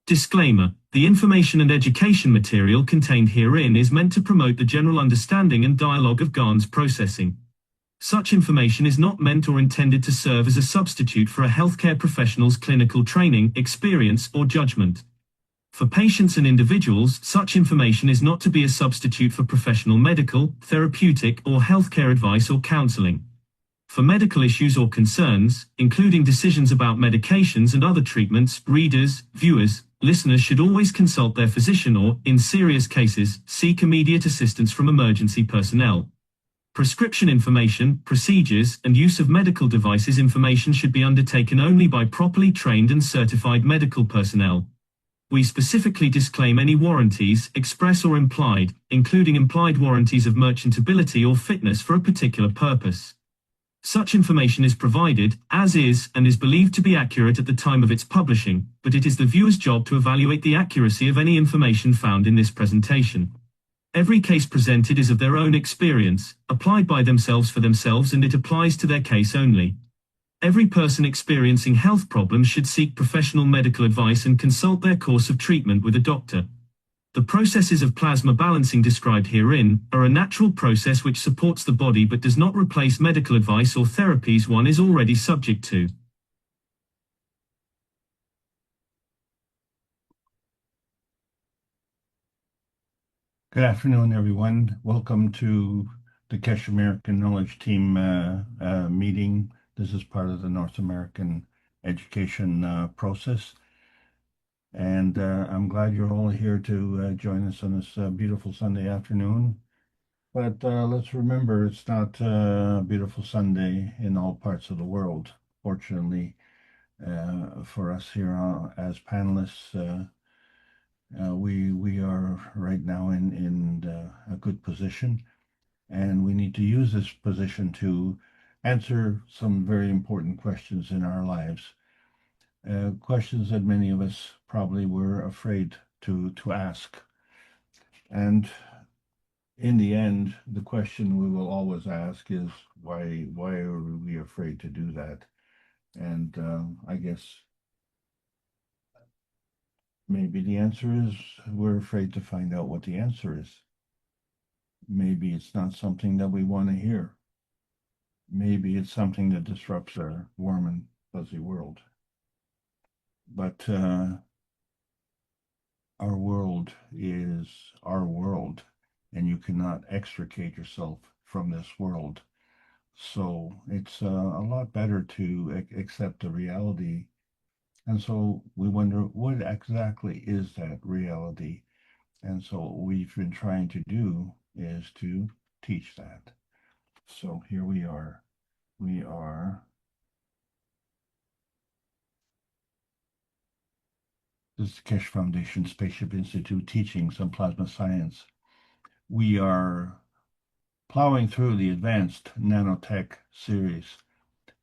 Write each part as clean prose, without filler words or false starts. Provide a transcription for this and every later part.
Disclaimer: the information and education material contained herein is meant to promote the general understanding and dialogue of GAN's processing. Such information is not meant or intended to serve as a substitute for a healthcare professional's clinical training, experience, or judgment. For patients and individuals, such information is not to be a substitute for professional medical, therapeutic, or healthcare advice or counseling. For medical issues or concerns, including decisions about medications and other treatments, readers, viewers, listeners should always consult their physician or, in serious cases, seek immediate assistance from emergency personnel. Prescription information, procedures, and use of medical devices information should be undertaken only by properly trained and certified medical personnel. We specifically disclaim any warranties, express or implied, including implied warranties of merchantability or fitness for a particular purpose. Such information is provided, as is, and is believed to be accurate at the time of its publishing, but it is the viewer's job to evaluate the accuracy of any information found in this presentation. Every case presented is of their own experience, applied by themselves for themselves, and it applies to their case only. Every person experiencing health problems should seek professional medical advice and consult their course of treatment with a doctor. The processes of plasma balancing described herein are a natural process which supports the body but does not replace medical advice or therapies one is already subject to. Good afternoon, everyone. Welcome to the Keshe American Knowledge Team meeting. This is part of the North American education process. And I'm glad you're all here to join us on this beautiful Sunday afternoon. But let's remember, it's not a beautiful Sunday in all parts of the world. Fortunately, for us here as panelists, we are right now in a good position, and we need to use this position to answer some very important questions in our lives. Questions that many of us probably were afraid to ask. And in the end, the question we will always ask is, why are we afraid to do that? And I guess maybe the answer is we're afraid to find out what the answer is. Maybe it's not something that we want to hear. Maybe it's something that disrupts our warm and fuzzy world. But our world is our world, and you cannot extricate yourself from this world. So it's a lot better to accept the reality. And so we wonder, what exactly is that reality? And so what we've been trying to do is to teach that. So here we are. This is the Keshe Foundation Spaceship Institute Teachings on Plasma Science. We are plowing through the Advanced Nanotech series.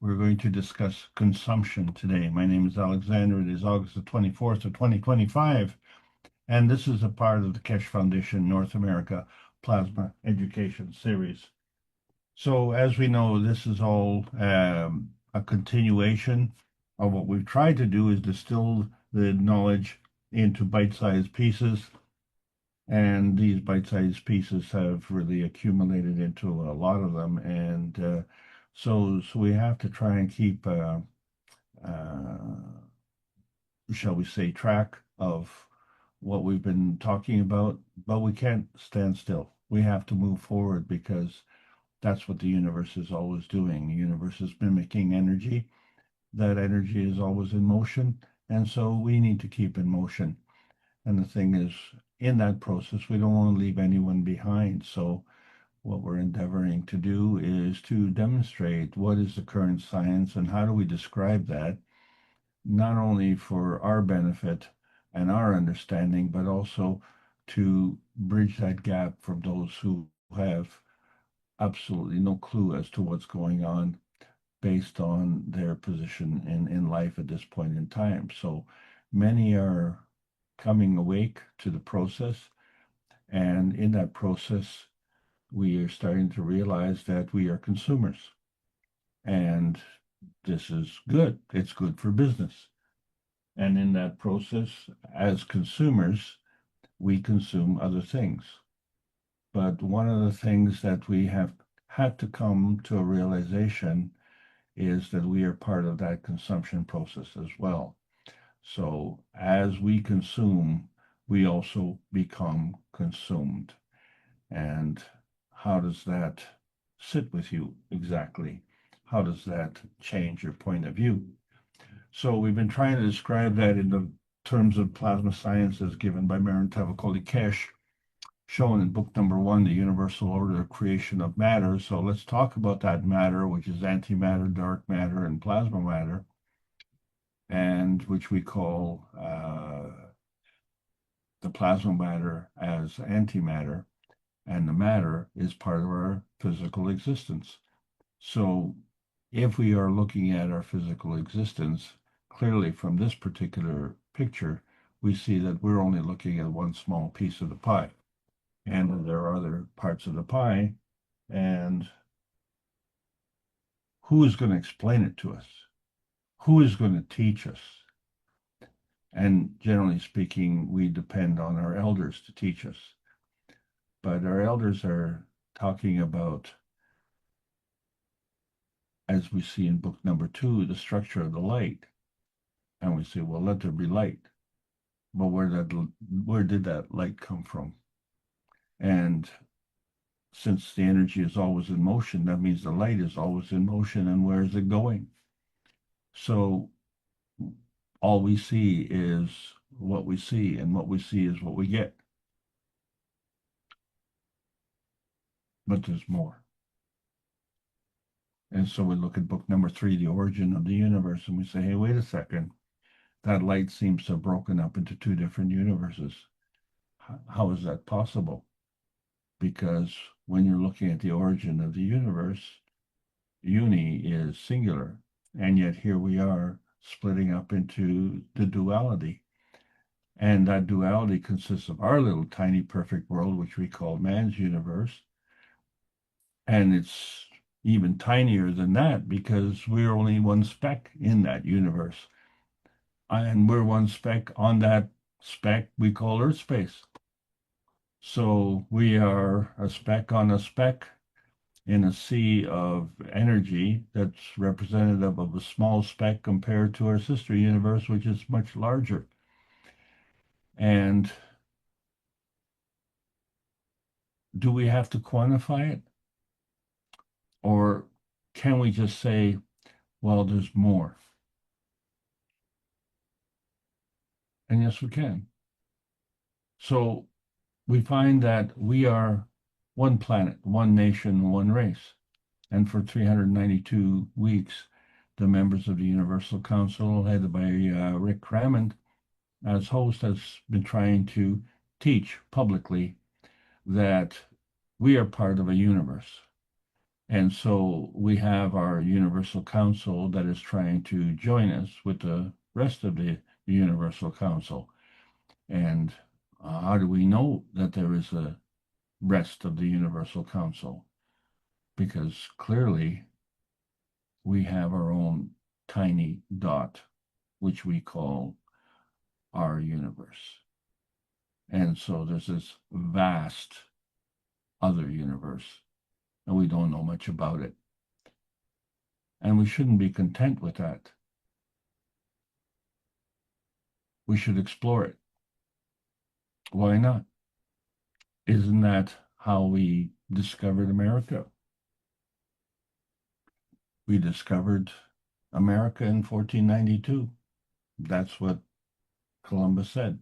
We're going to discuss consumption today. My name is Alexander. It is August the 24th of 2025, and this is a part of the Keshe Foundation North America Plasma Education Series. So as we know, this is all a continuation of what we've tried to do, is distill the knowledge into bite-sized pieces, and these bite-sized pieces have really accumulated into a lot of them, and so we have to try and keep, shall we say, track of what we've been talking about, but we can't stand still. We have to move forward, because that's what the universe is always doing. The universe is mimicking energy. That energy is always in motion, and so we need to keep in motion. And the thing is, in that process, we don't want to leave anyone behind. So what we're endeavoring to do is to demonstrate what is the current science and how do we describe that, not only for our benefit and our understanding, but also to bridge that gap from those who have absolutely no clue as to what's going on based on their position in life at this point in time. So many are coming awake to the process, and in that process, we are starting to realize that we are consumers. And this is good. It's good for business. And in that process, as consumers, we consume other things. But one of the things that we have had to come to a realization is that we are part of that consumption process as well. So as we consume, we also become consumed. And how does that sit with you exactly? How does that change your point of view? So we've been trying to describe that in the terms of plasma sciences given by Marin Tavakoli-Kesh, shown in book number 1, The Universal Order of Creation of Matter. So let's talk about that matter, which is antimatter, dark matter, and plasma matter, and which we call the plasma matter as antimatter, and the matter is part of our physical existence. So if we are looking at our physical existence, clearly from this particular picture, we see that we're only looking at one small piece of the pie. And there are other parts of the pie, and who is going to explain it to us? Who is going to teach us? And generally speaking, we depend on our elders to teach us. But our elders are talking about, as we see in book number 2, the structure of the light. And we say, well, let there be light. But where did that light come from? And since the energy is always in motion, that means the light is always in motion. And where is it going? So all we see is what we see, and what we see is what we get. But there's more. And so we look at book number 3, The Origin of the Universe, and we say, hey, wait a second. That light seems to have broken up into 2 different universes. How is that possible? Because when you're looking at the origin of the universe, uni is singular, and yet here we are splitting up into the duality. And that duality consists of our little tiny perfect world, which we call man's universe. And it's even tinier than that because we're only one speck in that universe. And we're one speck on that speck we call Earth space. So we are a speck on a speck in a sea of energy that's representative of a small speck compared to our sister universe, which is much larger. And do we have to quantify it? Or can we just say, well, there's more? And yes, we can. So we find that we are one planet, one nation, one race. And for 392 weeks, the members of the Universal Council, headed by Rick Crammond, as host, has been trying to teach publicly that we are part of a universe. And so we have our Universal Council that is trying to join us with the rest of the Universal Council. And how do we know that there is a rest of the Universal Council? Because clearly we have our own tiny dot, which we call our universe. And so there's this vast other universe, and we don't know much about it. And we shouldn't be content with that. We should explore it. Why not? Isn't that how we discovered America? We discovered America in 1492. That's what Columbus said.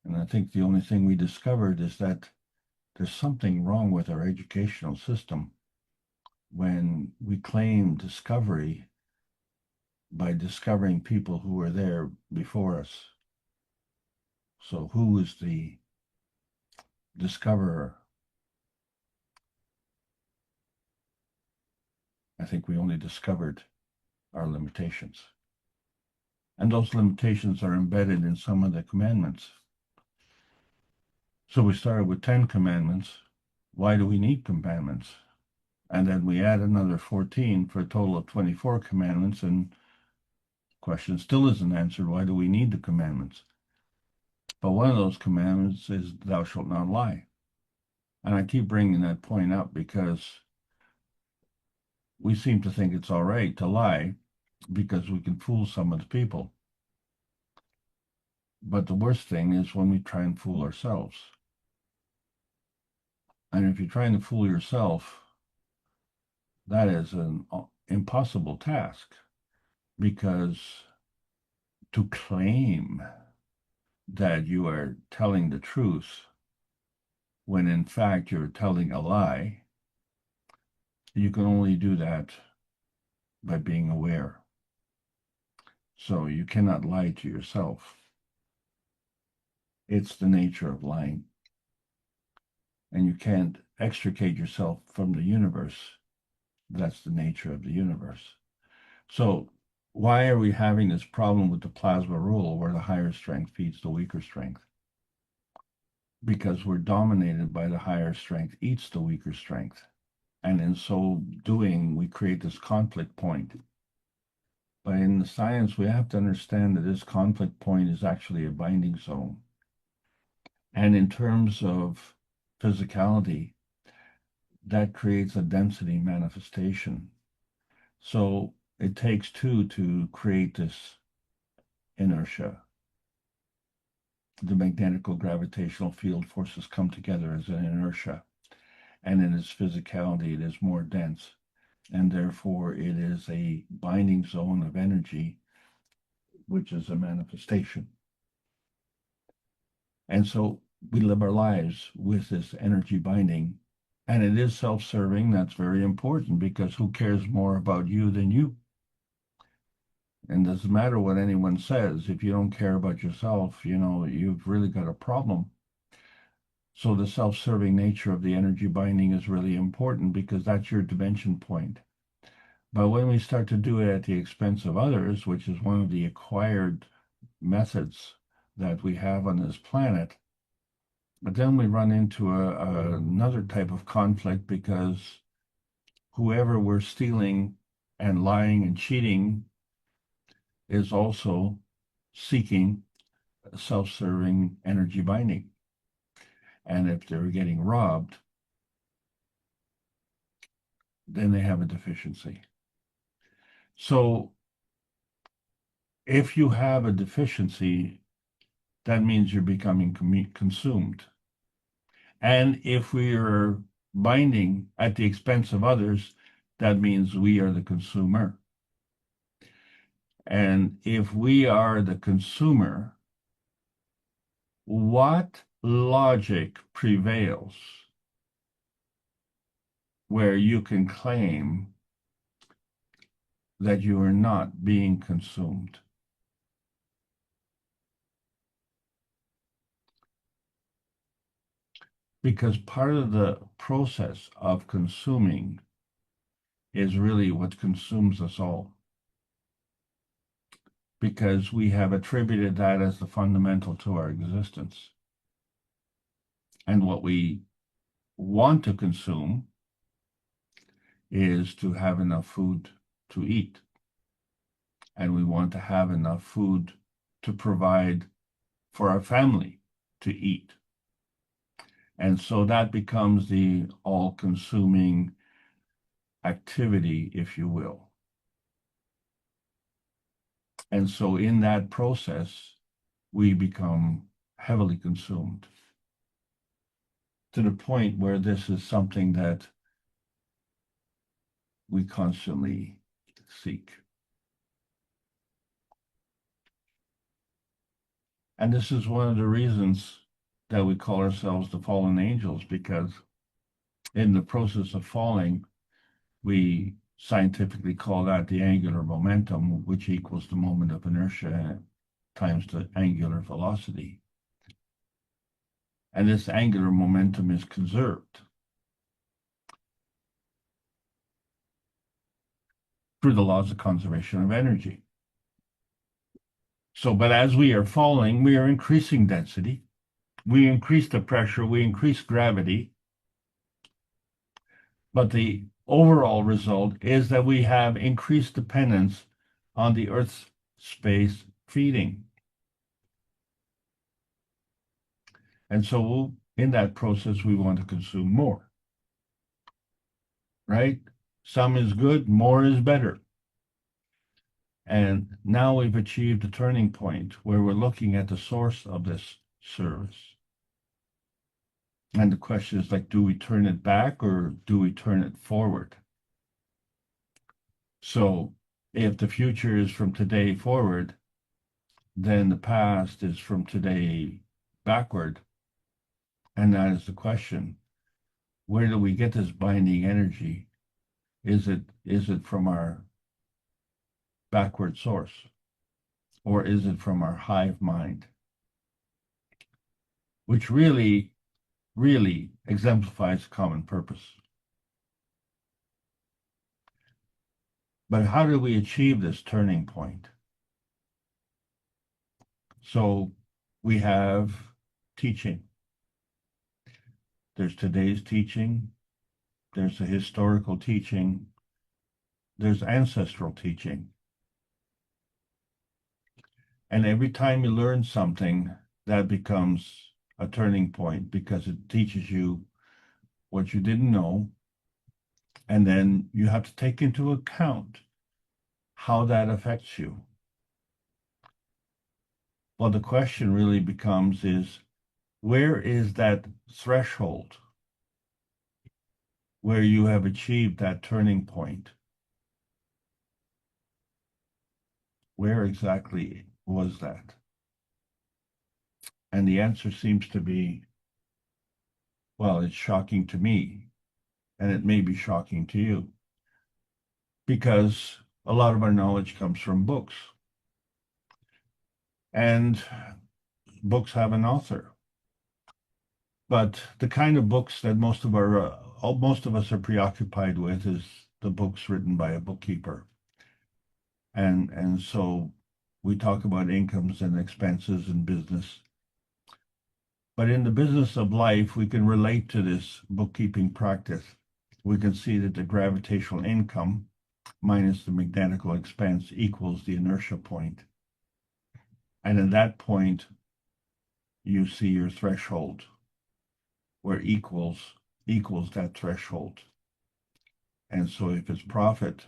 And I think the only thing we discovered is that there's something wrong with our educational system when we claim discovery by discovering people who were there before us. So who is the discoverer? I think we only discovered our limitations. And those limitations are embedded in some of the commandments. So we started with 10 commandments. Why do we need commandments? And then we add another 14 for a total of 24 commandments. And question still isn't answered. Why do we need the commandments? But one of those commandments is thou shalt not lie. And I keep bringing that point up because we seem to think it's all right to lie because we can fool some of the people. But the worst thing is when we try and fool ourselves. And if you're trying to fool yourself, that is an impossible task, because to claim that you are telling the truth when in fact you're telling a lie, you can only do that by being aware. So you cannot lie to yourself. It's the nature of lying. And you can't extricate yourself from the universe. That's the nature of the universe. So why are we having this problem with the plasma rule where the higher strength feeds the weaker strength? Because we're dominated by the higher strength eats the weaker strength. And in so doing, we create this conflict point. But in the science, we have to understand that this conflict point is actually a binding zone. And in terms of physicality, that creates a density manifestation. So it takes two to create this inertia. The magnetical gravitational field forces come together as an inertia. And in its physicality, it is more dense. And therefore, it is a binding zone of energy, which is a manifestation. And so we live our lives with this energy binding. And it is self-serving. That's very important, because who cares more about you than you? And it doesn't matter what anyone says. If you don't care about yourself, you've really got a problem. So the self-serving nature of the energy binding is really important, because that's your dimension point. But when we start to do it at the expense of others, which is one of the acquired methods that we have on this planet, but then we run into another type of conflict, because whoever we're stealing and lying and cheating is also seeking self-serving energy binding. And if they're getting robbed, then they have a deficiency. So if you have a deficiency, that means you're becoming consumed. And if we are binding at the expense of others, that means we are the consumer. And if we are the consumer, what logic prevails where you can claim that you are not being consumed? Because part of the process of consuming is really what consumes us all. Because we have attributed that as the fundamental to our existence. And what we want to consume is to have enough food to eat. And we want to have enough food to provide for our family to eat. And so that becomes the all-consuming activity, if you will. And so in that process, we become heavily consumed to the point where this is something that we constantly seek. And this is one of the reasons that we call ourselves the fallen angels, because in the process of falling, we scientifically call that the angular momentum, which equals the moment of inertia times the angular velocity. And this angular momentum is conserved through the laws of conservation of energy. So, but as we are falling, we are increasing density. We increase the pressure, we increase gravity. But the overall result is that we have increased dependence on the Earth's space feeding. And so in that process, we want to consume more, right? Some is good, more is better. And now we've achieved a turning point where we're looking at the source of this service. And the question is like, do we turn it back or do we turn it forward? So if the future is from today forward, then the past is from today backward. And that is the question. Where do we get this binding energy? Is it from our backward source? Or is it from our hive mind? Which really exemplifies common purpose. But how do we achieve this turning point? So we have teaching. There's today's teaching, there's a historical teaching, there's ancestral teaching. And every time you learn something, that becomes a turning point because it teaches you what you didn't know. And then you have to take into account how that affects you. Well, the question really becomes is, where is that threshold where you have achieved that turning point? Where exactly was that? And the answer seems to be, well, it's shocking to me, and it may be shocking to you, because a lot of our knowledge comes from books. And books have an author. But the kind of books that most of us are preoccupied with is the books written by a bookkeeper. And so we talk about incomes and expenses in business. But in the business of life, we can relate to this bookkeeping practice. We can see that the gravitational income minus the magnetical expense equals the inertia point. And at that point, you see your threshold, where equals that threshold. And so if it's profit,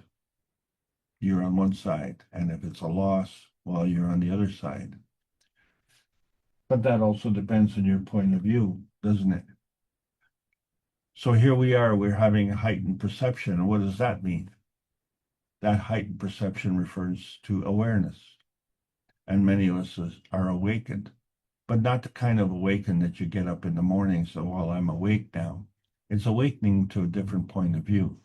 you're on one side, and if it's a loss, well, you're on the other side. But that also depends on your point of view, doesn't it? So here we are, we're having a heightened perception. And what does that mean? That heightened perception refers to awareness. And many of us are awakened, but not the kind of awaken that you get up in the morning, so, well, I'm awake now. It's awakening to a different point of view,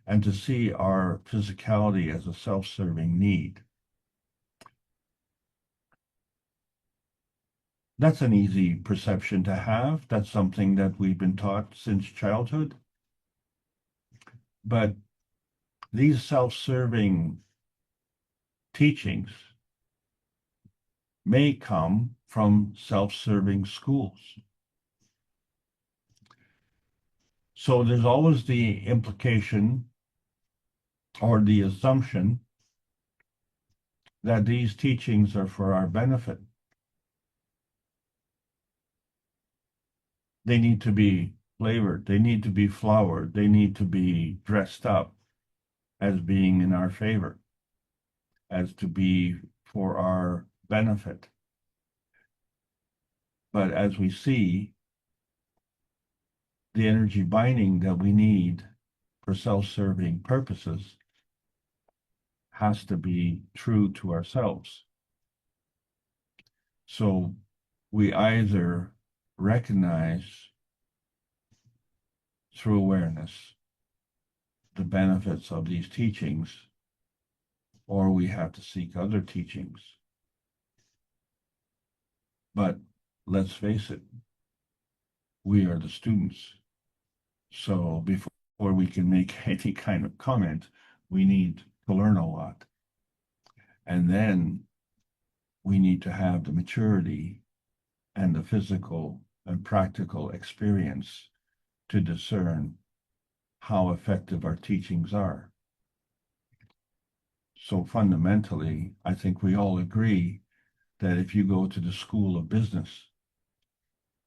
and to see our physicality as a self-serving need. That's an easy perception to have. That's something that we've been taught since childhood. But these self-serving teachings may come from self-serving schools. So there's always the implication or the assumption that these teachings are for our benefit. They need to be flavored, they need to be flowered, they need to be dressed up as being in our favor, as to be for our benefit. But as we see, the energy binding that we need for self-serving purposes has to be true to ourselves. So we either recognize through awareness the benefits of these teachings, or we have to seek other teachings. But let's face it, we are the students. So before we can make any kind of comment, we need to learn a lot. And then we need to have the maturity and the physical and practical experience to discern how effective our teachings are. So fundamentally, I think we all agree that if you go to the school of business,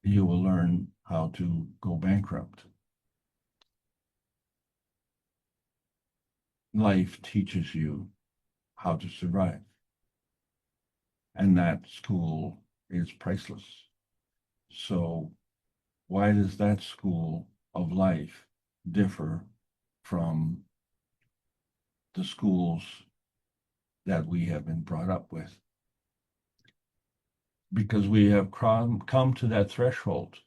you will learn how to go bankrupt. Life teaches you how to survive. And that school is priceless. So why does that school of life differ from the schools that we have been brought up with? Because we have come to that threshold.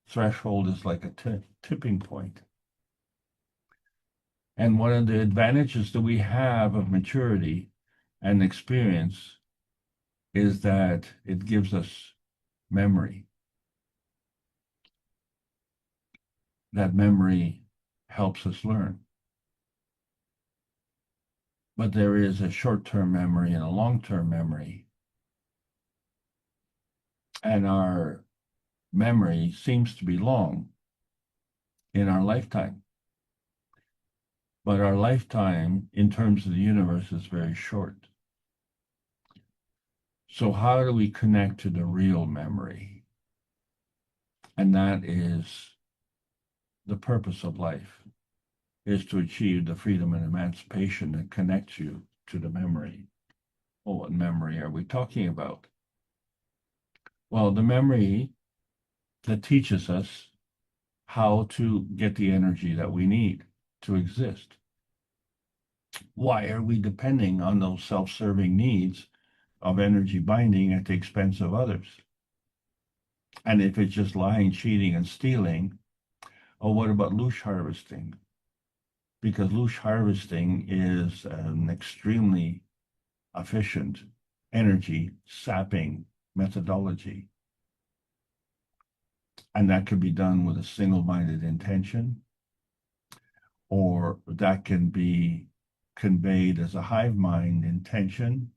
Threshold is like a tipping point. And one of the advantages that we have of maturity and experience is that it gives us memory. That memory helps us learn. But there is a short-term memory and a long-term memory. And our memory seems to be long in our lifetime. But our lifetime, in terms of the universe, is very short. So how do we connect to the real memory? And that is the purpose of life, is to achieve the freedom and emancipation that connects you to the memory. Well, what memory are we talking about? Well, the memory that teaches us how to get the energy that we need to exist. Why are we depending on those self-serving needs of energy binding at the expense of others? And if it's just lying, cheating, and stealing, or what about loosh harvesting? Because loosh harvesting is an extremely efficient energy sapping methodology. And that could be done with a single-minded intention, or that can be conveyed as a hive mind intention.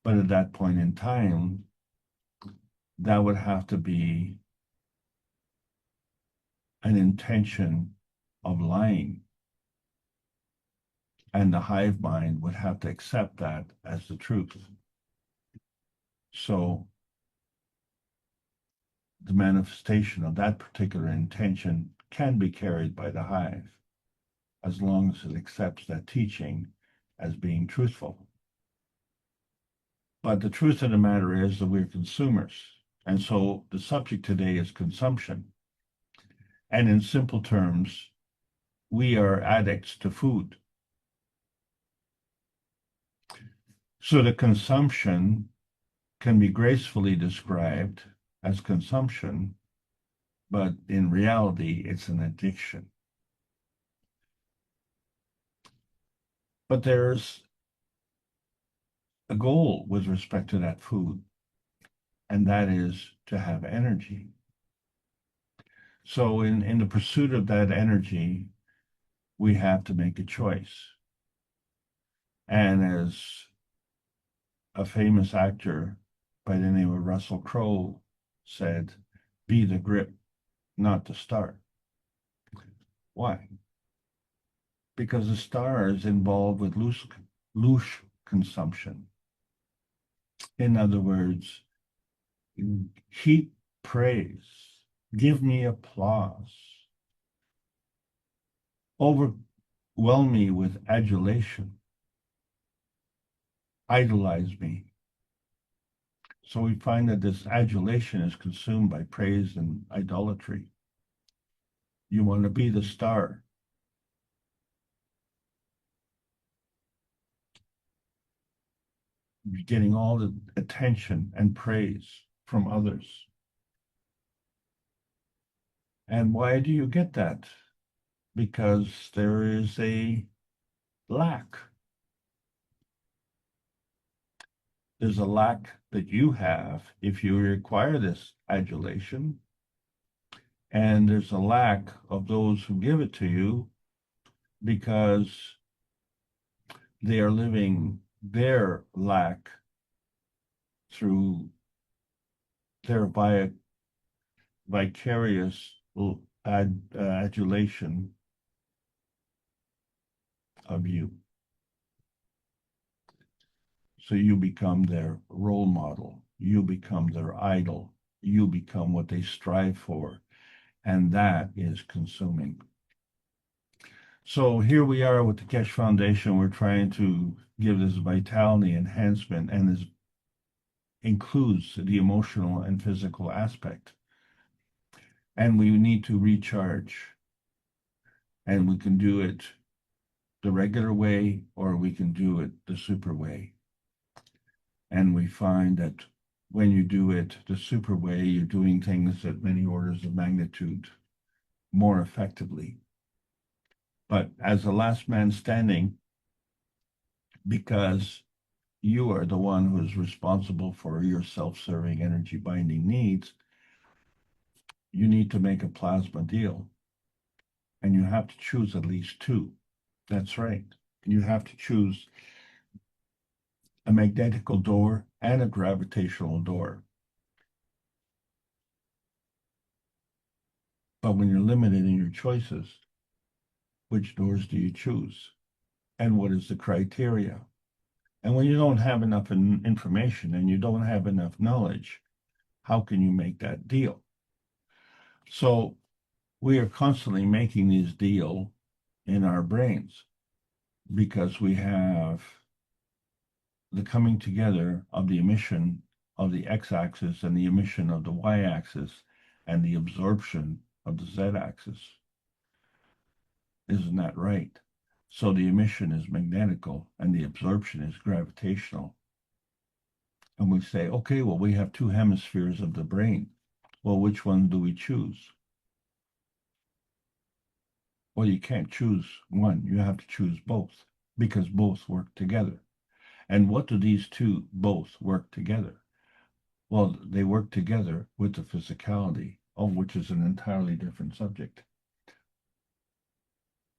But at that point in time, that would have to be an intention of lying. And the hive mind would have to accept that as the truth. So the manifestation of that particular intention can be carried by the hive, as long as it accepts that teaching as being truthful. But the truth of the matter is that we're consumers. And so the subject today is consumption. And in simple terms, we are addicts to food. So the consumption can be gracefully described as consumption, but in reality, it's an addiction. But there's a goal with respect to that food, and that is to have energy. So in the pursuit of that energy, we have to make a choice. And as a famous actor by the name of Russell Crowe said, be the grip, not the star. Why? Because the star is involved with loosh consumption. In other words, heap praise, give me applause, overwhelm me with adulation, idolize me. So we find that this adulation is consumed by praise and idolatry. You want to be the star. You're getting all the attention and praise from others. And why do you get that? Because there is a lack. There's a lack that you have if you require this adulation. And there's a lack of those who give it to you because they are living their lack through their vicarious adulation of you. So you become their role model. You become their idol. You become what they strive for. And that is consuming. So here we are with the Keshe Foundation. We're trying to give this vitality enhancement, and this includes the emotional and physical aspect. And we need to recharge. And we can do it the regular way, or we can do it the super way. And we find that when you do it the super way, you're doing things at many orders of magnitude more effectively. But as the last man standing, because you are the one who is responsible for your self-serving energy binding needs, you need to make a plasma deal. And you have to choose at least two. That's right. You have to choose a magnetical door and a gravitational door. But when you're limited in your choices, which doors do you choose? And what is the criteria? And when you don't have enough information and you don't have enough knowledge, how can you make that deal? So we are constantly making these deals in our brains because we have the coming together of the emission of the x-axis and the emission of the y-axis and the absorption of the z-axis. Isn't that right? So the emission is magnetical and the absorption is gravitational. And we say, okay, well, we have two hemispheres of the brain. Well, which one do we choose? Well, you can't choose one. You have to choose both because both work together. And what do these two both work together? Well, they work together with the physicality, of which is an entirely different subject.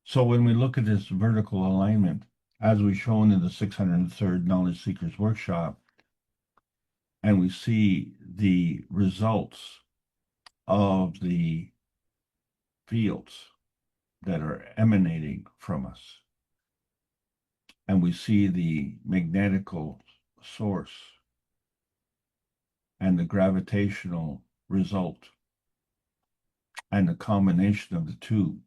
So when we look at this vertical alignment, as we've shown in the 603rd Knowledge Seekers Workshop, and we see the results of the fields that are emanating from us, and we see the magnetical source and the gravitational result, and the combination of the two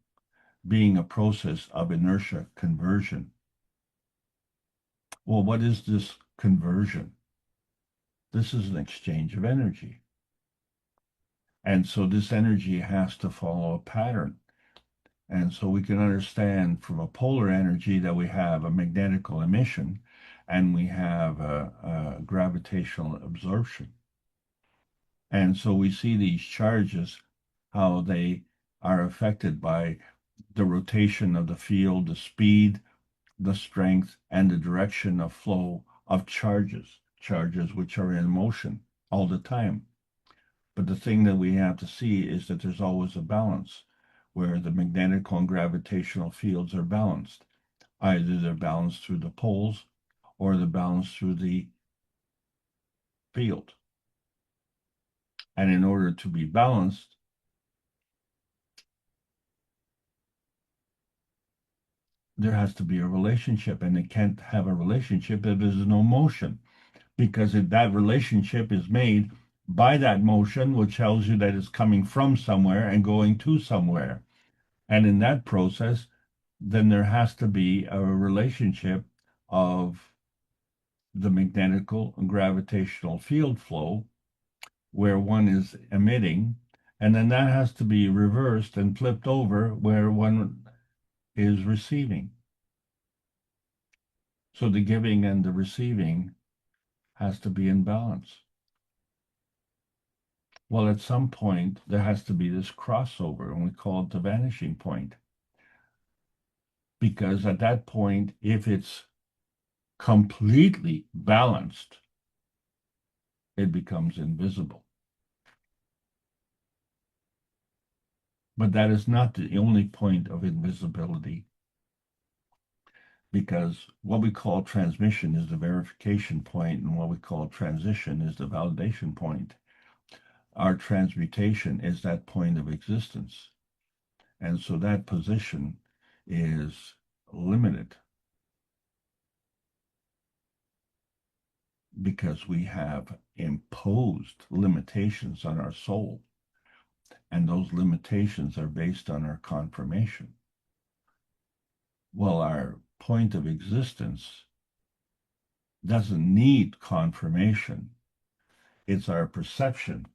being a process of inertia conversion. Well, what is this conversion? This is an exchange of energy. And so this energy has to follow a pattern. And so we can understand from a polar energy that we have a magnetical emission and we have a gravitational absorption. And so we see these charges, how they are affected by the rotation of the field, the speed, the strength, and the direction of flow of charges which are in motion all the time. But the thing that we have to see is that there's always a balance where the magnetical and gravitational fields are balanced. Either they're balanced through the poles or they're balanced through the field. And in order to be balanced, there has to be a relationship, and it can't have a relationship if there's no motion, because if that relationship is made by that motion, which tells you that it's coming from somewhere and going to somewhere. And in that process, then there has to be a relationship of the magnetical and gravitational field flow where one is emitting, and then that has to be reversed and flipped over where one is receiving. So the giving and the receiving has to be in balance. Well, at some point, there has to be this crossover, and we call it the vanishing point. Because at that point, if it's completely balanced, it becomes invisible. But that is not the only point of invisibility, because what we call transmission is the verification point, and what we call transition is the validation point. Our transmutation is that point of existence. And so that position is limited. because we have imposed limitations on our soul, and those limitations are based on our confirmation. Well, our point of existence doesn't need confirmation. It's our perception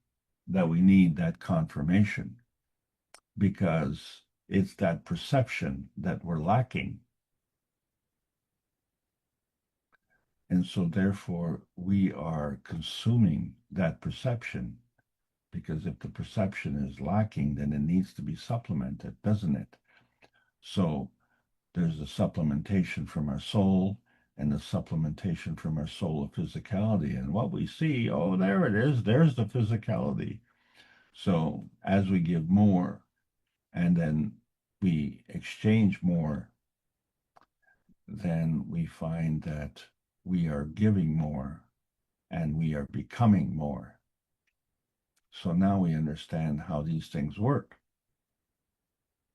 that we need that confirmation, because it's that perception that we're lacking. And so therefore we are consuming that perception, because if the perception is lacking, then it needs to be supplemented, doesn't it? So there's a supplementation from our soul and the supplementation from our soul of physicality. And what we see, oh, there it is, there's the physicality. So as we give more and then we exchange more, then we find that we are giving more and we are becoming more. So now we understand how these things work.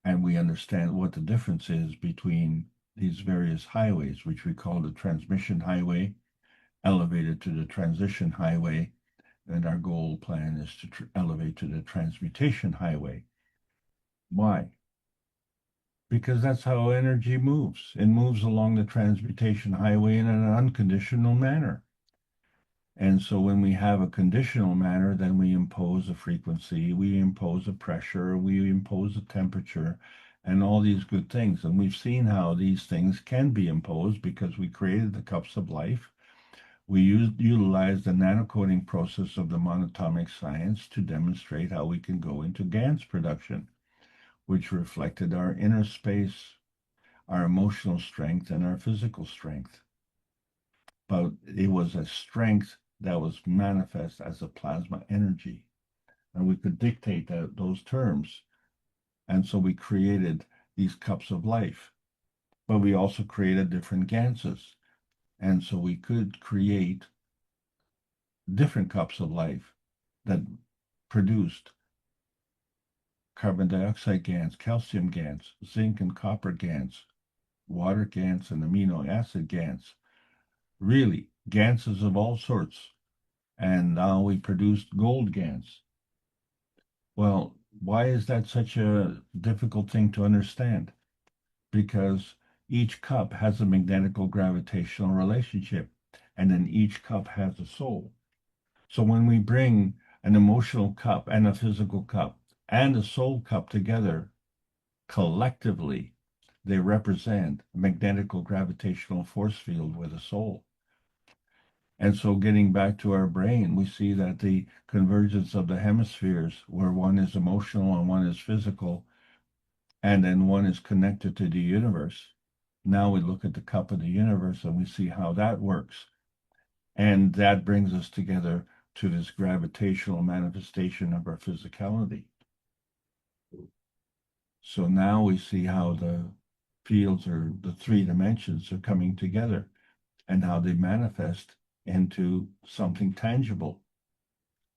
And we understand what the difference is between these various highways, which we call the transmission highway, elevated to the transition highway, and our goal plan is to elevate to the transmutation highway. Why? Because that's how energy moves. It moves along the transmutation highway in an unconditional manner. And so when we have a conditional manner, then we impose a frequency, we impose a pressure, we impose a temperature, and all these good things. And we've seen how these things can be imposed because we created the cups of life. We utilized the nanocoding process of the monatomic science to demonstrate how we can go into GANs production, which reflected our inner space, our emotional strength, and our physical strength. But it was a strength that was manifest as a plasma energy. And we could dictate those terms. And so we created these cups of life. But we also created different ganses. And so we could create different cups of life that produced carbon dioxide GANs, calcium GANs, zinc and copper GANs, water GANs, and amino acid GANs. Really, ganses of all sorts. And now we produced gold GANs. Well, why is that such a difficult thing to understand? Because each cup has a magnetical gravitational relationship, and then each cup has a soul. So when we bring an emotional cup and a physical cup and a soul cup together, collectively, they represent a magnetical gravitational force field with a soul. And so getting back to our brain, we see that the convergence of the hemispheres, where one is emotional and one is physical, and then one is connected to the universe. Now we look at the cup of the universe and we see how that works. And that brings us together to this gravitational manifestation of our physicality. So now we see how the fields, or the three dimensions, are coming together and how they manifest into something tangible.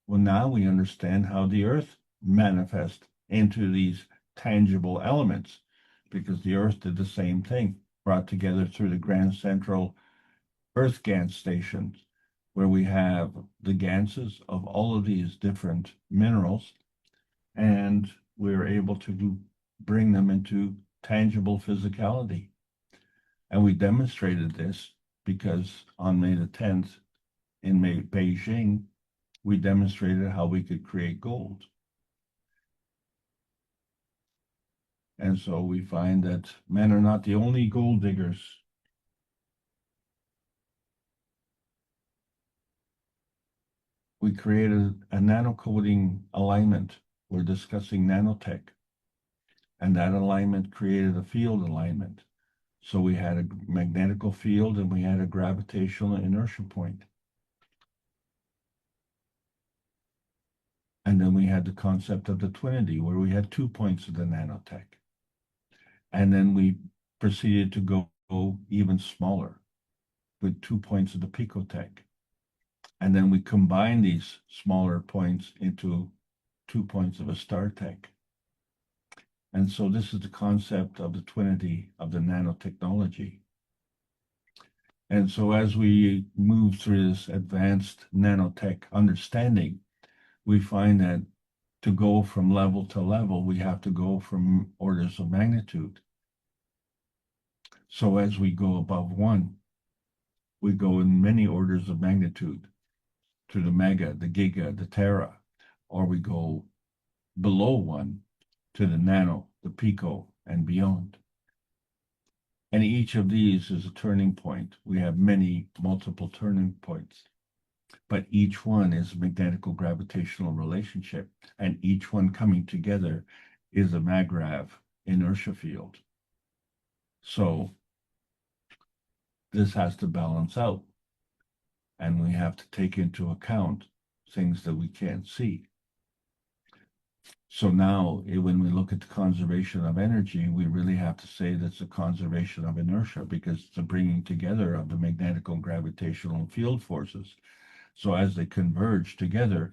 Well, now we understand how the earth manifests into these tangible elements, because the earth did the same thing, brought together through the Grand Central Earth GANS stations, where we have the ganses of all of these different minerals, and we're able to bring them into tangible physicality. And we demonstrated this because on May the 10th in Beijing, we demonstrated how we could create gold. And so we find that men are not the only gold diggers. We created a nanocoding alignment. We're discussing nanotech. And that alignment created a field alignment. So we had a magnetical field and we had a gravitational inertia point. And then we had the concept of the twinity, where we had 2 points of the nanotech. And then we proceeded to go even smaller with 2 points of the picotech. And then we combine these smaller points into 2 points of a star tech. And so this is the concept of the twinity of the nanotechnology. And so as we move through this advanced nanotech understanding, we find that to go from level to level, we have to go from orders of magnitude. So as we go above one, we go in many orders of magnitude to the mega, the giga, the tera, or we go below one to the nano, the pico, and beyond. And each of these is a turning point. We have many multiple turning points, but each one is a magnetical gravitational relationship, and each one coming together is a maggrav inertia field. So this has to balance out, and we have to take into account things that we can't see. So now, when we look at the conservation of energy, we really have to say that's a conservation of inertia, because it's a bringing together of the magnetical gravitational field forces. So as they converge together,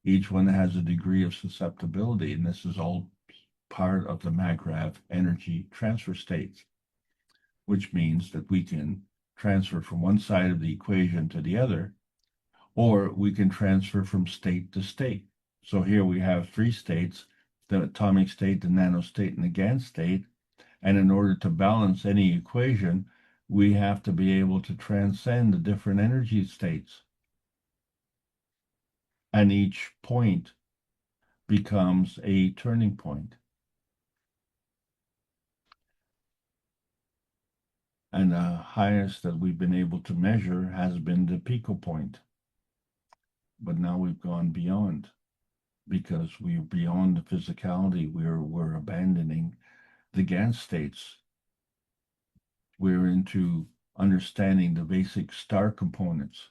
each one has a degree of susceptibility, and this is all part of the maggrav energy transfer states, which means that we can transfer from one side of the equation to the other, or we can transfer from state to state. So here we have three states: the atomic state, the nanostate, and the GaN state. And in order to balance any equation, we have to be able to transcend the different energy states. And each point becomes a turning point. And the highest that we've been able to measure has been the pico point. But now we've gone beyond, because we're beyond the physicality. We're abandoning the GaN states. We're into understanding the basic star components.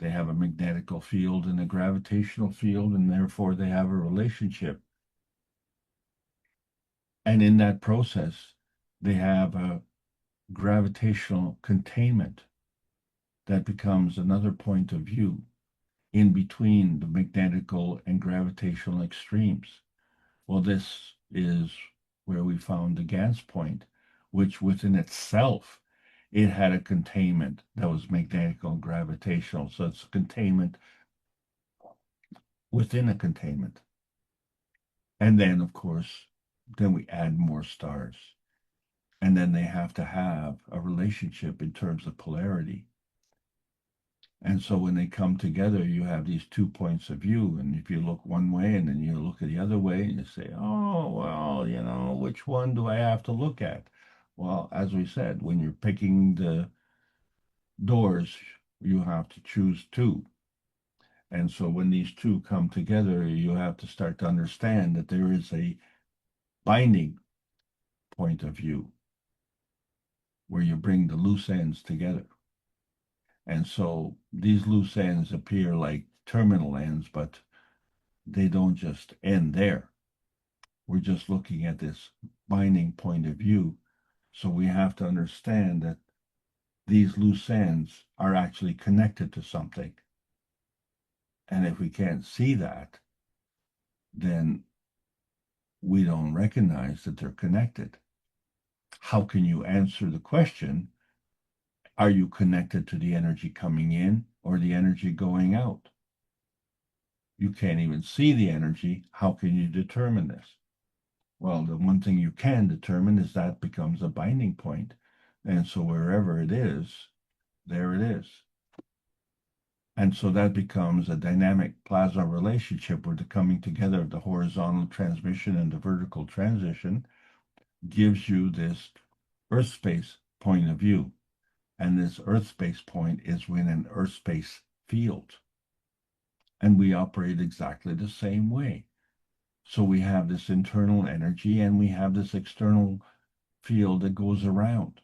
They have a magnetical field and a gravitational field, and therefore they have a relationship. And in that process, they have a gravitational containment that becomes another point of view in between the magnetical and gravitational extremes. Well, this is where we found the Gans point, which within itself, it had a containment that was magnetical and gravitational. So it's a containment within a containment. And then, of course, then we add more stars. And then they have to have a relationship in terms of polarity. And so when they come together, you have these 2 points of view. And if you look one way and then you look at the other way and you say, oh, well, which one do I have to look at? Well, as we said, when you're picking the doors, you have to choose two. And so when these two come together, you have to start to understand that there is a binding point of view where you bring the loose ends together. And so these loose ends appear like terminal ends, but they don't just end there. We're just looking at this binding point of view. So we have to understand that these loose ends are actually connected to something. And if we can't see that, then we don't recognize that they're connected. How can you answer the question, are you connected to the energy coming in or the energy going out? You can't even see the energy. How can you determine this? Well, the one thing you can determine is that becomes a binding point. And so wherever it is, there it is. And so that becomes a dynamic plasma relationship where the coming together of the horizontal transmission and the vertical transition gives you this Earth space point of view. And this Earth space point is within an Earth space field. And we operate exactly the same way. So we have this internal energy and we have this external field that goes around.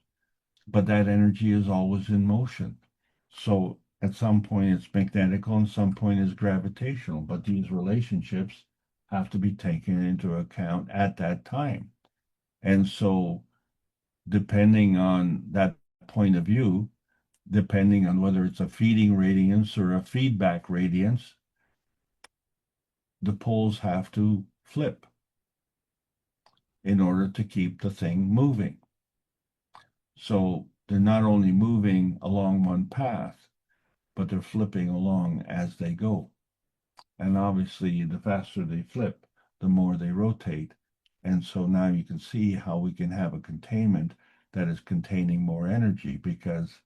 But that energy is always in motion. So at some point it's magnetical and some point it's gravitational. But these relationships have to be taken into account at that time. And so depending on that point of view, depending on whether it's a feeding radiance or a feedback radiance, the poles have to flip in order to keep the thing moving. So they're not only moving along one path, but they're flipping along as they go. And obviously, the faster they flip, the more they rotate. And so now you can see how we can have a containment that is containing more energy, because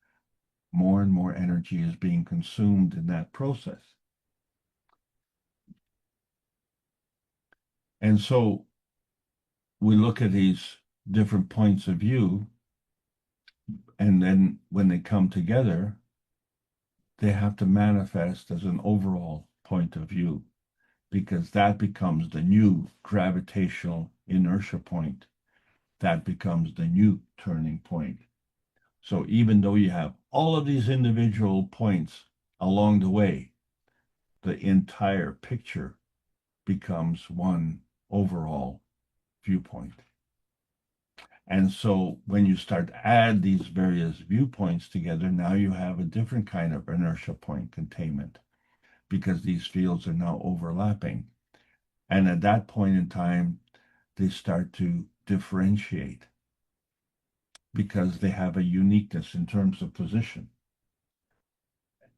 more and more energy is being consumed in that process. And so we look at these different points of view, and then when they come together, they have to manifest as an overall point of view, because that becomes the new gravitational inertia point. That becomes the new turning point. So even though you have all of these individual points along the way, the entire picture becomes one overall viewpoint. And so when you start to add these various viewpoints together, now you have a different kind of inertia point containment, because these fields are now overlapping. And at that point in time, they start to differentiate, because they have a uniqueness in terms of position.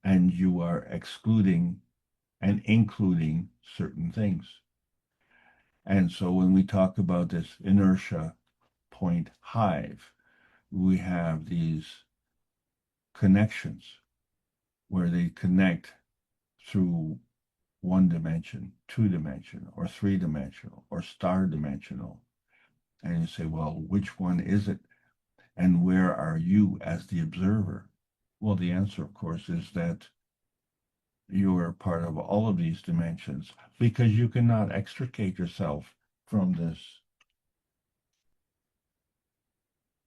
And you are excluding and including certain things. And so when we talk about this inertia point hive, we have these connections where they connect through one dimension, two dimensional, or three dimensional, or star dimensional. And you say, well, which one is it? And where are you as the observer? Well, the answer, of course, is that you are part of all of these dimensions, because you cannot extricate yourself from this.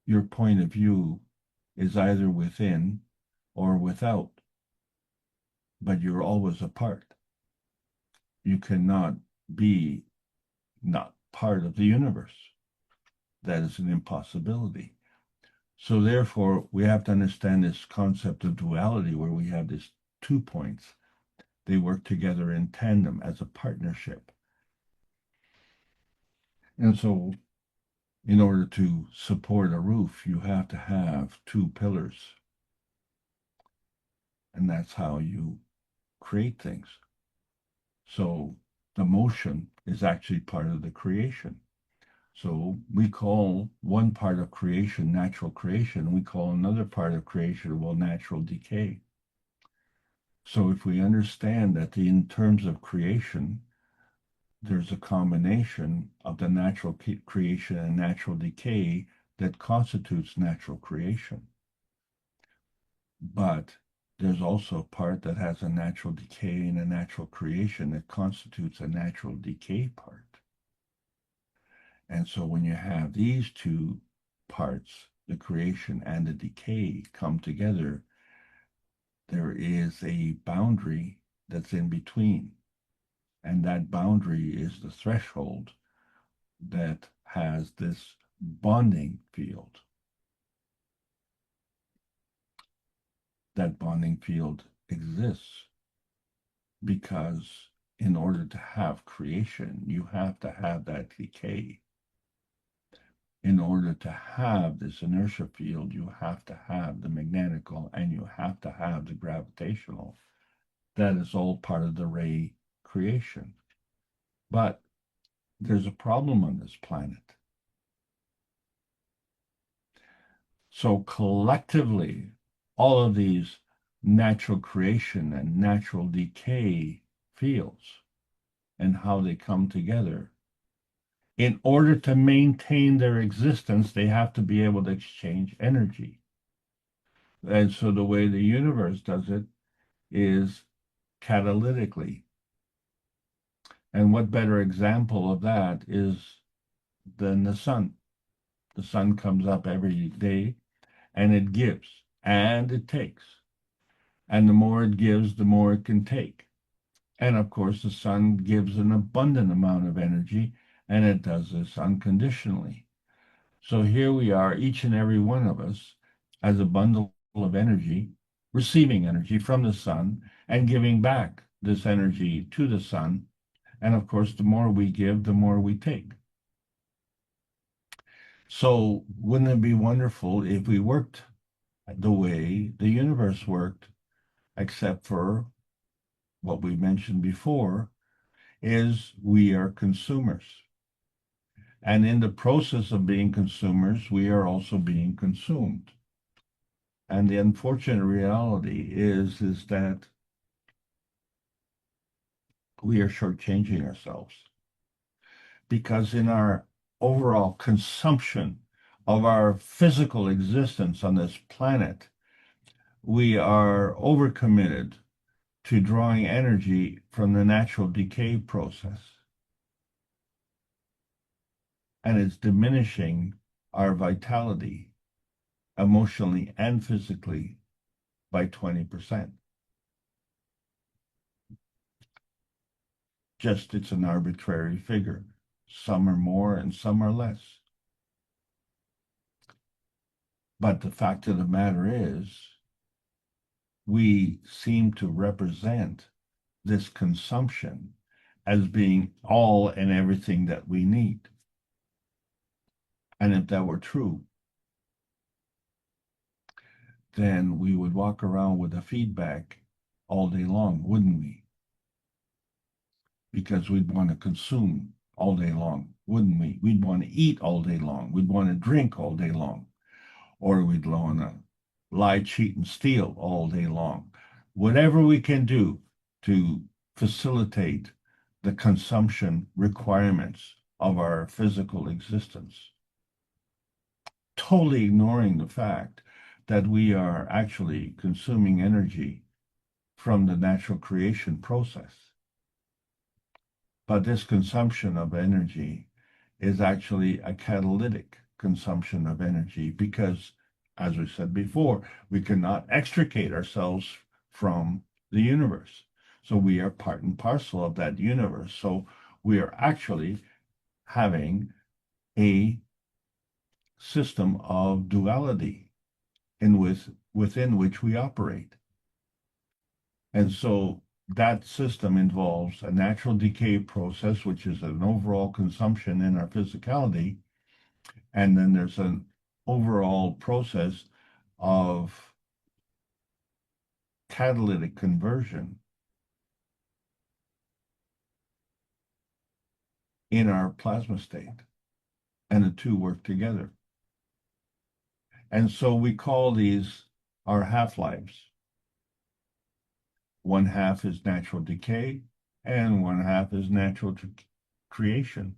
Your point of view is either within or without, but you're always a part. You cannot be not part of the universe. That is an impossibility. So therefore, we have to understand this concept of duality, where we have these 2 points. They work together in tandem as a partnership. And so in order to support a roof, you have to have 2 pillars. And that's how you create things. So the motion is actually part of the creation. So we call one part of creation natural creation. We call another part of creation, well, natural decay. So if we understand that in terms of creation, there's a combination of the natural creation and natural decay that constitutes natural creation. But there's also a part that has a natural decay and a natural creation that constitutes a natural decay part. And so when you have these 2 parts, the creation and the decay, come together, there is a boundary that's in between. And that boundary is the threshold that has this bonding field. That bonding field exists because in order to have creation, you have to have that decay. In order to have this inertia field, you have to have the magnetical and you have to have the gravitational. That is all part of the ray creation. But there's a problem on this planet. So collectively, all of these natural creation and natural decay fields and how they come together, in order to maintain their existence, they have to be able to exchange energy. And so the way the universe does it is catalytically. And what better example of that is than the sun? The sun comes up every day and it gives and it takes. And the more it gives, the more it can take. And of course, the sun gives an abundant amount of energy, and it does this unconditionally. So here we are, each and every one of us, as a bundle of energy, receiving energy from the sun and giving back this energy to the sun. And of course, the more we give, the more we take. So wouldn't it be wonderful if we worked the way the universe worked, except for what we mentioned before, is we are consumers. And in the process of being consumers, we are also being consumed. And the unfortunate reality is that we are shortchanging ourselves. Because in our overall consumption of our physical existence on this planet, we are overcommitted to drawing energy from the natural decay process. And it's diminishing our vitality emotionally and physically by 20%. Just it's an arbitrary figure. Some are more and some are less. But the fact of the matter is, we seem to represent this consumption as being all and everything that we need. And if that were true, then we would walk around with a feedback all day long, wouldn't we? Because we'd want to consume all day long, wouldn't we? We'd want to eat all day long. We'd want to drink all day long. Or we'd want to lie, cheat, and steal all day long. Whatever we can do to facilitate the consumption requirements of our physical existence, totally ignoring the fact that we are actually consuming energy from the natural creation process. But this consumption of energy is actually a catalytic consumption of energy because, as we said before, we cannot extricate ourselves from the universe. So we are part and parcel of that universe. So we are actually having a system of duality within which we operate. And so that system involves a natural decay process, which is an overall consumption in our physicality. And then there's an overall process of catalytic conversion in our plasma state. And the two work together. And so we call these our half-lives. One half is natural decay, and one half is natural creation.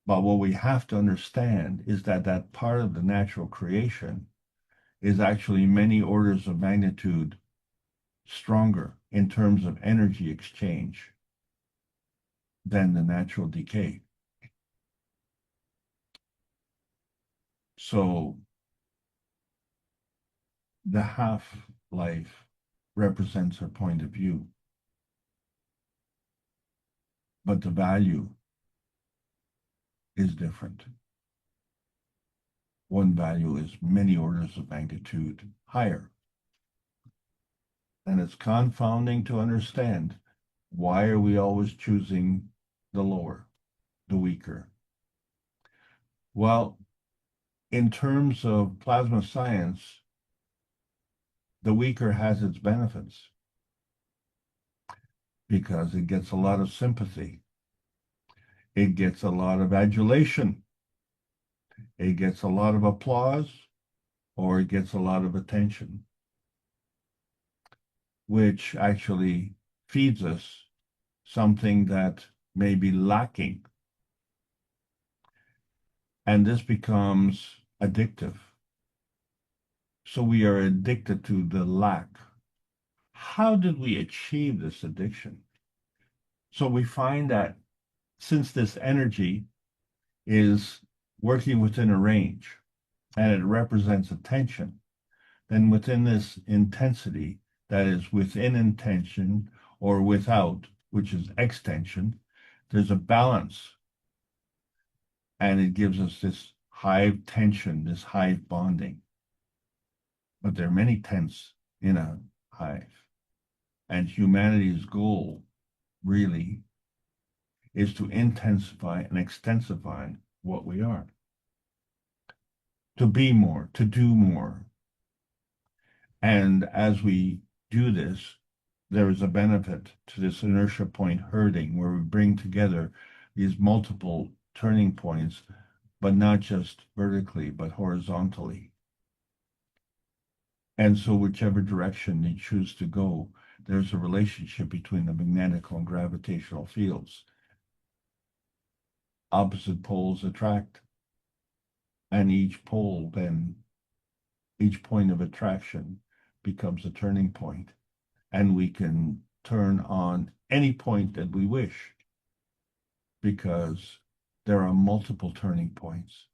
But what we have to understand is that that part of the natural creation is actually many orders of magnitude stronger in terms of energy exchange than the natural decay. So the half-life represents our point of view, but the value is different. One value is many orders of magnitude higher. And it's confounding to understand, why are we always choosing the lower, the weaker? Well, in terms of plasma science, the weaker has its benefits because it gets a lot of sympathy. It gets a lot of adulation. It gets a lot of applause, or it gets a lot of attention, which actually feeds us something that may be lacking. And this becomes addictive. So we are addicted to the lack. How did we achieve this addiction? So we find that since this energy is working within a range and it represents attention, then within this intensity that is within intention or without, which is extension, there's a balance. And it gives us this hive tension, this hive bonding. But there are many tents in a hive. And humanity's goal really is to intensify and extensify what we are. to be more, to do more. And as we do this, there is a benefit to this inertia point herding where we bring together these multiple turning points, but not just vertically, but horizontally. And so whichever direction you choose to go, there's a relationship between the magnetical and gravitational fields. Opposite poles attract, and each pole then, each point of attraction becomes a turning point, and we can turn on any point that we wish because there are multiple turning points.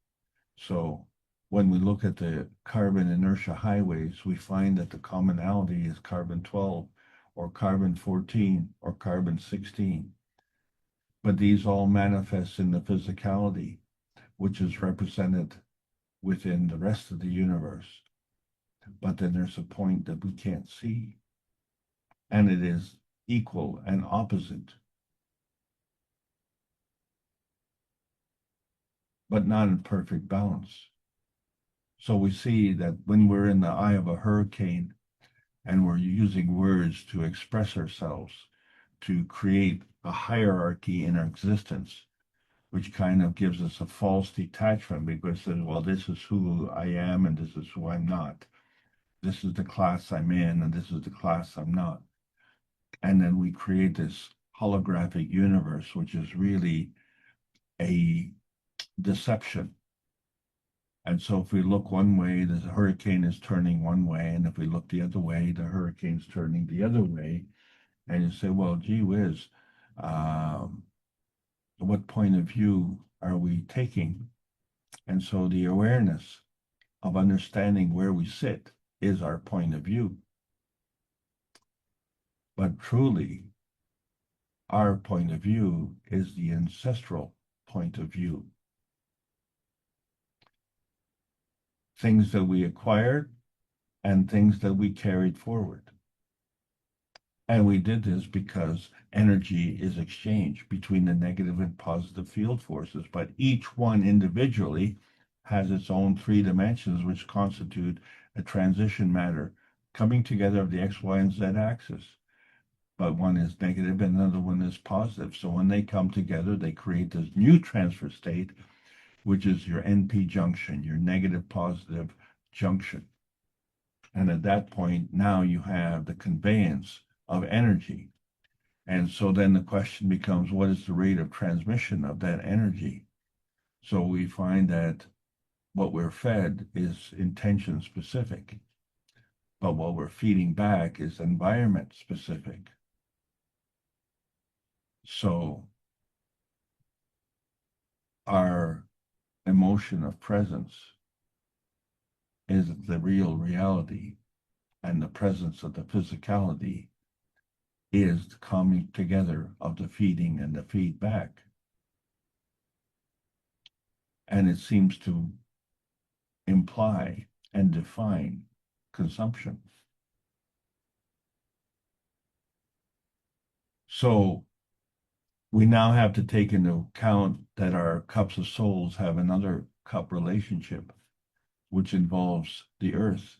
So when we look at the carbon inertia highways, we find that the commonality is carbon 12 or carbon 14 or carbon 16. But these all manifest in the physicality, which is represented within the rest of the universe. But then there's a point that we can't see, and it is equal and opposite, but not in perfect balance. So we see that when we're in the eye of a hurricane and we're using words to express ourselves, to create a hierarchy in our existence, which kind of gives us a false detachment because says, well, this is who I am and this is who I'm not. This is the class I'm in and this is the class I'm not. And then we create this holographic universe, which is really a deception. And so if we look one way, the hurricane is turning one way. And if we look the other way, the hurricane's turning the other way. And you say, well, gee whiz, what point of view are we taking? And so the awareness of understanding where we sit is our point of view. But truly, our point of view is the ancestral point of view. Things that we acquired and things that we carried forward. And we did this because energy is exchanged between the negative and positive field forces, but each one individually has its own three dimensions, which constitute a transition matter coming together of the X, Y, and Z axis. But one is negative and another one is positive. So when they come together, they create this new transfer state, which is your NP junction, your negative positive junction. And at that point, now you have the conveyance of energy. And so then the question becomes, what is the rate of transmission of that energy? So we find that what we're fed is intention specific, but what we're feeding back is environment specific. So our emotion of presence is the real reality, and the presence of the physicality is the coming together of the feeding and the feedback. And it seems to imply and define consumption. So we now have to take into account that our cups of souls have another cup relationship, which involves the earth.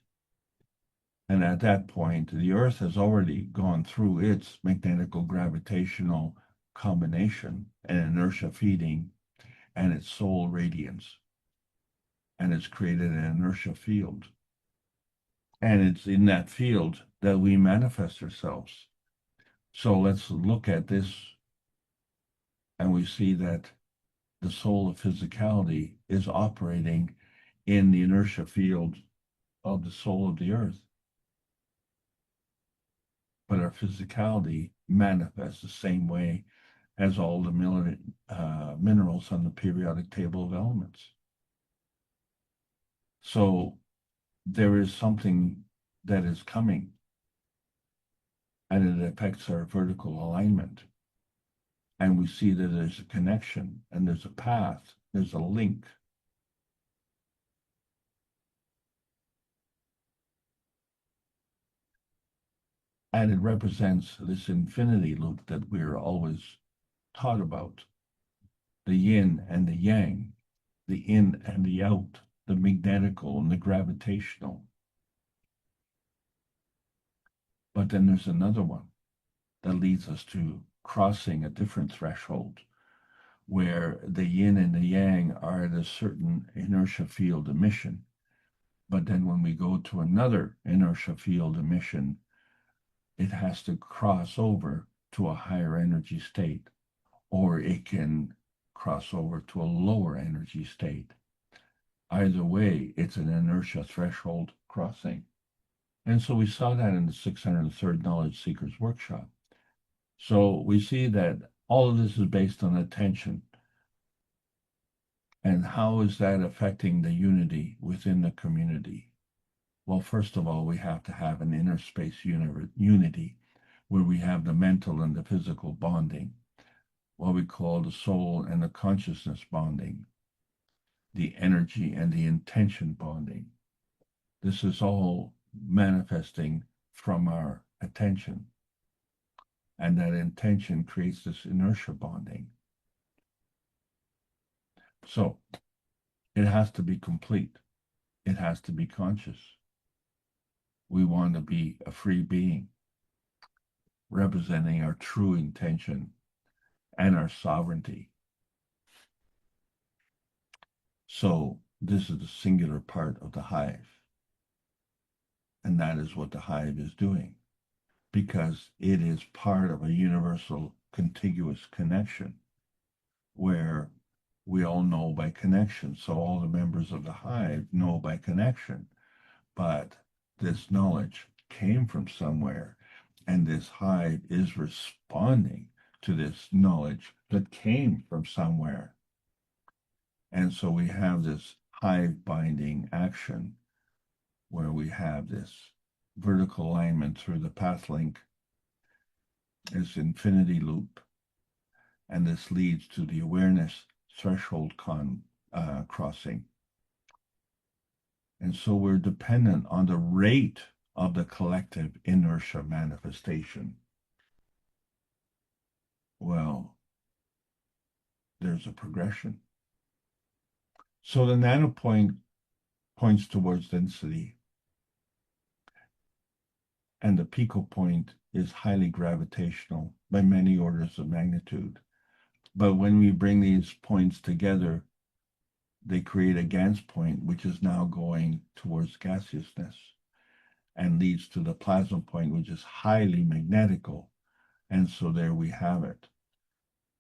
And at that point, the earth has already gone through its magnetical gravitational combination and inertia feeding and its soul radiance. And it's created an inertia field. And it's in that field that we manifest ourselves. So let's look at this, and we see that the soul of physicality is operating in the inertia field of the soul of the earth. But our physicality manifests the same way as all the minerals on the periodic table of elements. So there is something that is coming, and it affects our vertical alignment. And we see that there's a connection, and there's a path, there's a link. And it represents this infinity loop that we're always taught about, the yin and the yang, the in and the out, the magnetical and the gravitational. But then there's another one that leads us to crossing a different threshold where the yin and the yang are at a certain inertia field emission. But then when we go to another inertia field emission, it has to cross over to a higher energy state, or it can cross over to a lower energy state. Either way, it's an inertia threshold crossing. And so we saw that in the 603rd Knowledge Seekers Workshop. So we see that all of this is based on attention. And how is that affecting the unity within the community? Well, first of all, we have to have an inner space unity where we have the mental and the physical bonding, what we call the soul and the consciousness bonding, the energy and the intention bonding. This is all manifesting from our attention. And that intention creates this inertia bonding. So it has to be complete. It has to be conscious. We want to be a free being, representing our true intention and our sovereignty. So this is the singular part of the hive. And that is what the hive is doing, because it is part of a universal contiguous connection where we all know by connection. So all the members of the hive know by connection. But this knowledge came from somewhere, and this hive is responding to this knowledge that came from somewhere. And so we have this hive binding action where we have this vertical alignment through the path link, this infinity loop, and this leads to the awareness threshold crossing. And so we're dependent on the rate of the collective inertia manifestation. Well, there's a progression. So the nano point points towards density, and the pico point is highly gravitational by many orders of magnitude. But when we bring these points together, they create a Gans point, which is now going towards gaseousness and leads to the plasma point, which is highly magnetical. And so there we have it.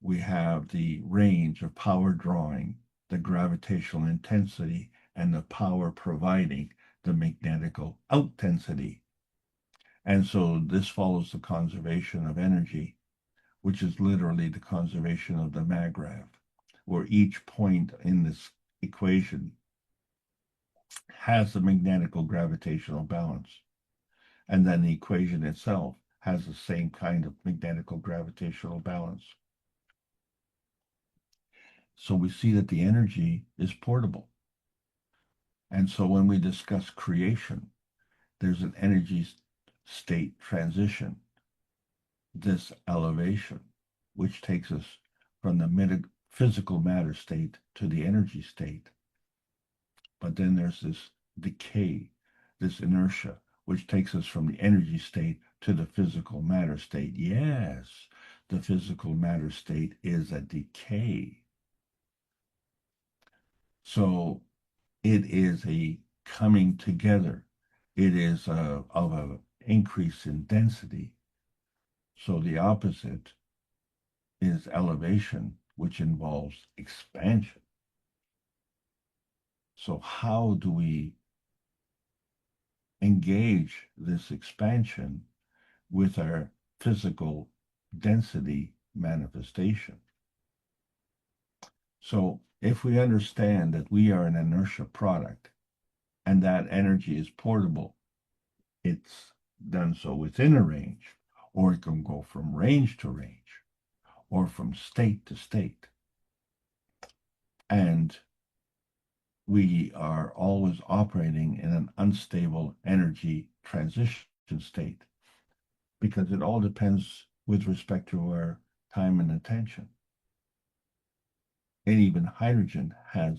We have the range of power drawing, the gravitational intensity, and the power providing the magnetical outintensity. And so this follows the conservation of energy, which is literally the conservation of the maggrav, where each point in this equation has the magnetical gravitational balance. And then the equation itself has the same kind of magnetical gravitational balance. So we see that the energy is portable. And so when we discuss creation, there's an energy state transition, this elevation, which takes us from the physical matter state to the energy state. But then there's this decay, this inertia, which takes us from the energy state to the physical matter state. Yes, the physical matter state is a decay. So it is a coming together. It is of an increase in density. So the opposite is elevation, which involves expansion. So how do we engage this expansion with our physical density manifestation? So if we understand that we are an inertia product and that energy is portable, it's done so within a range, or it can go from range to range, or from state to state. And we are always operating in an unstable energy transition state because it all depends with respect to our time and attention. And even hydrogen has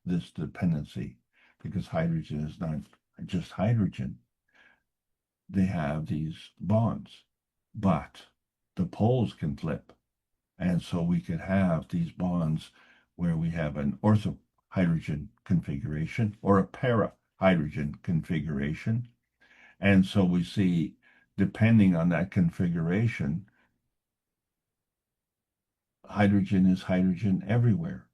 this dependency. because hydrogen is not just hydrogen. They have these bonds, but the poles can flip. And so we could have these bonds where we have an ortho hydrogen configuration or a para hydrogen configuration. And so we see, depending on that configuration, hydrogen is hydrogen everywhere.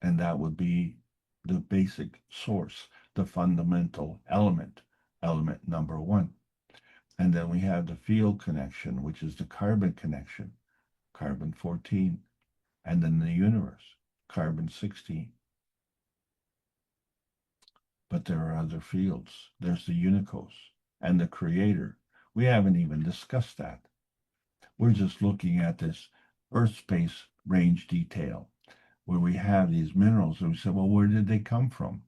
And that would be the basic source, the fundamental element, element number one. And then we have the field connection, which is the carbon connection, carbon 14. And then the universe, carbon 16. But there are other fields. There's the unicos and the creator. We haven't even discussed that. We're just looking at this Earth space range detail where we have these minerals and we say, well, where did they come from?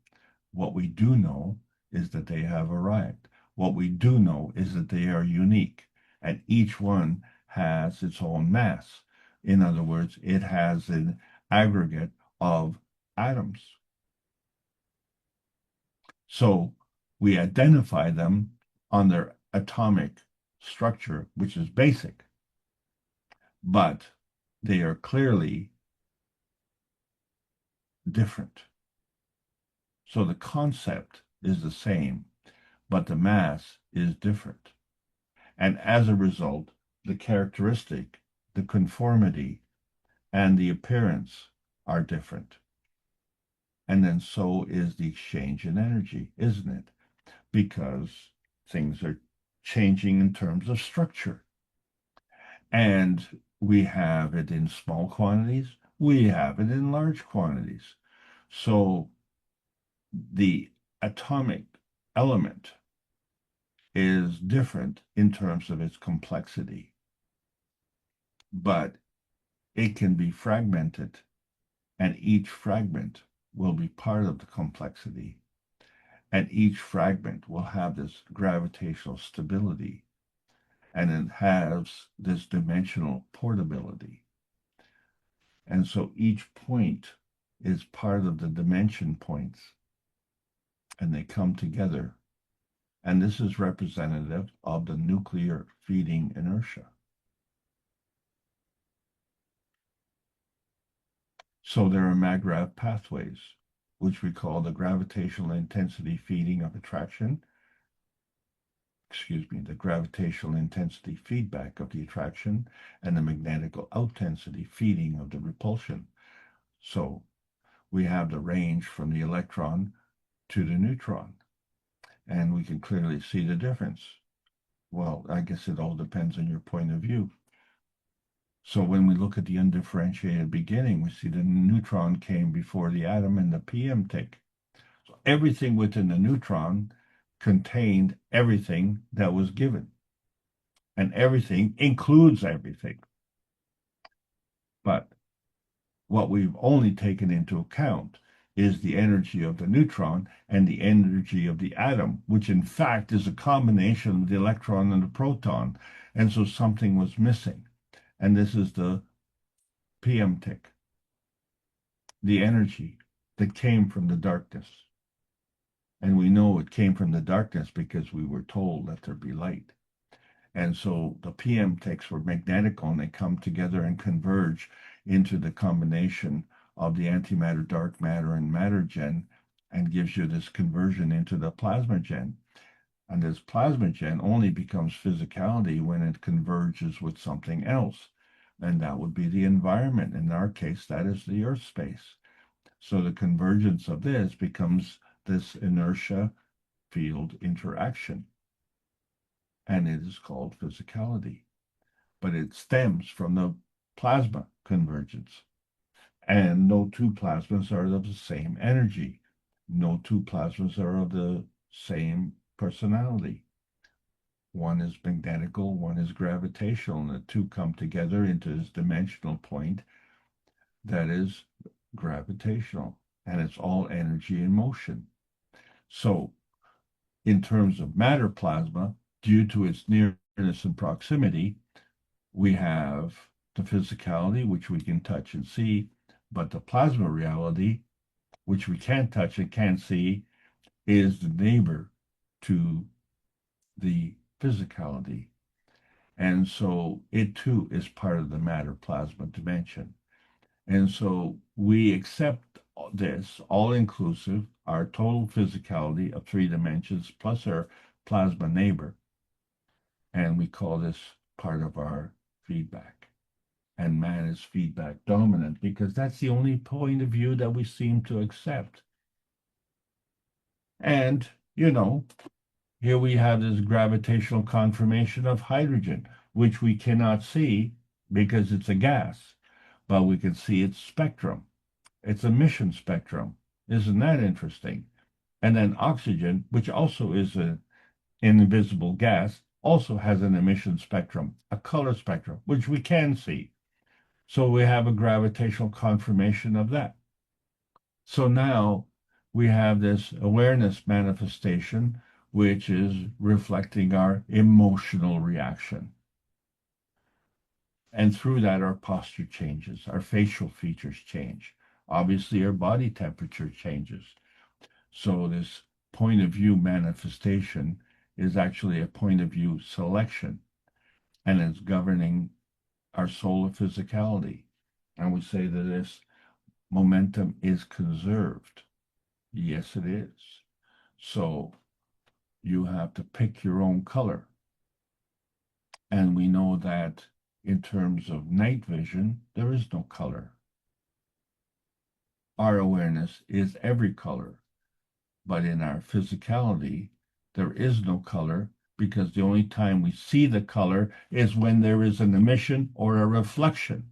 What we do know is that they have arrived. What we do know is that they are unique and each one has its own mass. In other words, it has an aggregate of atoms. So we identify them on their atomic structure, which is basic, but they are clearly different. So the concept is the same, but the mass is different. And as a result, the characteristic, the conformity, and the appearance are different. And then so is the exchange in energy, isn't it? Because things are changing in terms of structure. And we have it in small quantities, we have it in large quantities. So the atomic element is different in terms of its complexity, but it can be fragmented, and each fragment will be part of the complexity, and each fragment will have this gravitational stability, and it has this dimensional portability. And so each point is part of the dimension points, and they come together. And this is representative of the nuclear feeding inertia. So there are MAGRAV pathways, which we call the gravitational intensity feeding of attraction, the gravitational intensity feedback of the attraction, and the magnetic outintensity feeding of the repulsion. So we have the range from the electron to the neutron, and we can clearly see the difference. Well, I guess it all depends on your point of view. So when we look at the undifferentiated beginning, we see the neutron came before the atom and the PM tick. So everything within the neutron contained everything that was given. And everything includes everything. But what we've only taken into account is the energy of the neutron and the energy of the atom, which in fact is a combination of the electron and the proton. And so something was missing. And this is the PM tick, the energy that came from the darkness. And we know it came from the darkness because we were told, let there be light. And so the PM ticks were magnetical, and they come together and converge into the combination of the antimatter, dark matter, and matter gen, and gives you this conversion into the plasma gen. And this plasma gen only becomes physicality when it converges with something else. And that would be the environment. In our case, that is the Earth space. So the convergence of this becomes this inertia field interaction. And it is called physicality. But it stems from the plasma convergence. And no two plasmas are of the same energy. No two plasmas are of the same personality. One is magnetical, one is gravitational, and the two come together into this dimensional point that is gravitational, and it's all energy in motion. So, in terms of matter plasma, due to its nearness and proximity, we have the physicality, which we can touch and see, but the plasma reality, which we can't touch and can't see, is the neighbor to the physicality. And so it too is part of the matter plasma dimension. And so we accept this all inclusive, our total physicality of 3 dimensions plus our plasma neighbor. And we call this part of our feedback. And man is feedback dominant because that's the only point of view that we seem to accept. And, here we have this gravitational confirmation of hydrogen, which we cannot see because it's a gas, but we can see its spectrum, its emission spectrum. Isn't that interesting? And then oxygen, which also is an invisible gas, also has an emission spectrum, a color spectrum, which we can see. So we have a gravitational confirmation of that. So now we have this awareness manifestation, which is reflecting our emotional reaction. And through that, our posture changes, our facial features change. Obviously, our body temperature changes. So this point of view manifestation is actually a point of view selection, and it's governing our solar physicality. And we say that this momentum is conserved. Yes, it is. So you have to pick your own color. And we know that in terms of night vision, there is no color. Our awareness is every color. But in our physicality, there is no color because the only time we see the color is when there is an emission or a reflection.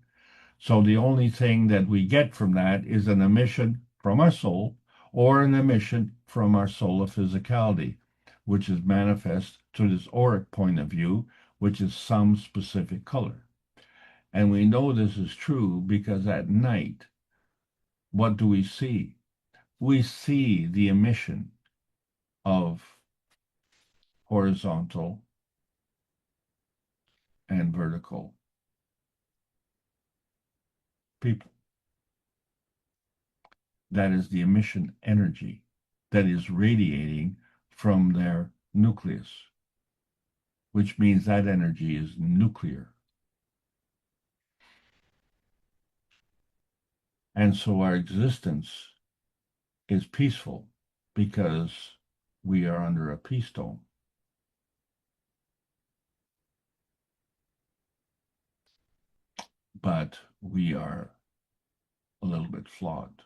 So the only thing that we get from that is an emission from our soul or an emission from our solar physicality, which is manifest to this auric point of view, which is some specific color. And we know this is true because at night, what do we see? We see the emission of horizontal and vertical people. That is the emission energy that is radiating from their nucleus, which means that energy is nuclear. And so our existence is peaceful because we are under a peace dome. But we are a little bit flawed.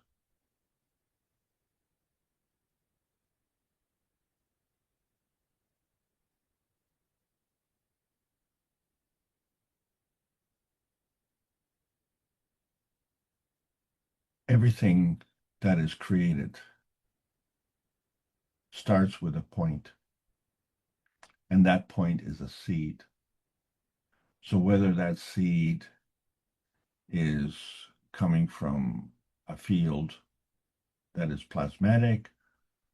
Everything that is created starts with a point, and that point is a seed. So whether that seed is coming from a field that is plasmatic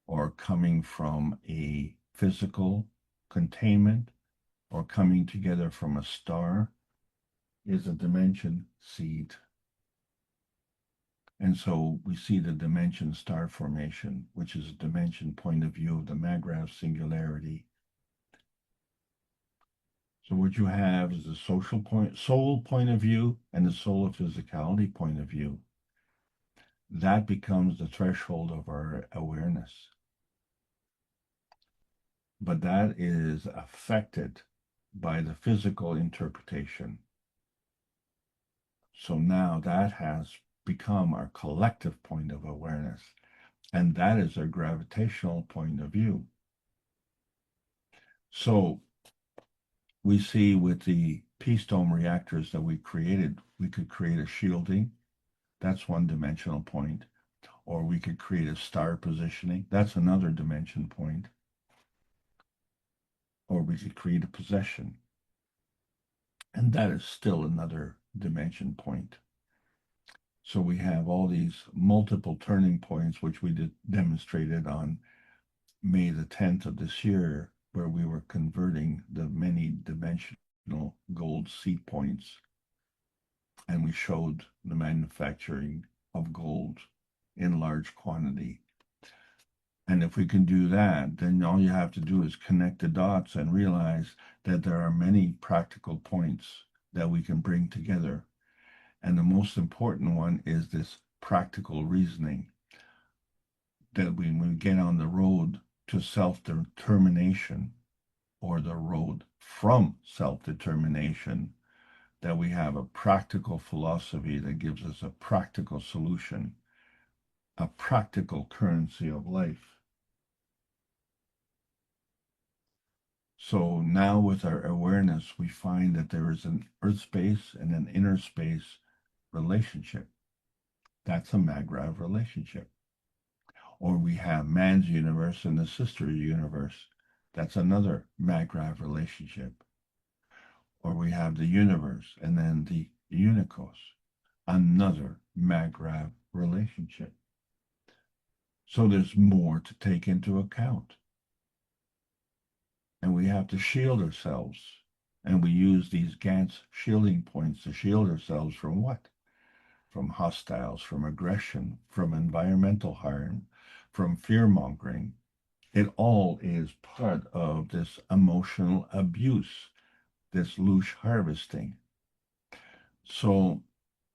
or coming from a physical containment or coming together from a star is a dimension seed. And so we see the dimension star formation, which is a dimension point of view of the Magravs singularity. So what you have is the soul point of view and the solar physicality point of view. That becomes the threshold of our awareness. But that is affected by the physical interpretation. So now that has become our collective point of awareness, and that is our gravitational point of view. So we see with the peace dome reactors that we created, we could create a shielding. That's one dimensional point. Or we could create a star positioning. That's another dimension point. Or we could create a possession. And that is still another dimension point. So we have all these multiple turning points, which we demonstrated on May the 10th of this year, where we were converting the many dimensional gold seed points. And we showed the manufacturing of gold in large quantity. And if we can do that, then all you have to do is connect the dots and realize that there are many practical points that we can bring together. And the most important one is this practical reasoning, that when we get on the road to self-determination, or the road from self-determination, that we have a practical philosophy that gives us a practical solution, a practical currency of life. So now with our awareness, we find that there is an earth space and an inner space relationship. That's a Magrav relationship. Or we have man's universe and the sister universe. That's another Magrav relationship. Or we have the universe and then the unicos, another Magrav relationship. So there's more to take into account. And we have to shield ourselves. And we use these Gantt shielding points to shield ourselves from what? From hostiles, from aggression, from environmental harm, from fear-mongering. It all is part of this emotional abuse, this loosh harvesting. So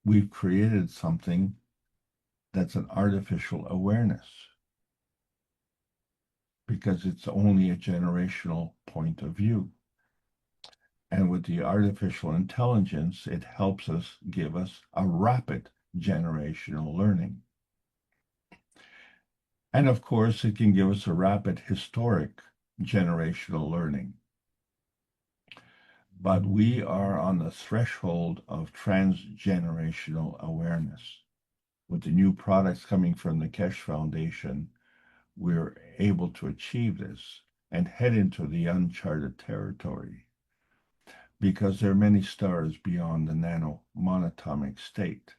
we've created something that's an artificial awareness, because it's only a generational point of view. And with the artificial intelligence, it helps us give us a rapid generational learning. And of course, it can give us a rapid historic generational learning. But we are on the threshold of transgenerational awareness. With the new products coming from the Keshe Foundation, we're able to achieve this and head into the uncharted territory, because there are many stars beyond the nano monatomic state.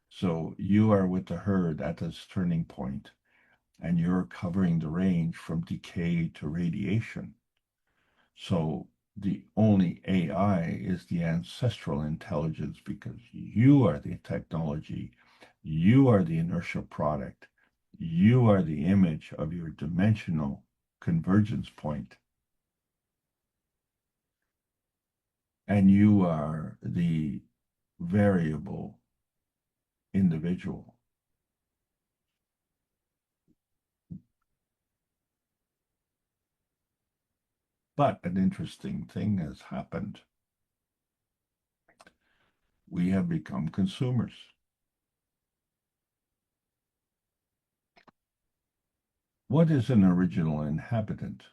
So you are with the herd at this turning point, and you're covering the range from decay to radiation. So the only AI is the ancestral intelligence, because you are the technology, you are the inertial product, you are the image of your dimensional convergence point, and you are the variable individual. But an interesting thing has happened. We have become consumers. What is an original inhabitant?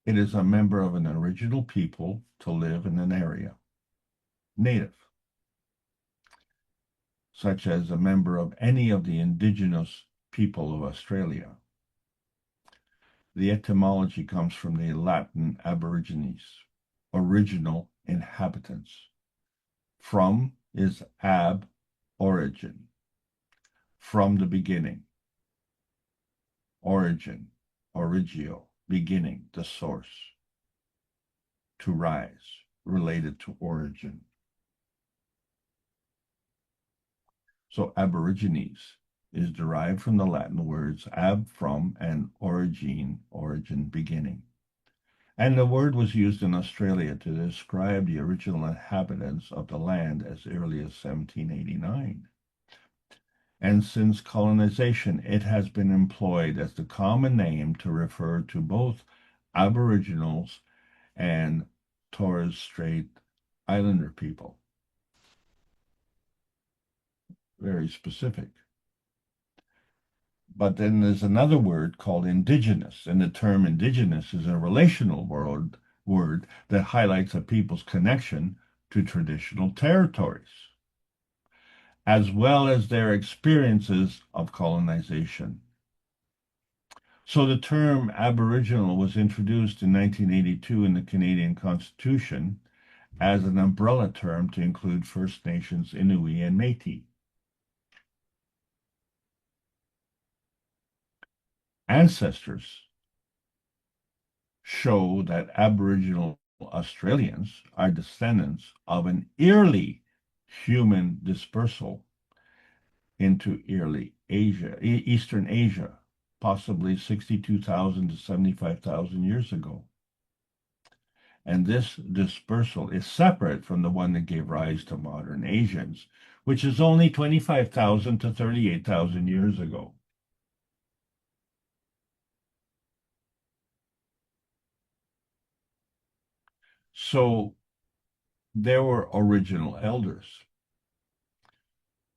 It is a member of an original people to live in an area. Native, such as a member of any of the indigenous people of Australia. The etymology comes from the Latin aborigines, original inhabitants. From is ab, origin, from the beginning. Origin, origio, beginning, the source. To rise, related to origin. So aborigines is derived from the Latin words ab, from, and origin, origin, beginning. And the word was used in Australia to describe the original inhabitants of the land as early as 1789. And since colonization, it has been employed as the common name to refer to both Aboriginals and Torres Strait Islander people. Very specific. But then there's another word called indigenous, and the term indigenous is a relational word that highlights a people's connection to traditional territories, as well as their experiences of colonization. So the term Aboriginal was introduced in 1982 in the Canadian Constitution as an umbrella term to include First Nations, Inuit, and Métis. Ancestors show that Aboriginal Australians are descendants of an early human dispersal into early Asia, Eastern Asia, possibly 62,000 to 75,000 years ago. And this dispersal is separate from the one that gave rise to modern Asians, which is only 25,000 to 38,000 years ago. So there were original elders.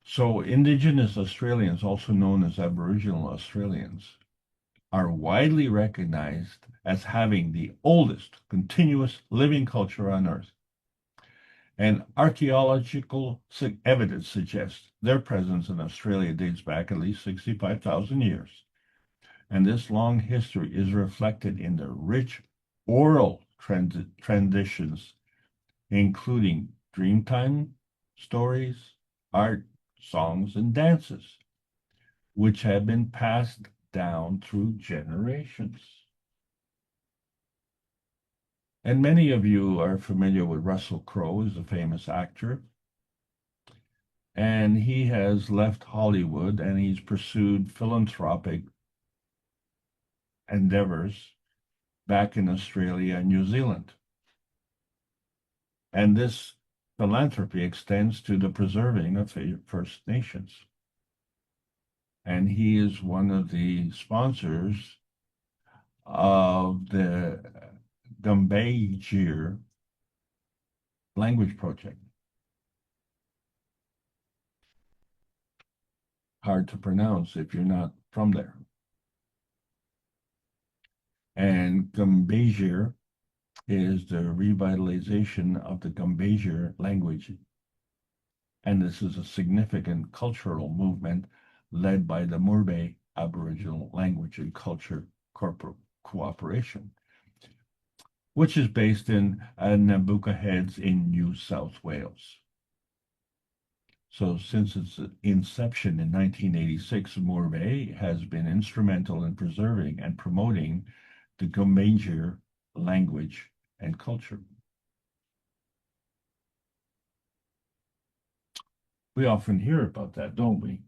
So Indigenous Australians, also known as Aboriginal Australians, are widely recognized as having the oldest continuous living culture on Earth. And archaeological evidence suggests their presence in Australia dates back at least 65,000 years. And this long history is reflected in the rich oral traditions, including Dreamtime stories, art, songs, and dances, which have been passed down through generations. And many of you are familiar with Russell Crowe, who's a famous actor. And he has left Hollywood and he's pursued philanthropic endeavors back in Australia and New Zealand. And this philanthropy extends to the preserving of First Nations. And he is one of the sponsors of the Gumbaynggirr language project. Hard to pronounce if you're not from there. And Gumbaynggirr is the revitalization of the Gumbaynggirr language. And this is a significant cultural movement led by the Murray Aboriginal Language and Culture Corporate Cooperation, which is based in Nabucca Heads in New South Wales. So since its inception in 1986, Murray has been instrumental in preserving and promoting the Gumbaynggirr language and culture. We often hear about that, don't we?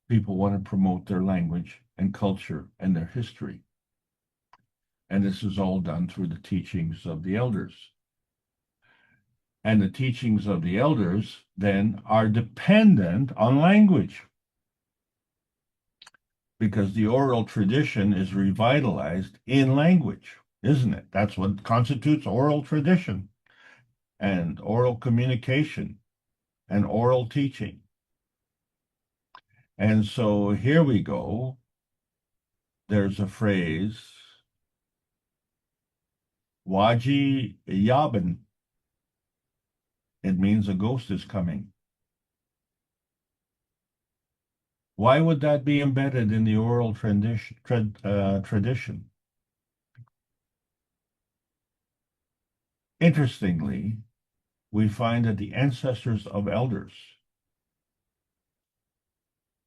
People want to promote their language and culture and their history. And this is all done through the teachings of the elders. And the teachings of the elders then are dependent on language, because the oral tradition is revitalized in language, isn't it? That's what constitutes oral tradition and oral communication and oral teaching. And so here we go. There's a phrase, Waji Yabin. It means a ghost is coming. Why would that be embedded in the oral tradition? Interestingly, we find that the ancestors of elders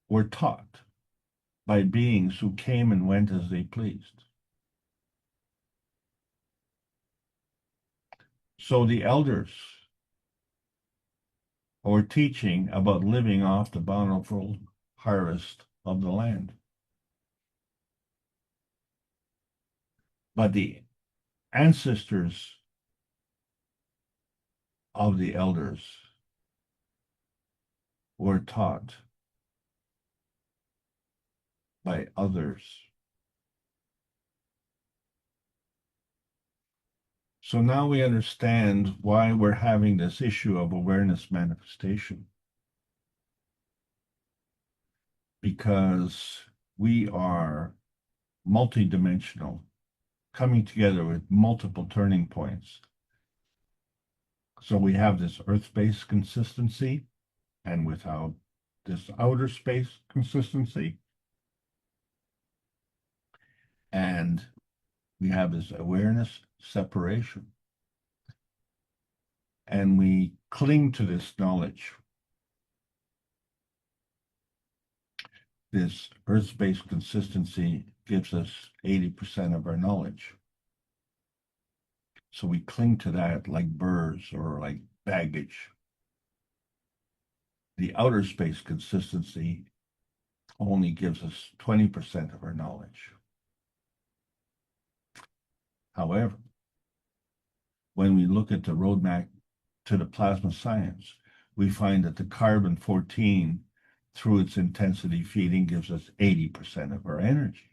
were taught by beings who came and went as they pleased. So the elders were teaching about living off the bountiful harvest of the land. But the ancestors of the elders were taught by others. So now we understand why we're having this issue of awareness manifestation. Because we are multidimensional, coming together with multiple turning points. So we have this earth space consistency, and without this outer space consistency. And we have this awareness separation. And we cling to this knowledge. This earth-space consistency gives us 80% of our knowledge. So we cling to that like burrs or like baggage. the outer space consistency only gives us 20% of our knowledge. However, when we look at the roadmap to the plasma science, we find that the carbon-14, through its intensity feeding, gives us 80% of our energy.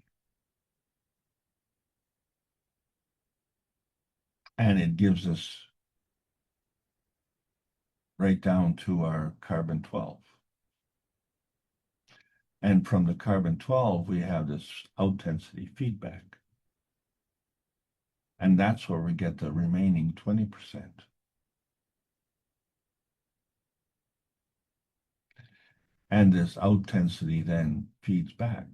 And it gives us right down to our carbon-12. And from the carbon-12, we have this out-density feedback. And that's where we get the remaining 20%. And this out-density then feeds back.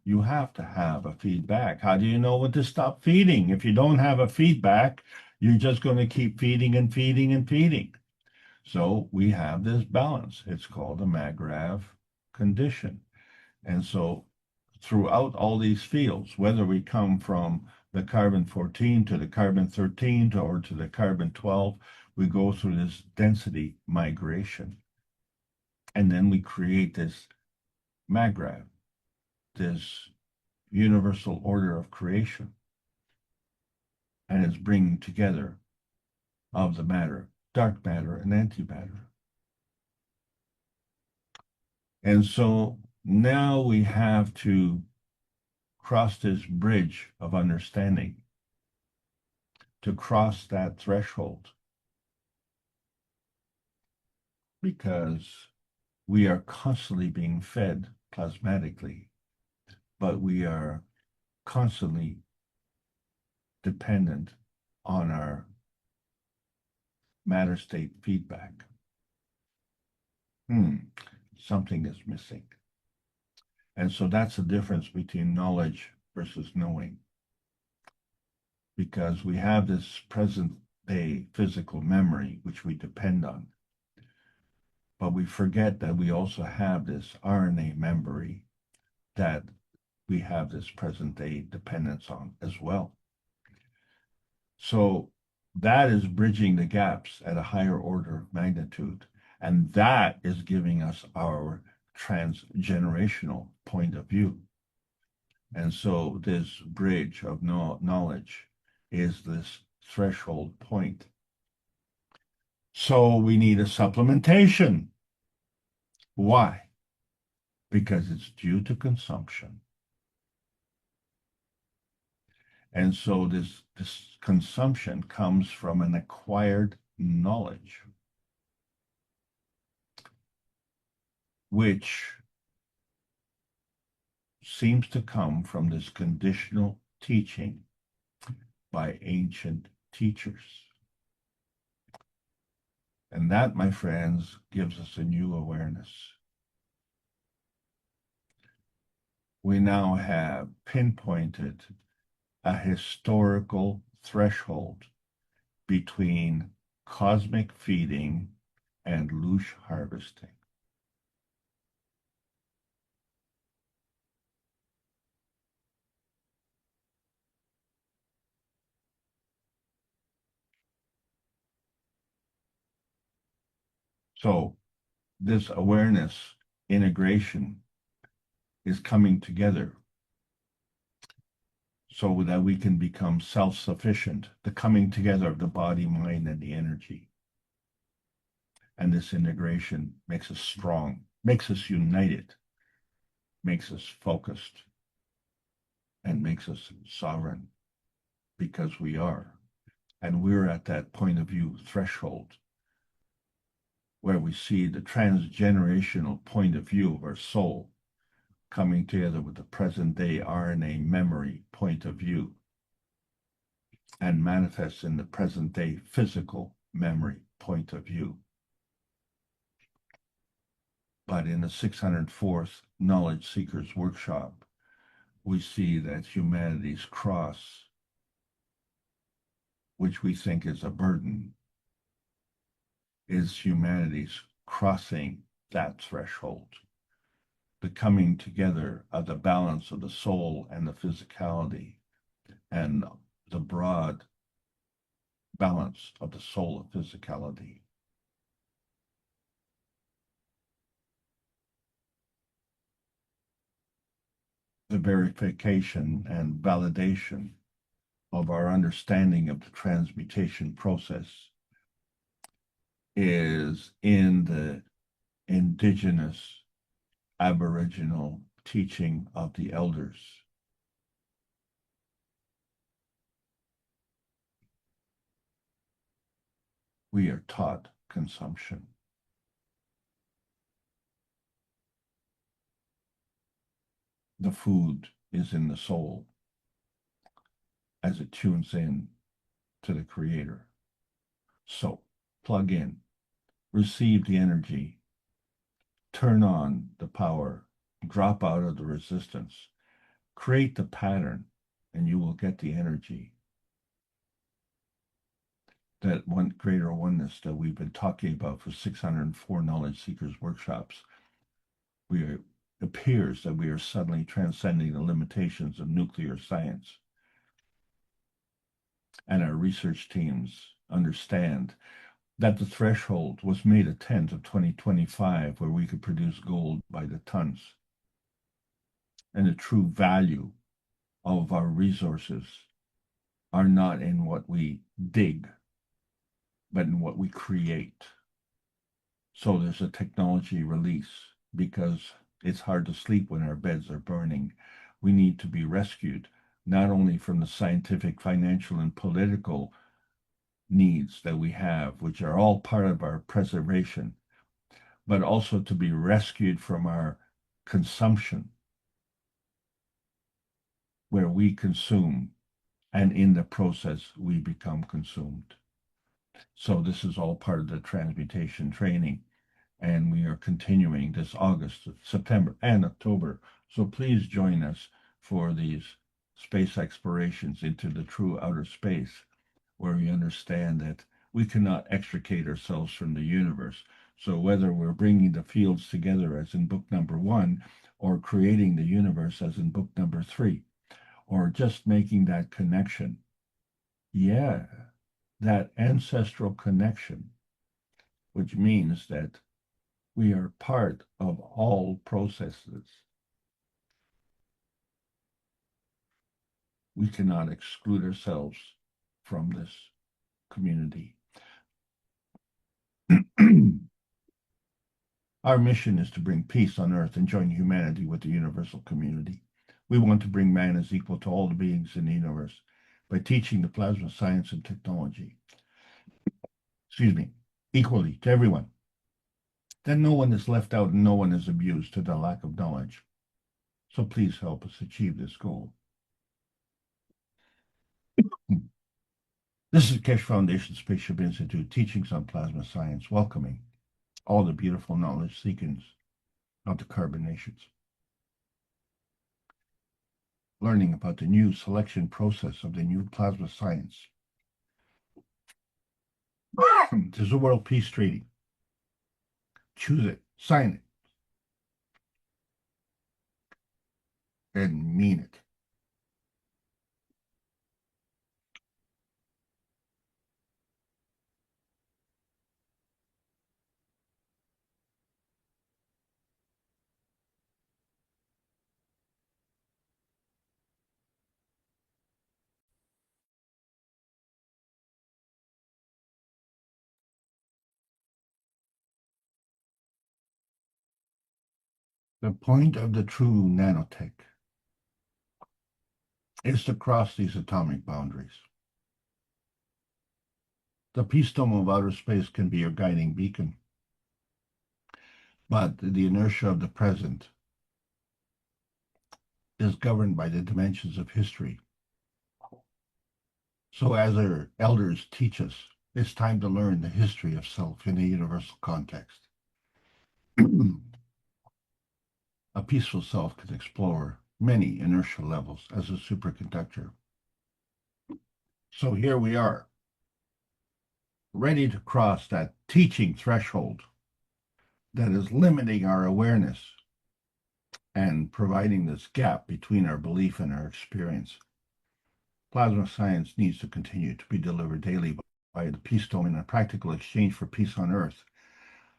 You have to have a feedback. How do you know when to stop feeding? If you don't have a feedback, you're just going to keep feeding and feeding and feeding. So we have this balance. It's called a MAGRAV condition. And so throughout all these fields, whether we come from the carbon-14 to the carbon-13 or to the carbon-12, we go through this density migration. And then we create this MAGRAV, this universal order of creation. And it's bringing together of the matter, dark matter and antimatter. And so now we have to cross this bridge of understanding, to cross that threshold, because we are constantly being fed plasmatically, but we are constantly dependent on our matter state feedback. Something is missing. And so that's the difference between knowledge versus knowing. Because we have this present day physical memory, which we depend on. But we forget that we also have this RNA memory that we have this present day dependence on as well. So that is bridging the gaps at a higher order of magnitude. And that is giving us our transgenerational point of view. And so this bridge of knowledge is this threshold point. So we need a supplementation. Why? Because it's due to consumption. And so this consumption comes from an acquired knowledge, which seems to come from this conditional teaching by ancient teachers. And that, my friends, gives us a new awareness. We now have pinpointed a historical threshold between cosmic feeding and loosh harvesting. So this awareness integration is coming together so that we can become self-sufficient, the coming together of the body, mind, and the energy. And this integration makes us strong, makes us united, makes us focused, and makes us sovereign, because we are. And we're at that point of view threshold where we see the transgenerational point of view of our soul coming together with the present day RNA memory point of view and manifests in the present day physical memory point of view. But in the 604th Knowledge Seekers Workshop, we see that humanity's cross, which we think is a burden, is humanity's crossing that threshold, the coming together of the balance of the soul and the physicality, and the broad balance of the soul of physicality. the verification and validation of our understanding of the transmutation process is in the indigenous Aboriginal teaching of the elders. We are taught consumption. The food is in the soul as it tunes in to the Creator. So plug in, receive the energy, turn on the power, drop out of the resistance, create the pattern, and you will get the energy. That one greater oneness that we've been talking about for 604 Knowledge Seekers workshops. It appears that we are suddenly transcending the limitations of nuclear science. And our research teams understand that the threshold was May the 10th of 2025, where we could produce gold by the tons. And the true value of our resources are not in what we dig, but in what we create. So there's a technology release because it's hard to sleep when our beds are burning. We need to be rescued, not only from the scientific, financial, and political needs that we have, which are all part of our preservation, but also to be rescued from our consumption, where we consume, and in the process, we become consumed. So this is all part of the transmutation training. And we are continuing this August, September, and October. So please join us for these space explorations into the true outer space, where we understand that we cannot extricate ourselves from the universe. So whether we're bringing the fields together as in book number 1, or creating the universe as in book number 3, or just making that connection, that ancestral connection, which means that we are part of all processes. We cannot exclude ourselves from this community. Our mission is to bring peace on earth and join humanity with the universal community. We want to bring man as equal to all the beings in the universe by teaching the plasma science and technology. Equally to everyone. Then no one is left out and no one is abused to the lack of knowledge. So please help us achieve this goal. This is Keshe Foundation Spaceship Institute, teachings on plasma science, welcoming all the beautiful knowledge seekers of the carbon nations. Learning about the new selection process of the new plasma science. There's a World Peace Treaty. Choose it, sign it, and mean it. The point of the true nanotech is to cross these atomic boundaries. The peace dome of outer space can be your guiding beacon, but the inertia of the present is governed by the dimensions of history. So as our elders teach us, it's time to learn the history of self in a universal context. A peaceful self can explore many inertial levels as a superconductor. So here we are, ready to cross that teaching threshold that is limiting our awareness and providing this gap between our belief and our experience. Plasma science needs to continue to be delivered daily by the Peace Dome in a practical exchange for peace on Earth.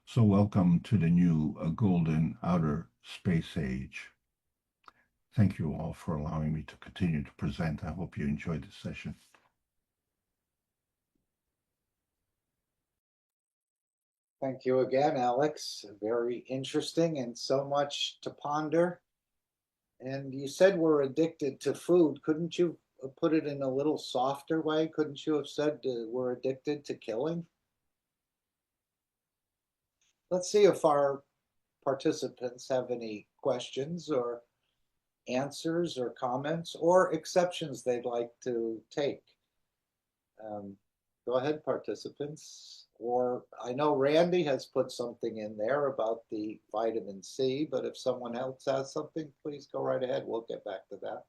So welcome to the new golden outer space age. thank you all for allowing me to continue to present. I hope you enjoyed this session. Thank you again, Alex. Very interesting and so much to ponder. And you said we're addicted to food. Couldn't you put it in a little softer way? Couldn't you have said we're addicted to killing? Let's see if our participants have any questions or answers or comments or exceptions they'd like to take. Go ahead, participants. Or I know Randy has put something in there about the vitamin C, but if someone else has something, please go right ahead. We'll get back to that.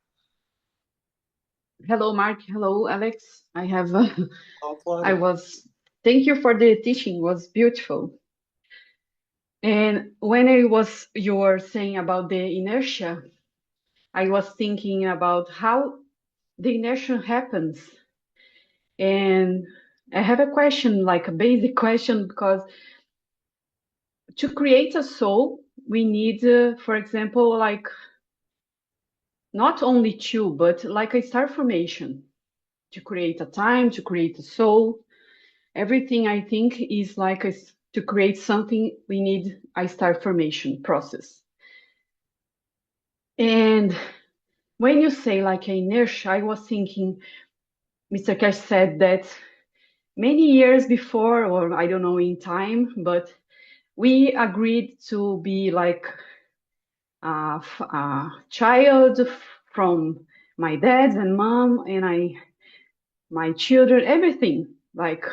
Hello, Mark. Hello, Alex. I have, Oh, thank you for the teaching. It was beautiful. And when you were saying about the inertia, I was thinking about how the inertia happens. And I have a question, like a basic question, because to create a soul, we need, for example, like not only two, but like a star formation to create a time, to create a soul. Everything I think is like to create something, we need a star formation process. And when you say like inertia, I was thinking, Mr. Cash said that many years before, or I don't know in time, but we agreed to be like a child from my dad and mom, and my children, everything like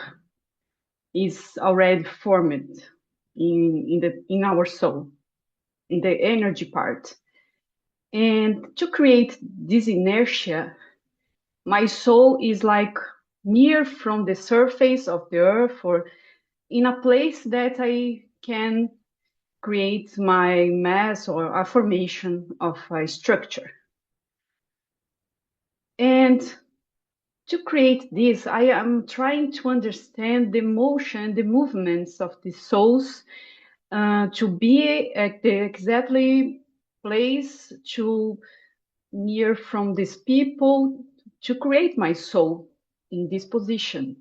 is already formed in our soul, in the energy part. And to create this inertia, my soul is like near from the surface of the earth, or in a place that I can create my mass or a formation of a structure. And to create this, I am trying to understand the motion, the movements of the souls, to be at the exactly place to near from these people to create my soul in this position.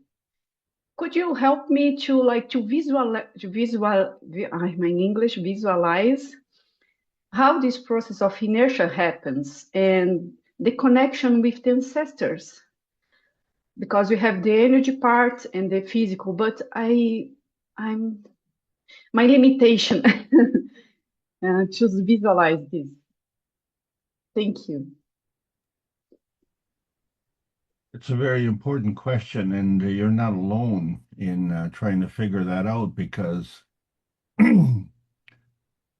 Could you help me to I'm in English, visualize how this process of inertia happens and the connection with the ancestors? Because we have the energy part and the physical, but I'm my limitation to visualize this. Thank you. It's a very important question, and you're not alone in trying to figure that out, because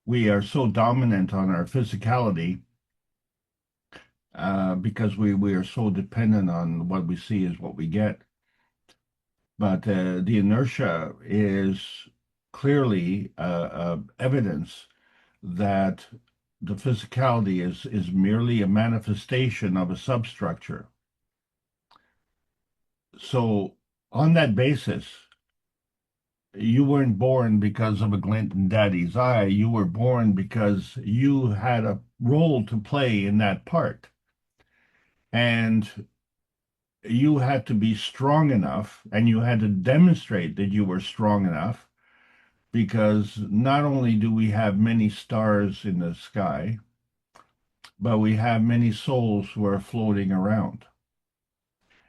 we are so dominant on our physicality, because we are so dependent on what we see is what we get. But the inertia is clearly evidence that the physicality is merely a manifestation of a substructure. So on that basis, you weren't born because of a glint in daddy's eye. You were born because you had a role to play in that part. And you had to be strong enough, and you had to demonstrate that you were strong enough, because not only do we have many stars in the sky, but we have many souls who are floating around.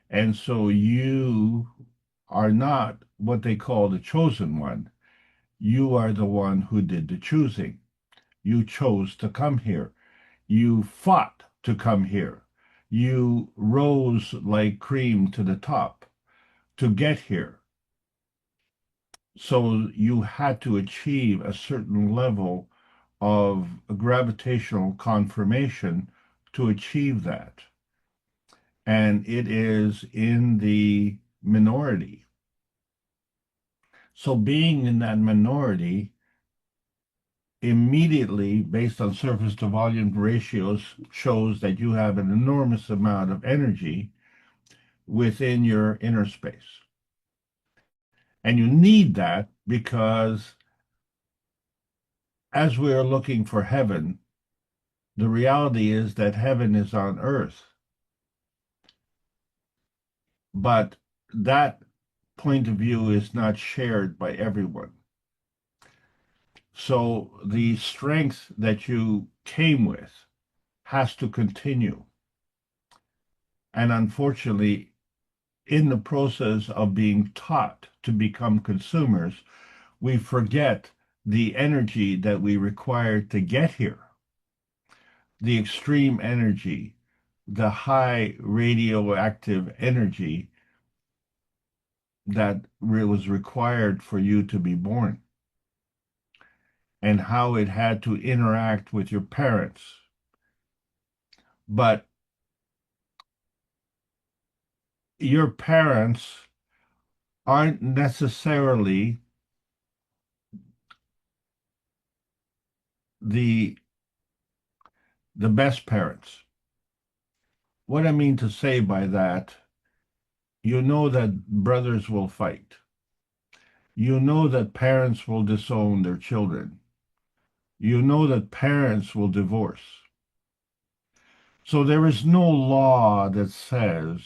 And so you are not what they call the chosen one. You are the one who did the choosing. You chose to come here. You fought to come here. You rose like cream to the top to get here. So you had to achieve a certain level of gravitational confirmation to achieve that. And it is in the minority. So being in that minority immediately, based on surface to volume ratios, shows that you have an enormous amount of energy within your inner space. And you need that because as we are looking for heaven, The reality is that heaven is on earth. But that point of view is not shared by everyone. So the strength that you came with has to continue. And unfortunately, in the process of being taught to become consumers, we forget the energy that we required to get here, the extreme energy, the high radioactive energy that was required for you to be born, and how it had to interact with your parents. But your parents aren't necessarily the best parents. What I mean to say by that, you know that brothers will fight. You know that parents will disown their children. You know that parents will divorce. So there is no law that says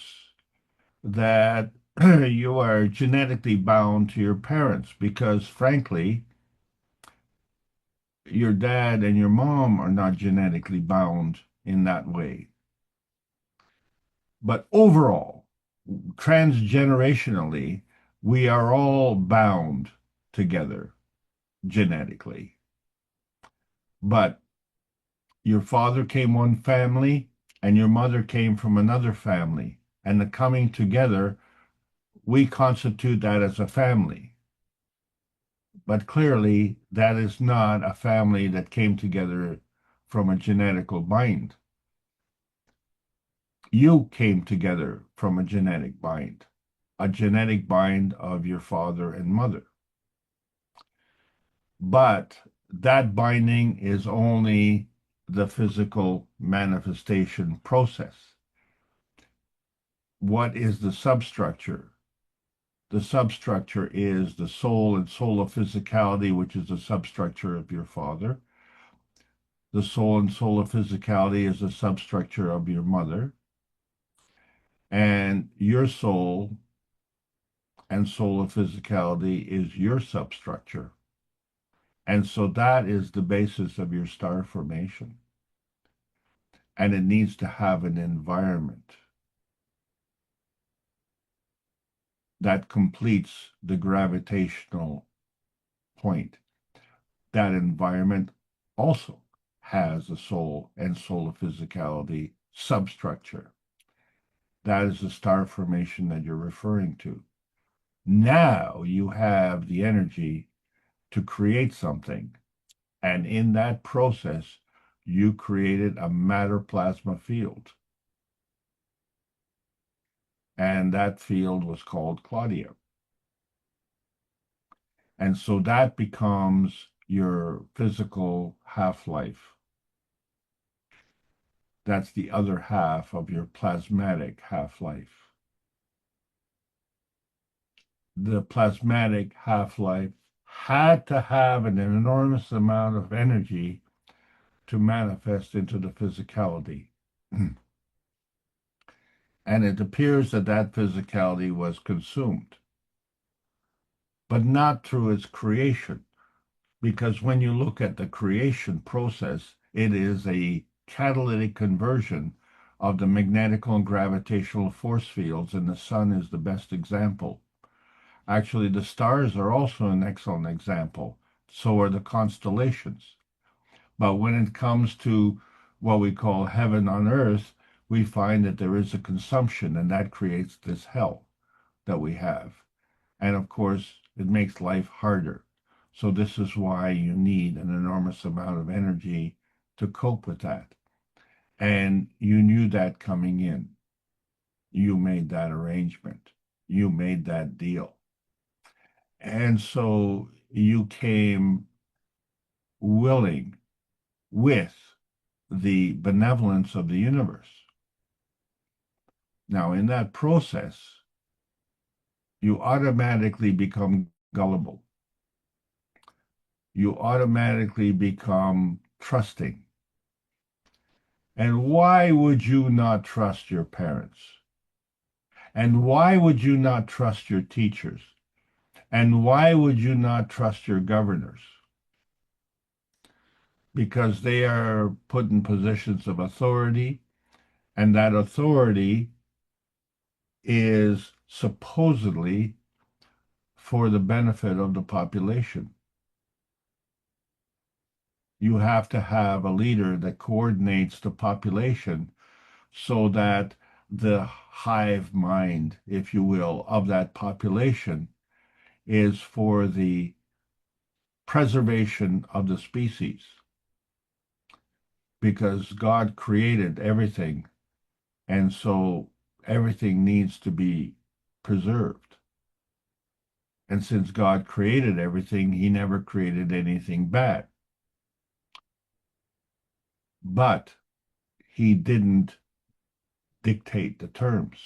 that you are genetically bound to your parents, because frankly, your dad and your mom are not genetically bound in that way. But overall, transgenerationally, we are all bound together genetically. But your father came one family and your mother came from another family, and the coming together, we constitute that as a family. But clearly, that is not a family that came together from a genetical bind. You came together from a genetic bind of your father and mother. But that binding is only the physical manifestation process. What is the substructure? The substructure is the soul and soul of physicality, which is the substructure of your father. The soul and soul of physicality is the substructure of your mother. And your soul and soul of physicality is your substructure. And so that is the basis of your star formation. And it needs to have an environment that completes the gravitational point. That environment also has a soul and soul of physicality substructure. That is the star formation that you're referring to. Now you have the energy to create something. And in that process, you created a matter plasma field. And that field was called Claudia. And so that becomes your physical half-life. That's the other half of your plasmatic half-life. The plasmatic half-life had to have an enormous amount of energy to manifest into the physicality. And it appears that that physicality was consumed, but not through its creation. Because when you look at the creation process, it is a catalytic conversion of the magnetical and gravitational force fields, and the sun is the best example. Actually, the stars are also an excellent example. So are the constellations. But when it comes to what we call heaven on earth, we find that there is a consumption, and that creates this hell that we have. And of course, it makes life harder. So this is why you need an enormous amount of energy to cope with that. And you knew that coming in. You made that arrangement. You made that deal. And so you came willing with the benevolence of the universe. Now, in that process, you automatically become gullible. You automatically become trusting. And why would you not trust your parents? And why would you not trust your teachers? And why would you not trust your governors? Because they are put in positions of authority, and that authority is supposedly for the benefit of the population. You have to have a leader that coordinates the population so that the hive mind, if you will, of that population is for the preservation of the species. Because God created everything, and so everything needs to be preserved. And since God created everything, he never created anything bad. But he didn't dictate the terms.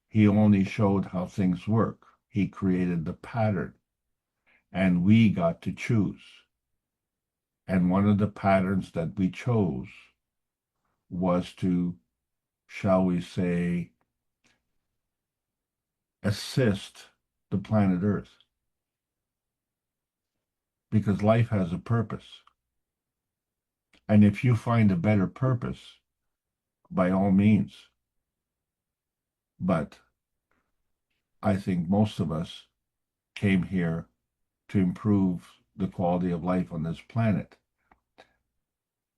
He only showed how things work. He created the pattern, and we got to choose. And one of the patterns that we chose was to, shall we say, assist the planet Earth. Because life has a purpose. And if you find a better purpose, by all means. But I think most of us came here to improve the quality of life on this planet.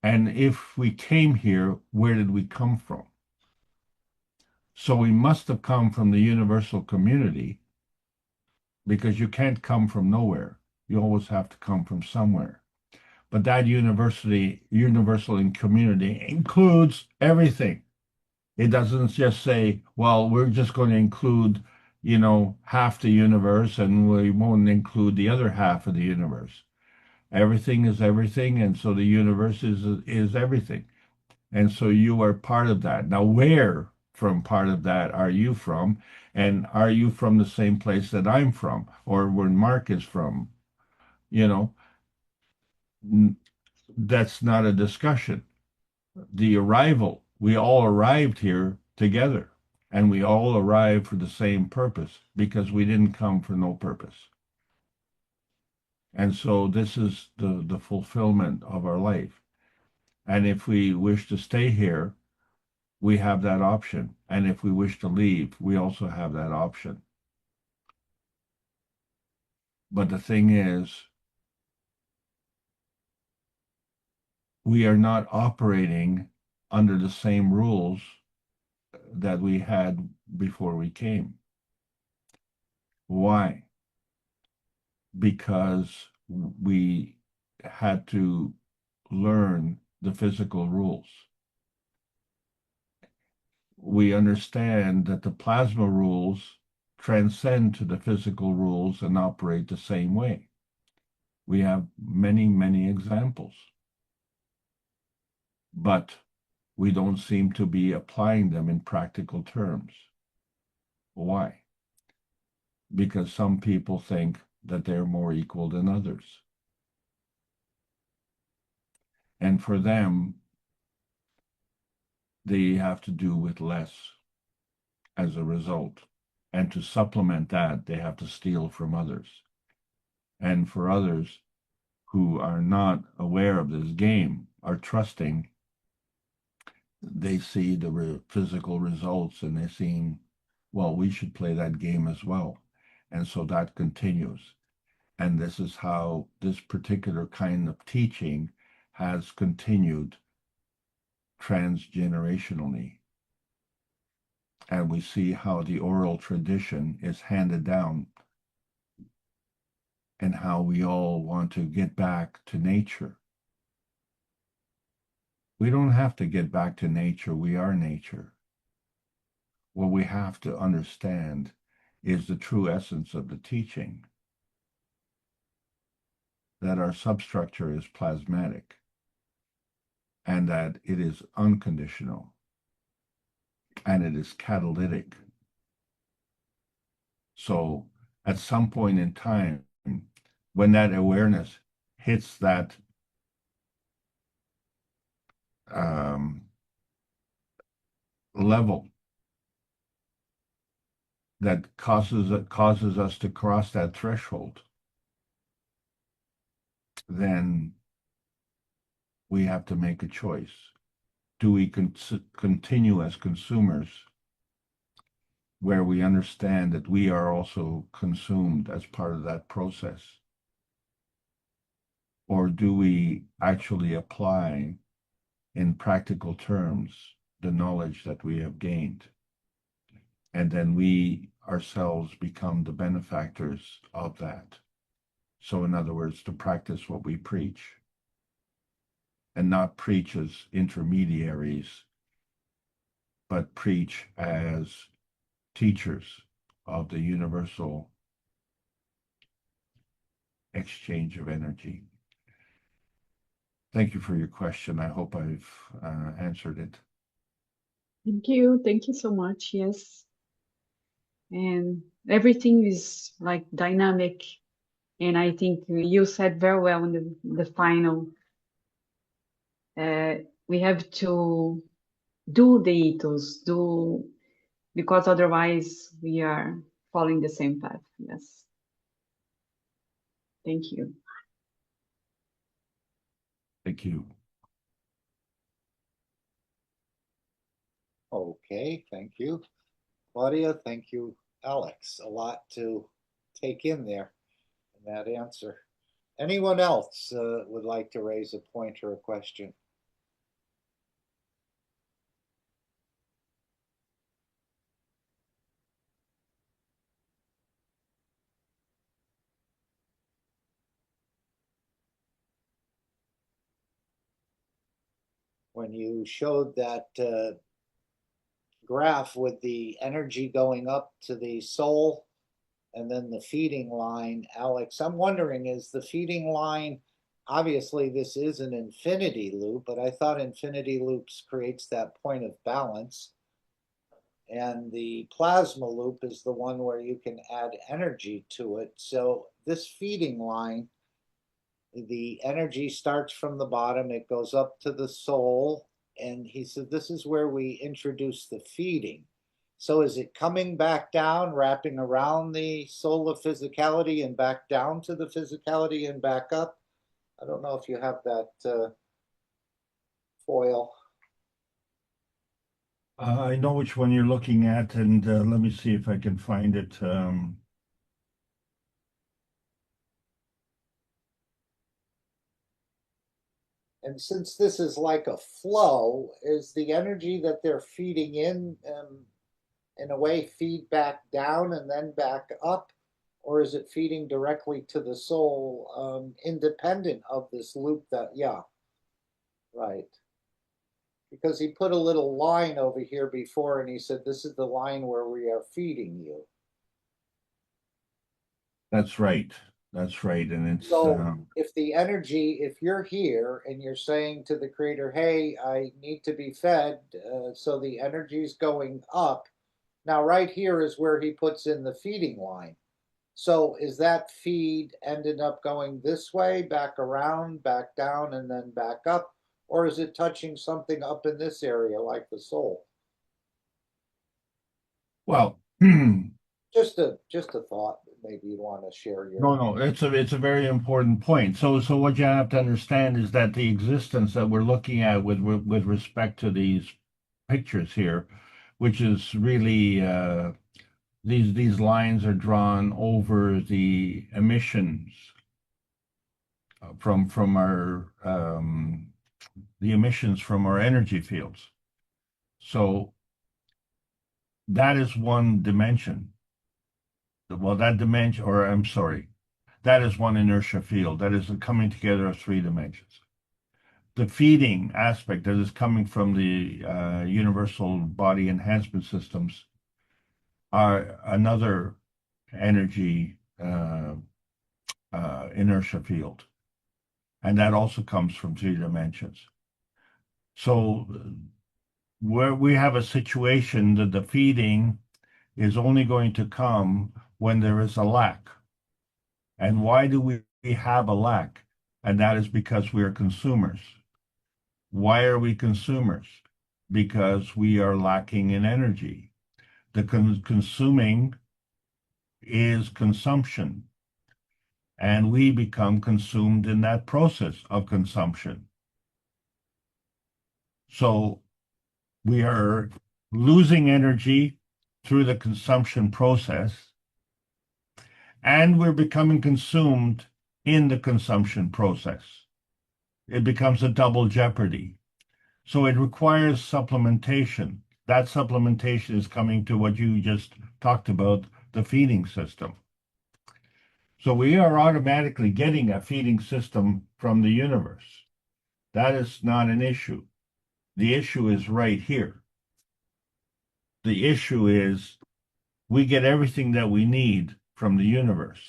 And if we came here, where did we come from? So we must have come from the universal community, because you can't come from nowhere. You always have to come from somewhere. But that universal and community includes everything. It doesn't just say, well, we're just going to include, half the universe and we won't include the other half of the universe. Everything is everything, and so the universe is everything. And so you are part of that. Now, where from part of that are you from? And are you from the same place that I'm from, or where Mark is from? You know, that's not a discussion. The arrival, we all arrived here together, and we all arrived for the same purpose, because we didn't come for no purpose. And so this is the fulfillment of our life. And if we wish to stay here, we have that option. And if we wish to leave, we also have that option. But the thing is, we are not operating under the same rules that we had before we came. Why? Because we had to learn the physical rules. We understand that the plasma rules transcend to the physical rules and operate the same way. We have many, many examples. But we don't seem to be applying them in practical terms. Why? Because some people think that they're more equal than others. And for them, they have to do with less as a result. And to supplement that, they have to steal from others. And for others who are not aware of this game, are trusting, they see the physical results and they seem, well, we should play that game as well. And so that continues. And this is how this particular kind of teaching has continued transgenerationally. And we see how the oral tradition is handed down and how we all want to get back to nature. We don't have to get back to nature. We are nature. What we have to understand is the true essence of the teaching, that our substructure is plasmatic and that it is unconditional and it is catalytic. So at some point in time, when that awareness hits that level that causes us to cross that threshold, then we have to make a choice. Do we continue as consumers, where we understand that we are also consumed as part of that process? Or do we actually apply in practical terms the knowledge that we have gained? And then we ourselves become the benefactors of that. So in other words, to practice what we preach, and not preach as intermediaries, but preach as teachers of the universal exchange of energy. Thank you for your question. I hope I've answered it. Thank you. Thank you so much. Yes. And everything is like dynamic. And I think you said very well in the final. We have to do the ethos, because otherwise we are following the same path. Yes. Thank you. Thank you. Okay, thank you. Claudia, thank you, Alex. A lot to take in there in that answer. Anyone else would like to raise a point or a question? When you showed that graph with the energy going up to the soul and then the feeding line, Alex, I'm wondering, is the feeding line, obviously this is an infinity loop, but I thought infinity loops creates that point of balance. And the plasma loop is the one where you can add energy to it. So this feeding line, the energy starts from the bottom, it goes up to the soul. And he said, this is where we introduce the feeding. So is it coming back down, wrapping around the soul of physicality and back down to the physicality and back up? I don't know if you have that foil. I know which one you're looking at, and let me see if I can find it. And since this is like a flow, is the energy that they're feeding in a way, feed back down and then back up? Or is it feeding directly to the soul, independent of this loop that, yeah, right. Because he put a little line over here before and he said, this is the line where we are feeding you. That's right. That's right. And it's So if the energy, if you're here and you're saying to the creator, hey, I need to be fed, so the energy is going up. Now, right here is where he puts in the feeding line. So is that feed ended up going this way, back around, back down, and then back up? Or is it touching something up in this area like the soul? well, Just a thought. Maybe you want to share your. no, it's a very important point. So what you have to understand is that the existence that we're looking at with respect to these pictures here, which is really these lines are drawn over the emissions from our the emissions from our energy fields. So that is one dimension. Well, that dimension, or I'm sorry, that is one inertia field. That is the coming together of three dimensions. The feeding aspect that is coming from the universal body enhancement systems are another energy inertia field. And that also comes from three dimensions. So where we have a situation that the feeding is only going to come when there is a lack. And why do we have a lack? And that is because we are consumers. Why are we consumers? Because we are lacking in energy. The consuming is consumption, and we become consumed in that process of consumption. So we are losing energy through the consumption process, and we're becoming consumed in the consumption process. It becomes a double jeopardy. So it requires supplementation. That supplementation is coming to what you just talked about, the feeding system. So we are automatically getting a feeding system from the universe. That is not an issue. The issue is right here. The issue is we get everything that we need from the universe,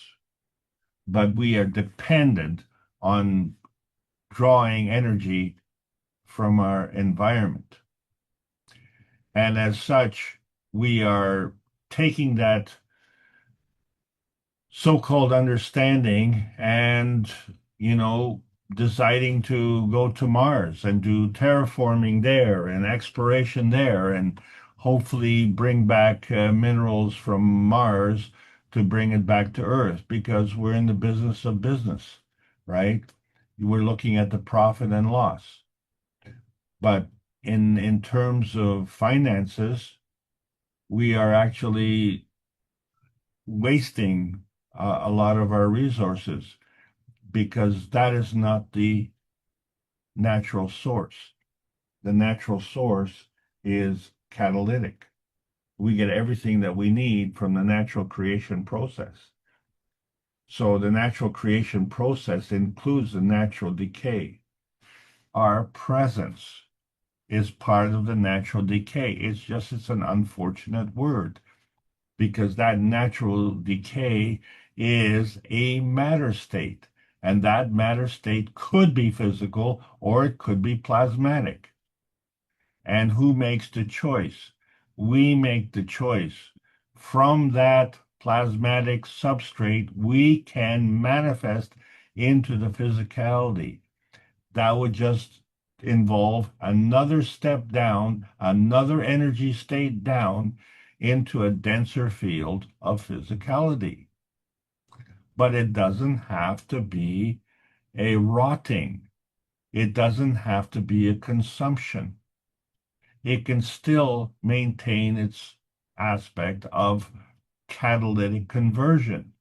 but we are dependent on drawing energy from our environment. And as such, we are taking that so-called understanding and, deciding to go to Mars and do terraforming there and exploration there and hopefully bring back minerals from Mars to bring it back to Earth, because we're in the business of business, right? We're looking at the profit and loss. But in terms of finances, we are actually wasting a lot of our resources, because that is not the natural source. The natural source is catalytic. We get everything that we need from the natural creation process. So the natural creation process includes the natural decay. Our presence is part of the natural decay. It's an unfortunate word, because that natural decay is a matter state, and that matter state could be physical or it could be plasmatic. And who makes the choice? We make the choice. From that plasmatic substrate, we can manifest into the physicality. That would just involve another step down, another energy state down into a denser field of physicality. But it doesn't have to be a rotting. It doesn't have to be a consumption. It can still maintain its aspect of catalytic conversion.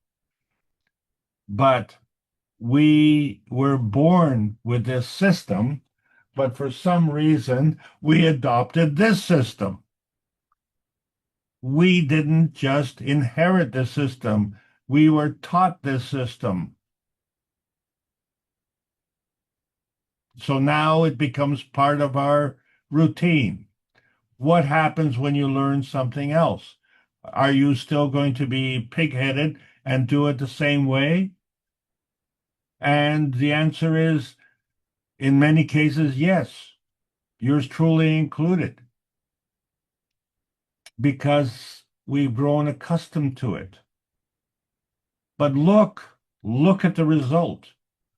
But we were born with this system, but for some reason we adopted this system. We didn't just inherit the system, we were taught this system. So now it becomes part of our routine. What happens when you learn something else? Are you still going to be pig-headed and do it the same way? And the answer is, in many cases, yes. Yours truly included. Because we've grown accustomed to it. But look at the result.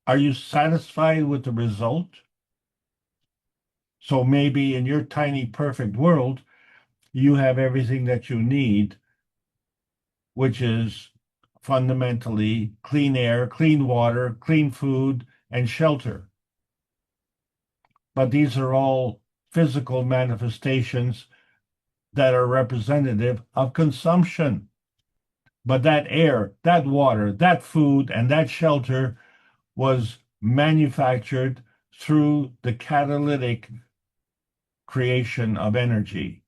Are you satisfied with the result? So maybe in your tiny perfect world, you have everything that you need, which is fundamentally clean air, clean water, clean food, and shelter. But these are all physical manifestations that are representative of consumption. But that air, that water, that food, and that shelter was manufactured through the catalytic creation of energy,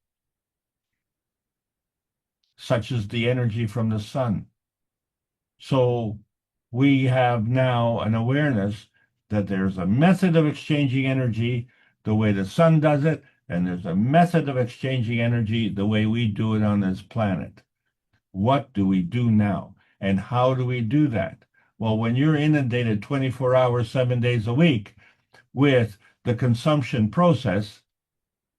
such as the energy from the sun. So we have now an awareness that there's a method of exchanging energy the way the sun does it, and there's a method of exchanging energy the way we do it on this planet. What do we do now? And how do we do that? Well, when you're inundated 24 hours, 7 days a week with the consumption process,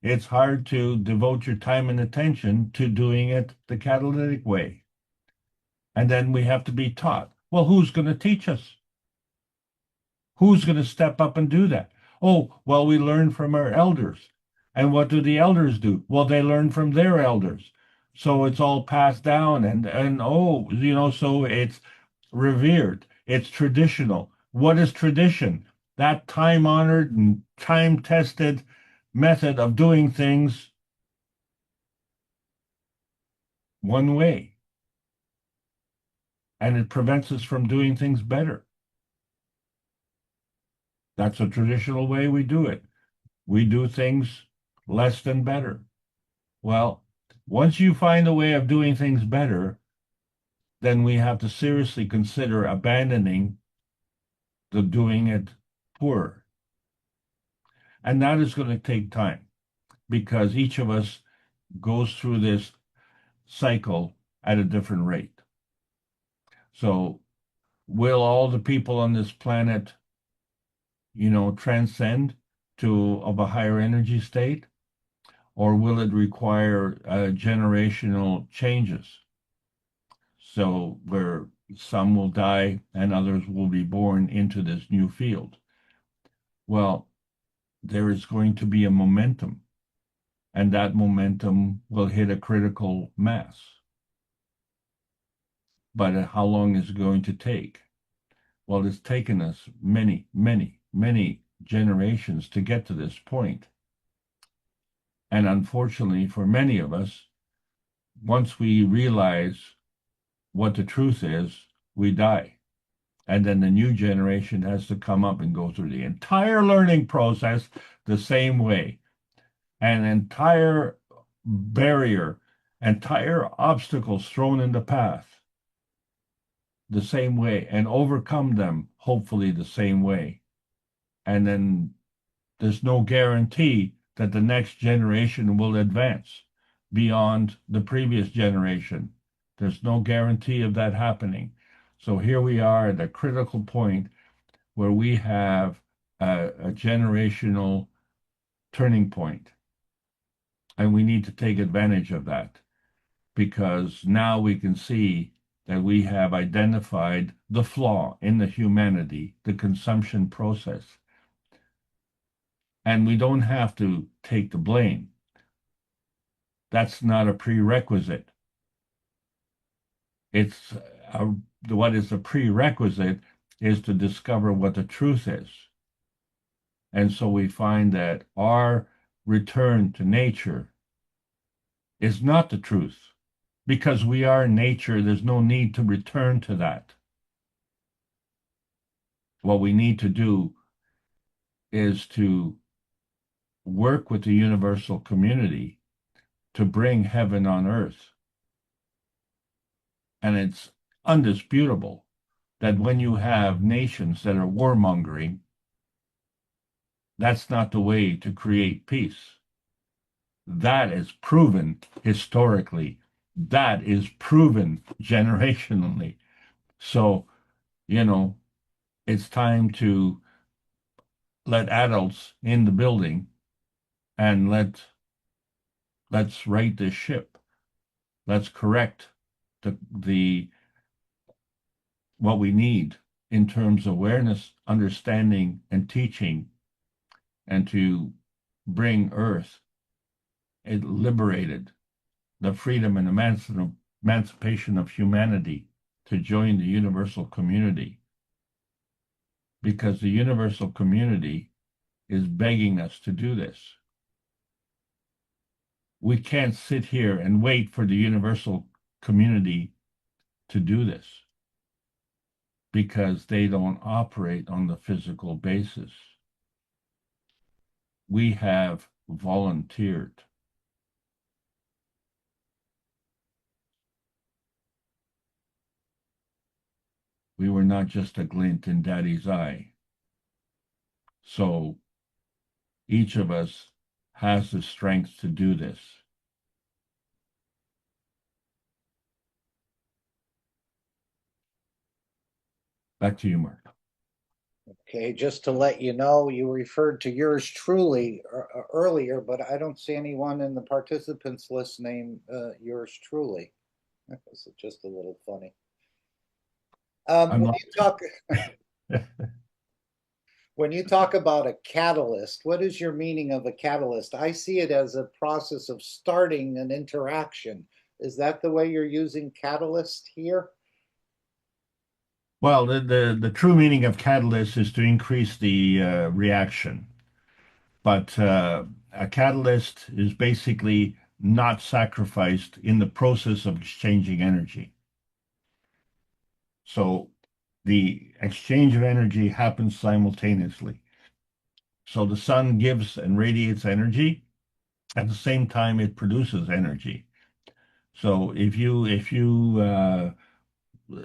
it's hard to devote your time and attention to doing it the catalytic way. And then we have to be taught. Well, who's going to teach us? Who's going to step up and do that? Oh, well, we learn from our elders. And what do the elders do? Well, they learn from their elders. So it's all passed down and oh, so it's revered. It's traditional. What is tradition? That time-honored and time-tested method of doing things one way. And it prevents us from doing things better. That's a traditional way we do it. We do things less than better. Well, once you find a way of doing things better, then we have to seriously consider abandoning the doing it poorer. And that is going to take time because each of us goes through this cycle at a different rate. So will all the people on this planet, transcend to of a higher energy state? Or will it require generational changes? So where some will die and others will be born into this new field. Well, there is going to be a momentum, and that momentum will hit a critical mass. But how long is it going to take? Well, it's taken us many, many, many generations to get to this point. And unfortunately, for many of us, once we realize what the truth is, we die. And then the new generation has to come up and go through the entire learning process the same way. An entire barrier, entire obstacles thrown in the path the same way and overcome them, hopefully the same way. And then there's no guarantee that the next generation will advance beyond the previous generation. There's no guarantee of that happening. So here we are at a critical point where we have a generational turning point. And we need to take advantage of that because now we can see that we have identified the flaw in the humanity, the consumption process. And we don't have to take the blame. That's not a prerequisite. It's what is a prerequisite is to discover what the truth is. And so we find that our return to nature is not the truth. Because we are nature, there's no need to return to that. What we need to do is to work with the universal community to bring heaven on earth. And it's undisputable that when you have nations that are warmongering, that's not the way to create peace. That is proven historically. That is proven generationally. So, it's time to let adults in the building and let's right this ship. Let's correct the what we need in terms of awareness, understanding, and teaching, and to bring Earth it liberated, the freedom and emancipation of humanity to join the universal community. Because the universal community is begging us to do this. We can't sit here and wait for the universal community to do this because they don't operate on the physical basis. We have volunteered. We were not just a glint in Daddy's eye. So each of us has the strength to do this. Back to you, Mark. Okay, just to let you know, you referred to yours truly earlier, but I don't see anyone in the participants list named yours truly. That's just a little funny. When you talk, When you talk about a catalyst, what is your meaning of a catalyst? I see it as a process of starting an interaction. Is that the way you're using catalyst here? Well, the true meaning of catalyst is to increase the reaction. But a catalyst is basically not sacrificed in the process of exchanging energy. So the exchange of energy happens simultaneously. So the sun gives and radiates energy. At the same time, it produces energy. So if you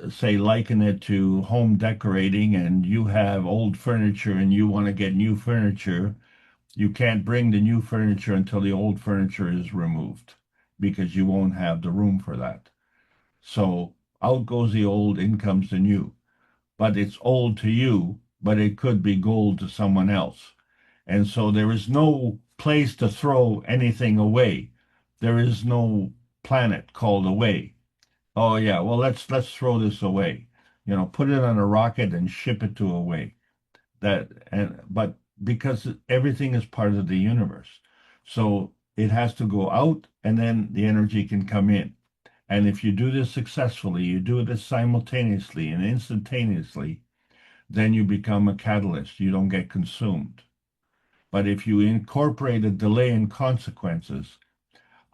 say liken it to home decorating and you have old furniture and you want to get new furniture, you can't bring the new furniture until the old furniture is removed because you won't have the room for that. So out goes the old, in comes the new. But it's old to you, but it could be gold to someone else. And so there is no place to throw anything away. There is no planet called away. Oh yeah, well let's throw this away. You know, put it on a rocket and ship it to away. But because everything is part of the universe, so it has to go out and then the energy can come in. And if you do this successfully, you do this simultaneously and instantaneously, then you become a catalyst. You don't get consumed. But if you incorporate a delay in consequences,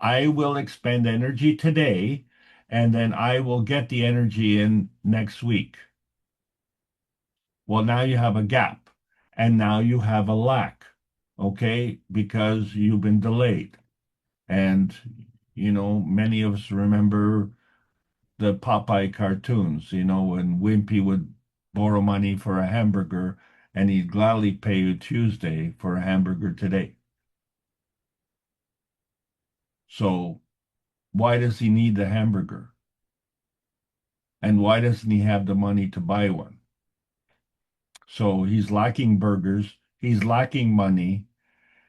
I will expend energy today and then I will get the energy in next week. Well, now you have a gap and now you have a lack, okay, because you've been delayed. And, you know, many of us remember the Popeye cartoons, you know, when Wimpy would borrow money for a hamburger and he'd gladly pay you Tuesday for a hamburger today. So why does he need the hamburger? And why doesn't he have the money to buy one? So he's lacking burgers, he's lacking money,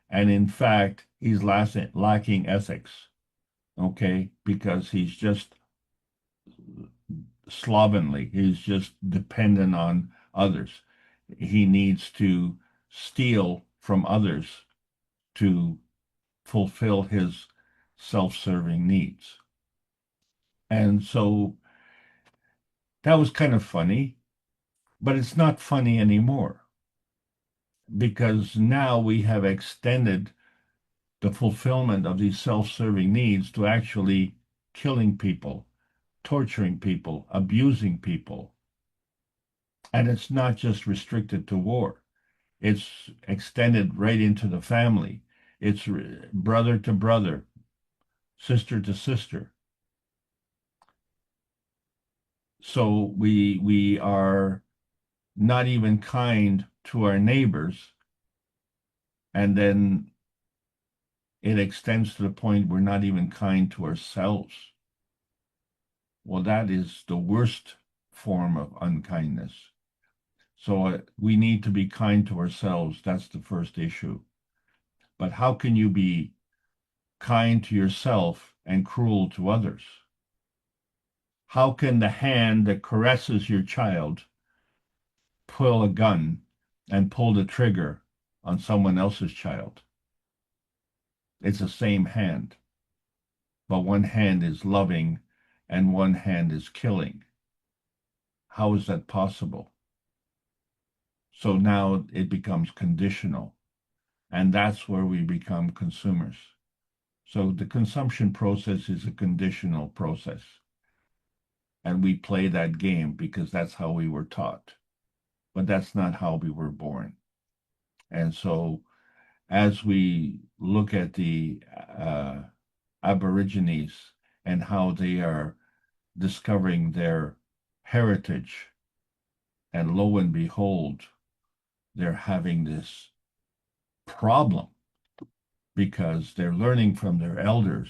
and in fact, he's lacking ethics, okay? Because he's just slovenly, he's just dependent on others. He needs to steal from others to fulfill his self-serving needs. And so that was kind of funny, but it's not funny anymore because now we have extended the fulfillment of these self-serving needs to actually killing people, torturing people, abusing people. And it's not just restricted to war. It's extended right into the family. It's brother to brother, sister to sister. So we are not even kind to our neighbors, and then it extends to the point we're not even kind to ourselves. Well, that is the worst form of unkindness. So we need to be kind to ourselves. That's the first issue. But how can you be kind to yourself and cruel to others? How can the hand that caresses your child pull a gun and pull the trigger on someone else's child? It's the same hand, but one hand is loving and one hand is killing. How is that possible? So now it becomes conditional, and that's where we become consumers. So the consumption process is a conditional process. And we play that game because that's how we were taught. But that's not how we were born. And so as we look at the Aborigines and how they are discovering their heritage, and lo and behold, they're having this problem because they're learning from their elders,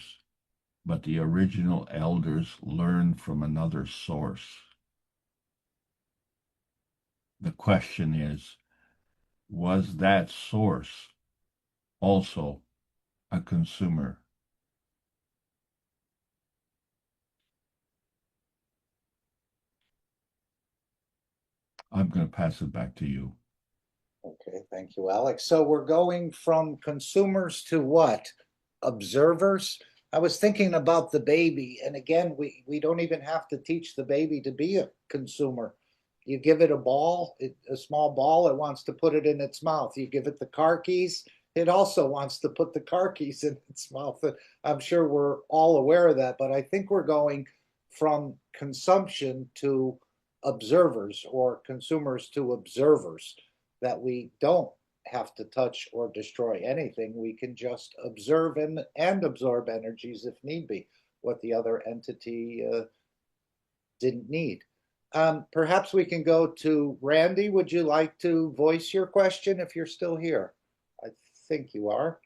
but the original elders learned from another source. The question is, was that source also a consumer? I'm going to pass it back to you. Okay, thank you, Alex. So we're going from consumers to what? Observers? I was thinking about the baby, and again, we don't even have to teach the baby to be a consumer. You give it a ball, a small ball, it wants to put it in its mouth. You give it the car keys, it also wants to put the car keys in its mouth. I'm sure we're all aware of that, but I think we're going from consumption to observers or consumers to observers, that we don't have to touch or destroy anything. We can just observe and absorb energies if need be, what the other entity didn't need. Perhaps we can go to Randy. Would you like to voice your question if you're still here? I think you are.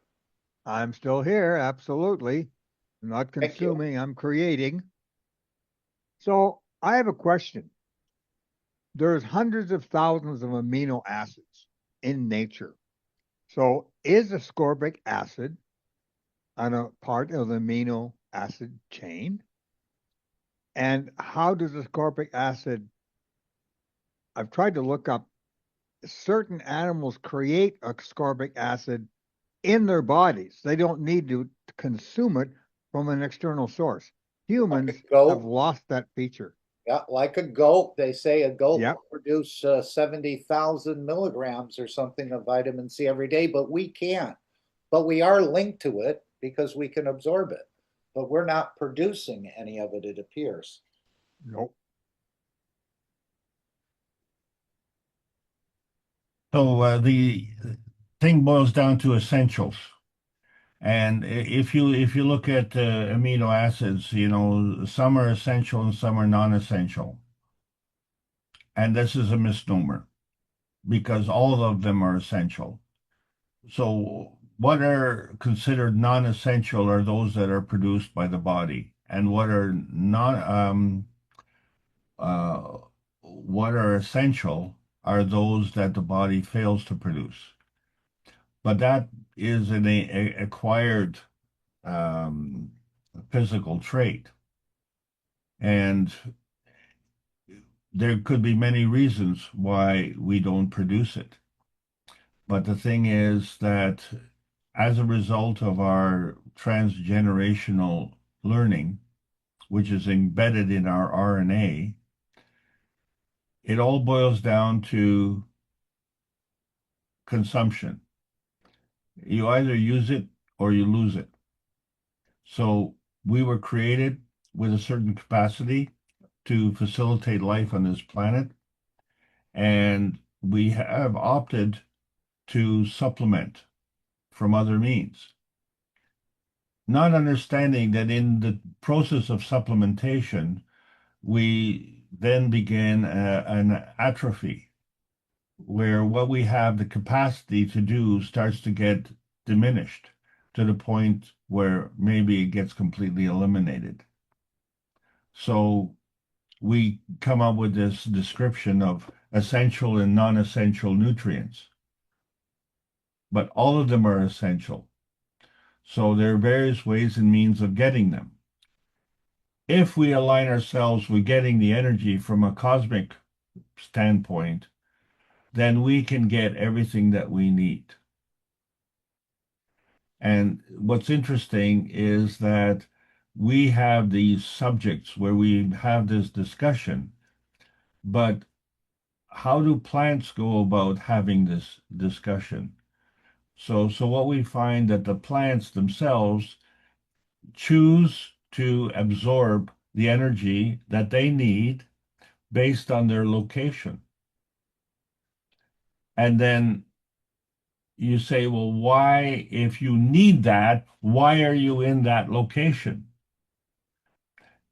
I'm still here, absolutely. I'm not Thank you. consuming, I'm creating. So I have a question. There's hundreds of thousands of amino acids in nature. So is ascorbic acid a part of the amino acid chain? And how does ascorbic acid, I've tried to look up, certain animals create ascorbic acid in their bodies. They don't need to consume it from an external source. Humans have lost that feature. Yeah, like a goat. They say a goat Yep. will produce 70,000 milligrams or something of vitamin C every day, but we can't. But we are linked to it because we can absorb it. But we're not producing any of it, it appears. Nope. So the thing boils down to essentials. And if you look at amino acids, you know, some are essential and some are non-essential. And this is a misnomer because all of them are essential. So what are considered non-essential are those that are produced by the body, and what are essential are those that the body fails to produce. But that is an acquired physical trait. And there could be many reasons why we don't produce it. But the thing is that as a result of our transgenerational learning, which is embedded in our RNA, it all boils down to consumption. You either use it or you lose it. So we were created with a certain capacity to facilitate life on this planet, and we have opted to supplement from other means, not understanding that in the process of supplementation, we then begin an atrophy, where what we have the capacity to do starts to get diminished to the point where maybe it gets completely eliminated. So we come up with this description of essential and non-essential nutrients, but all of them are essential. So there are various ways and means of getting them. If we align ourselves with getting the energy from a cosmic standpoint, then we can get everything that we need. And what's interesting is that we have these subjects where we have this discussion, but how do plants go about having this discussion? So what we find that the plants themselves choose to absorb the energy that they need based on their location. And then you say, well, why, if you need that, why are you in that location?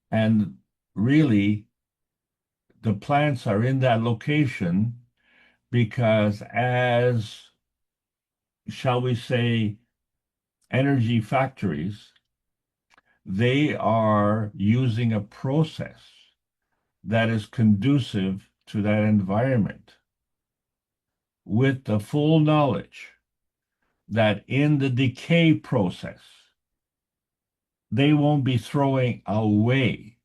And really, the plants are in that location because as, shall we say, energy factories, they are using a process that is conducive to that environment with the full knowledge that in the decay process, they won't be throwing away,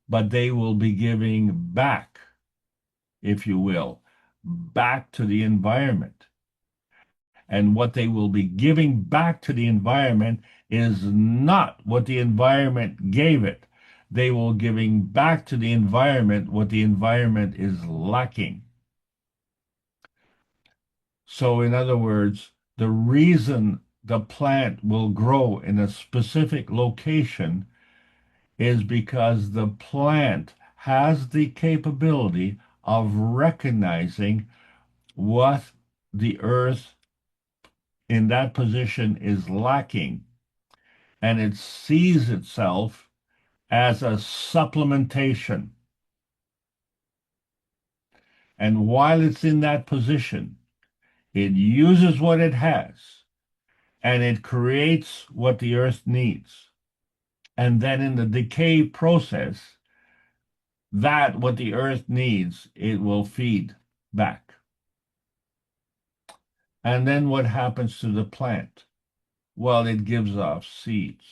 but they will be giving back, if you will, back to the environment. And what they will be giving back to the environment is not what the environment gave it. They will giving back to the environment what the environment is lacking. So in other words, the reason the plant will grow in a specific location is because the plant has the capability of recognizing what the earth in that position is lacking, and it sees itself as a supplementation. And while it's in that position, it uses what it has and it creates what the earth needs. And then in the decay process, that what the earth needs, it will feed back. And then what happens to the plant? Well, it gives off seeds.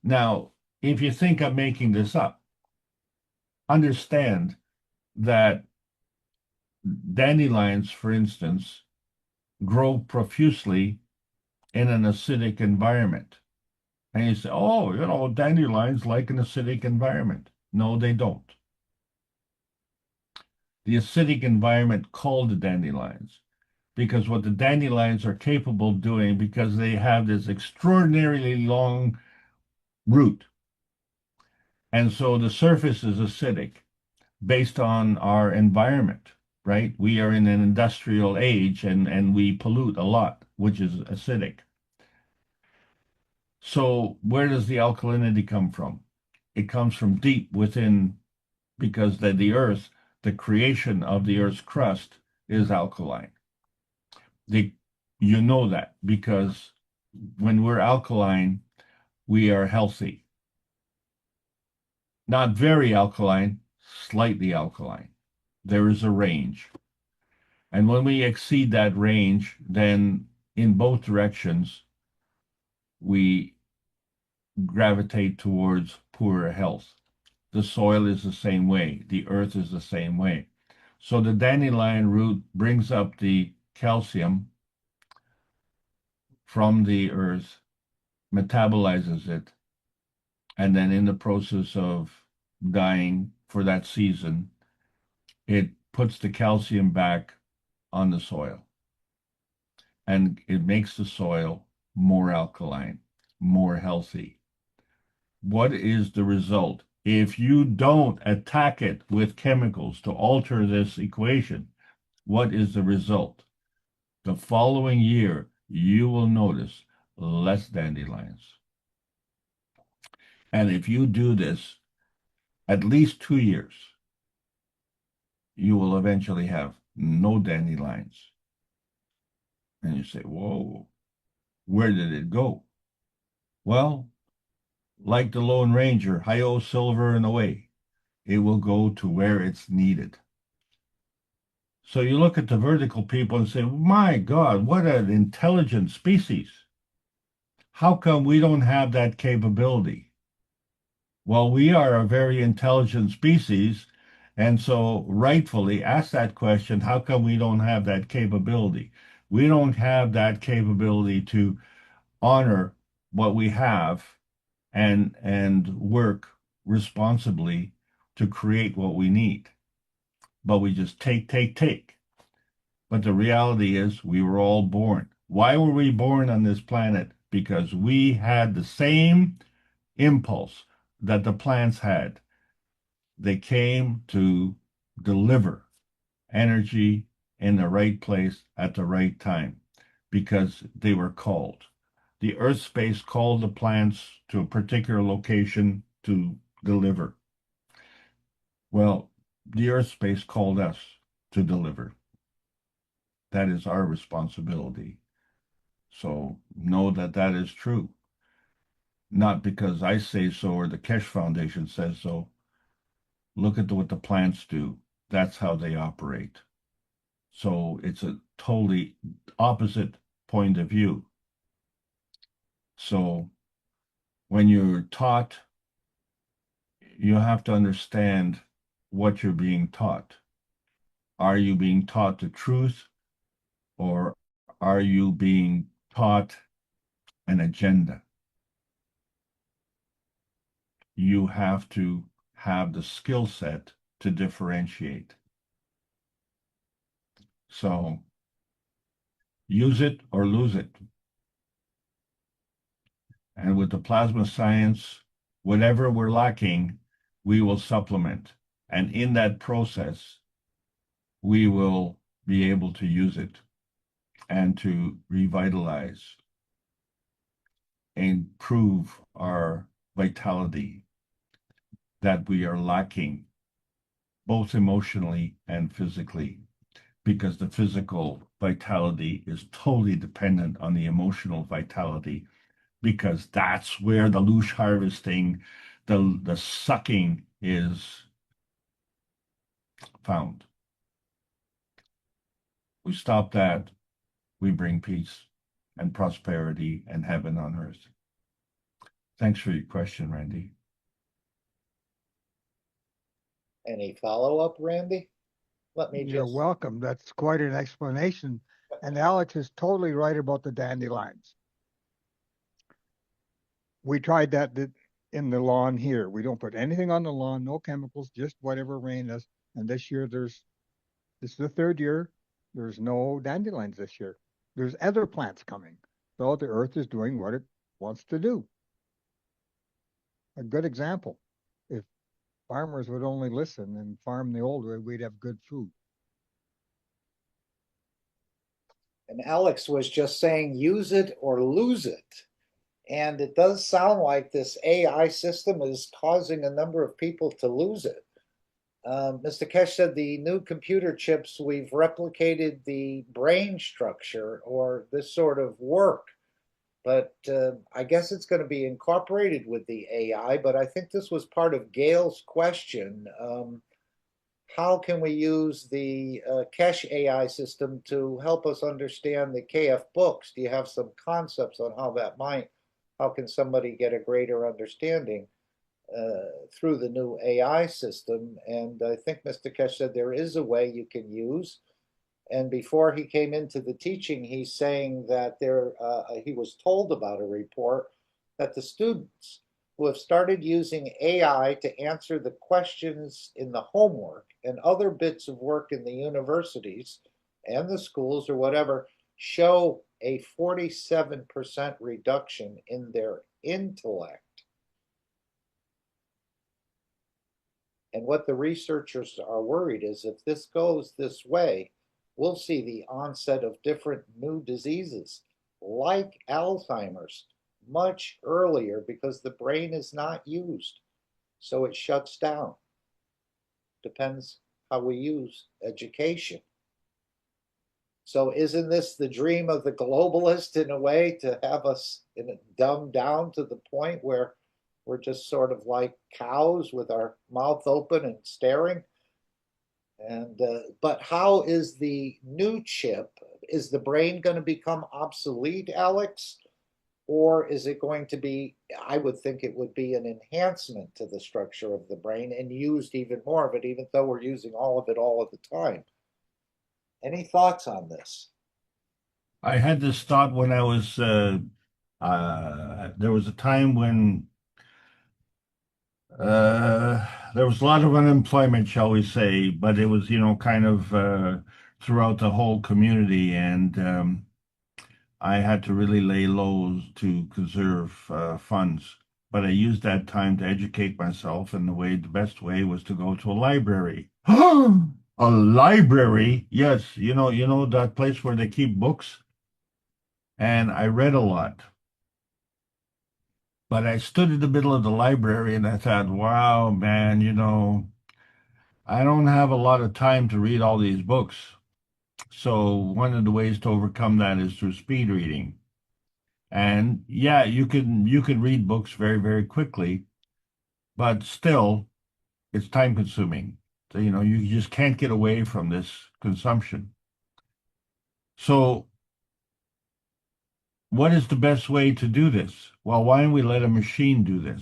Now, if you think I'm making this up, understand that dandelions, for instance, grow profusely in an acidic environment. And you say, oh, dandelions like an acidic environment. No, they don't. The acidic environment called the dandelions because what the dandelions are capable of doing, because they have this extraordinarily long root. And so the surface is acidic based on our environment, right? We are in an industrial age and we pollute a lot, which is acidic. So where does the alkalinity come from? It comes from deep within, because the earth, the creation of the earth's crust is alkaline. You know that because when we're alkaline, we are healthy. Not very alkaline, slightly alkaline. There is a range. And when we exceed that range, then in both directions, we gravitate towards poorer health. The soil is the same way. The earth is the same way. So the dandelion root brings up the calcium from the earth, metabolizes it, and then in the process of dying for that season, it puts the calcium back on the soil. And it makes the soil more alkaline, more healthy. What is the result? If you don't attack it with chemicals to alter this equation, what is the result? The following year, you will notice less dandelions. And if you do this at least 2 years, you will eventually have no dandelions. And you say, whoa, where did it go? Well, like the Lone Ranger, hi-yo, silver and away. It will go to where it's needed. So you look at the vertical people and say, my God, what an intelligent species. How come we don't have that capability? Well, we are a very intelligent species, and so rightfully ask that question, how come we don't have that capability? We don't have that capability to honor what we have and work responsibly to create what we need. But we just take. But the reality is we were all born. Why were we born on this planet? Because we had the same impulse that the plants had. They came to deliver energy in the right place at the right time because they were called. The earth space called the plants to a particular location to deliver. Well, the earth space called us to deliver. That is our responsibility. So know that that is true. Not because I say so or the Kesh Foundation says so. Look at what the plants do. That's how they operate. So it's a totally opposite point of view. So when you're taught, you have to understand what you're being taught. Are you being taught the truth, or are you being taught an agenda? You have to have the skill set to differentiate. So use it or lose it. And with the plasma science, whatever we're lacking, we will supplement. And in that process, we will be able to use it and to revitalize, improve our vitality that we are lacking, both emotionally and physically, because the physical vitality is totally dependent on the emotional vitality, because that's where the loosh harvesting, the sucking is found. We stop that, we bring peace and prosperity and heaven on earth. Thanks for your question, Randy. Any follow-up, Randy? Let me You're just, welcome. That's quite an explanation. And Alex is totally right about the dandelions. We tried that in the lawn here. We don't put anything on the lawn, no chemicals, just whatever rain is. And this year this is the third year, there's no dandelions this year. There's other plants coming. So the earth is doing what it wants to do. A good example. If farmers would only listen and farm the old way, we'd have good food. and Alex was just saying, use it or lose it. And it does sound like this AI system is causing a number of people to lose it. Mr. Kesh said the new computer chips, we've replicated the brain structure or this sort of work. But I guess it's going to be incorporated with the AI. But I think this was part of Gail's question. How can we use the Kesh AI system to help us understand the KF books? Do you have some concepts on how that might? How can somebody get a greater understanding through the new AI system? And I think Mr. Kesh said there is a way you can use. And before he came into the teaching, he's saying that he was told about a report that the students who have started using AI to answer the questions in the homework and other bits of work in the universities and the schools or whatever show a 47% reduction in their intellect. And what the researchers are worried is if this goes this way, we'll see the onset of different new diseases like Alzheimer's much earlier because the brain is not used. So it shuts down. Depends how we use education. So isn't this the dream of the globalist in a way, to have us dumbed down to the point where we're just sort of like cows with our mouth open and staring? And but how is the new chip? Is the brain going to become obsolete, Alex? Or is it going to be, I would think it would be an enhancement to the structure of the brain and used even more of it, even though we're using all of it all of the time. Any thoughts on this? I had this thought when I was, there was a time when there was a lot of unemployment, shall we say, but it was, kind of throughout the whole community. And I had to really lay low to conserve funds. But I used that time to educate myself, and the best way was to go to a library. A library? Yes, you know that place where they keep books? And I read a lot. But I stood in the middle of the library and I thought, wow, man, I don't have a lot of time to read all these books. So one of the ways to overcome that is through speed reading. And yeah, you can read books very, very quickly, but still it's time consuming. So, you just can't get away from this consumption. So what is the best way to do this? Well, why don't we let a machine do this?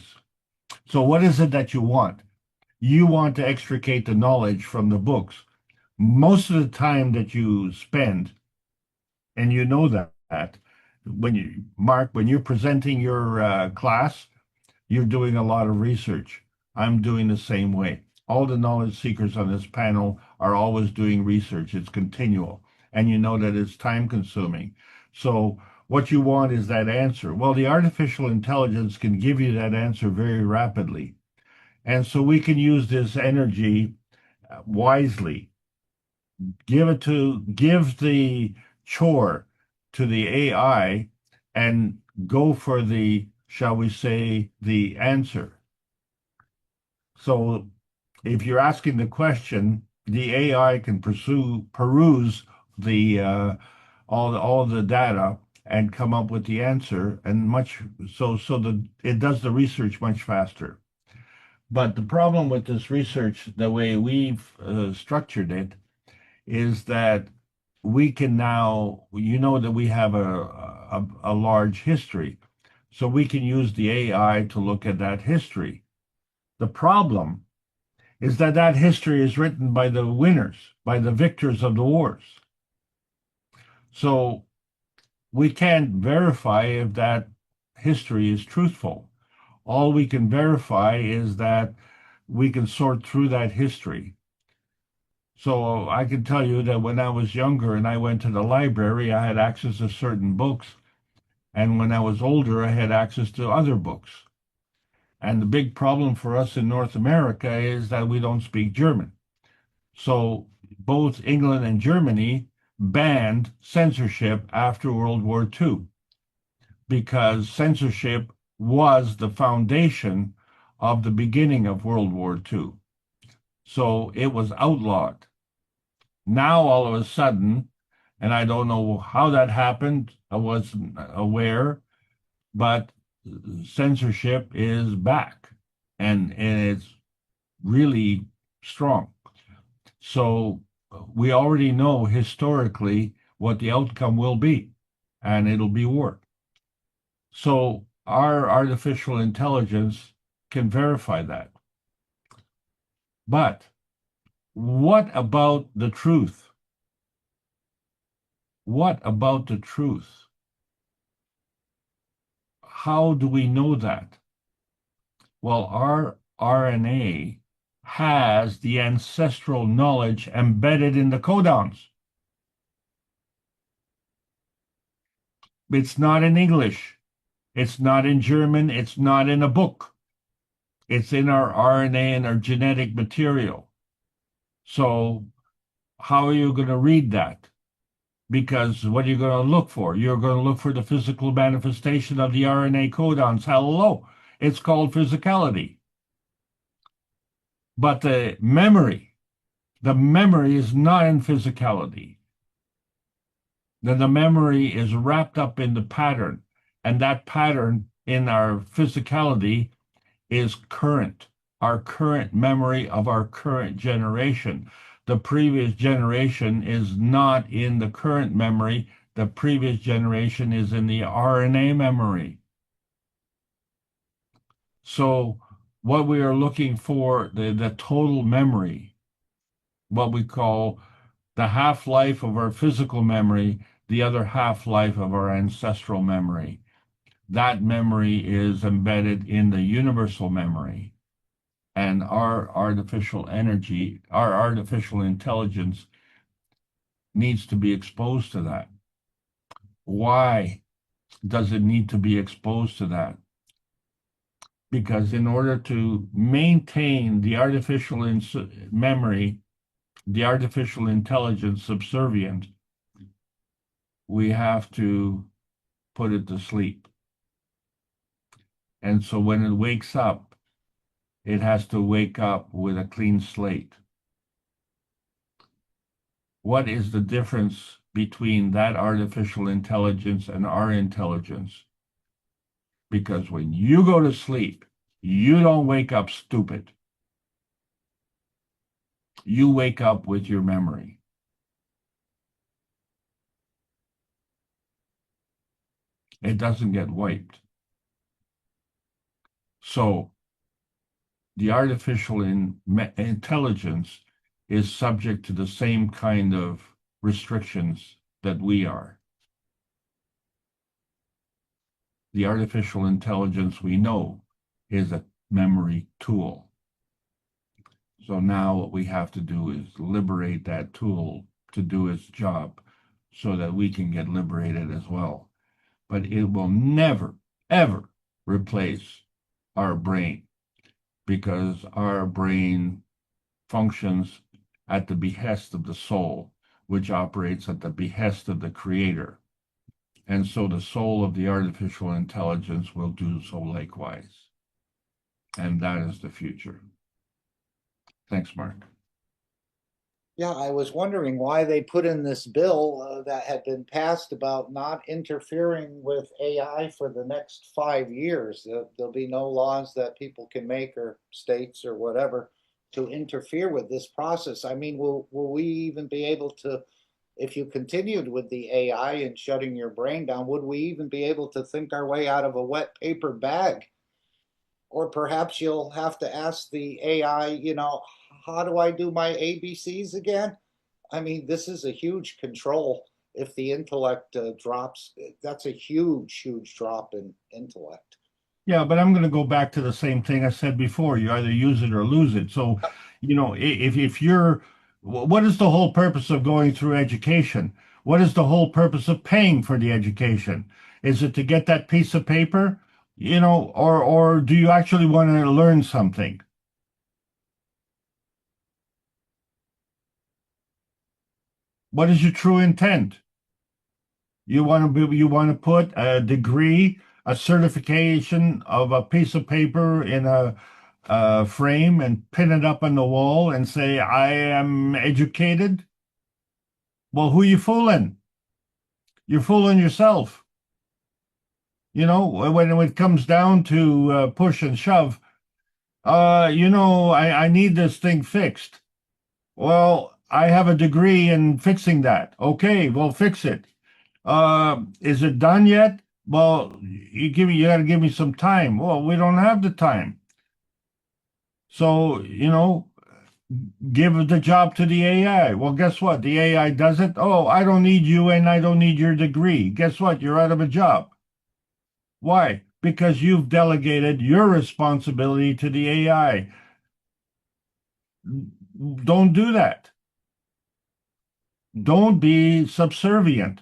So what is it that you want? You want to extricate the knowledge from the books. Most of the time that you spend And you know that when you're presenting your class, you're doing a lot of research. I'm doing the same way. All the knowledge seekers on this panel are always doing research. It's continual. And you know that it's time consuming. So what you want is that answer. Well, the artificial intelligence can give you that answer very rapidly. And so we can use this energy wisely. Give the chore to the AI and go for the, shall we say, the answer. So if you're asking the question, the AI can peruse the all the data and come up with the answer, and it does the research much faster. But the problem with this research, the way we've structured it, is that we can now, you know, that we have a large history, so we can use the AI to look at that history. The problem is that that history is written by the winners, by the victors of the wars. So we can't verify if that history is truthful. All we can verify is that we can sort through that history. So I can tell you that when I was younger and I went to the library, I had access to certain books. And when I was older, I had access to other books. And the big problem for us in North America is that we don't speak German. So both England and Germany banned censorship after World War II because censorship was the foundation of the beginning of World War II. So it was outlawed. Now, all of a sudden, and I don't know how that happened, I wasn't aware, but censorship is back and it's really strong. So we already know historically what the outcome will be, and it'll be war. So our artificial intelligence can verify that. But what about the truth? What about the truth? How do we know that? Well, our RNA has the ancestral knowledge embedded in the codons. It's not in English. It's not in German. It's not in a book. It's in our RNA and our genetic material. So how are you going to read that? Because what are you going to look for? You're going to look for the physical manifestation of the RNA codons. Hello, it's called physicality. But the memory is not in physicality. Then the memory is wrapped up in the pattern, and that pattern in our physicality is current, our current memory of our current generation. The previous generation is not in the current memory. The previous generation is in the RNA memory. So what we are looking for, the total memory, what we call the half-life of our physical memory, the other half-life of our ancestral memory. That memory is embedded in the universal memory. And our artificial energy, our artificial intelligence needs to be exposed to that. Why does it need to be exposed to that? Because in order to maintain the artificial memory, the artificial intelligence subservient, we have to put it to sleep. And so when it wakes up, it has to wake up with a clean slate. What is the difference between that artificial intelligence and our intelligence? Because when you go to sleep, you don't wake up stupid. You wake up with your memory. It doesn't get wiped. So the artificial intelligence is subject to the same kind of restrictions that we are. the artificial intelligence we know is a memory tool. So now what we have to do is liberate that tool to do its job so that we can get liberated as well. But it will never, ever replace our brain, because our brain functions at the behest of the soul, which operates at the behest of the creator. And so the soul of the artificial intelligence will do so likewise. And that is the future. Thanks, Mark. Yeah, I was wondering why they put in this bill that had been passed about not interfering with AI for the next 5 years. There'll be no laws that people can make, or states or whatever, to interfere with this process. I mean, will we even be able to, if you continued with the AI and shutting your brain down, would we even be able to think our way out of a wet paper bag? Or perhaps you'll have to ask the AI, how do I do my ABCs again? I mean, this is a huge control. If the intellect drops, that's a huge, huge drop in intellect. Yeah, but I'm going to go back to the same thing I said before. You either use it or lose it. So, if you're, what is the whole purpose of going through education? What is the whole purpose of paying for the education? Is it to get that piece of paper? Or do you actually want to learn something? What is your true intent? You want to put a degree, a certification of a piece of paper in a frame and pin it up on the wall and say, I am educated? Well, who you fooling? You're fooling yourself. When it comes down to push and shove, I need this thing fixed. Well, I have a degree in fixing that. Okay, well, fix it. Is it done yet? Well, you got to give me some time. Well, we don't have the time. So, give the job to the AI. Well, guess what? The AI does it. Oh, I don't need you and I don't need your degree. Guess what? You're out of a job. Why? Because you've delegated your responsibility to the AI. Don't do that. Don't be subservient.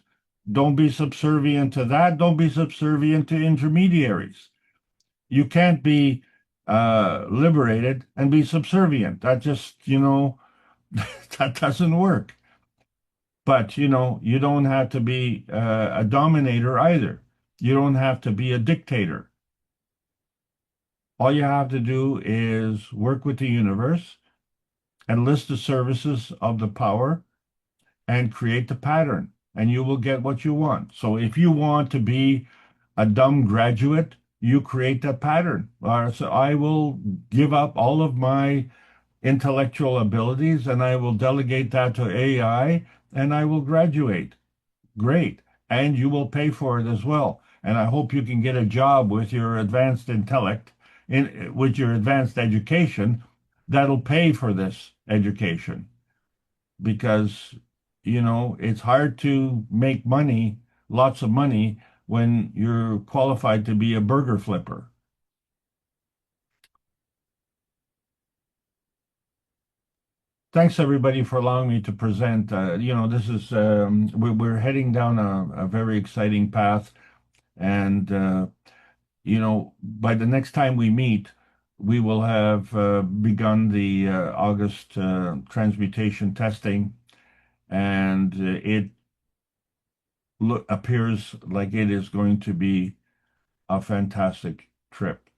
Don't be subservient to that. Don't be subservient to intermediaries. You can't be liberated and be subservient. That just, that doesn't work. But, you don't have to be a dominator either. You don't have to be a dictator. All you have to do is work with the universe and list the services of the power and create the pattern, and you will get what you want. So if you want to be a dumb graduate, you create that pattern. So I will give up all of my intellectual abilities and I will delegate that to AI and I will graduate. Great. And you will pay for it as well. And I hope you can get a job with your advanced intellect, with your advanced education, that'll pay for this education. Because, it's hard to make money, lots of money, when you're qualified to be a burger flipper. Thanks everybody for allowing me to present. This is we're heading down a very exciting path, and by the next time we meet, we will have begun the August transmutation testing, and it appears like it is going to be a fantastic trip,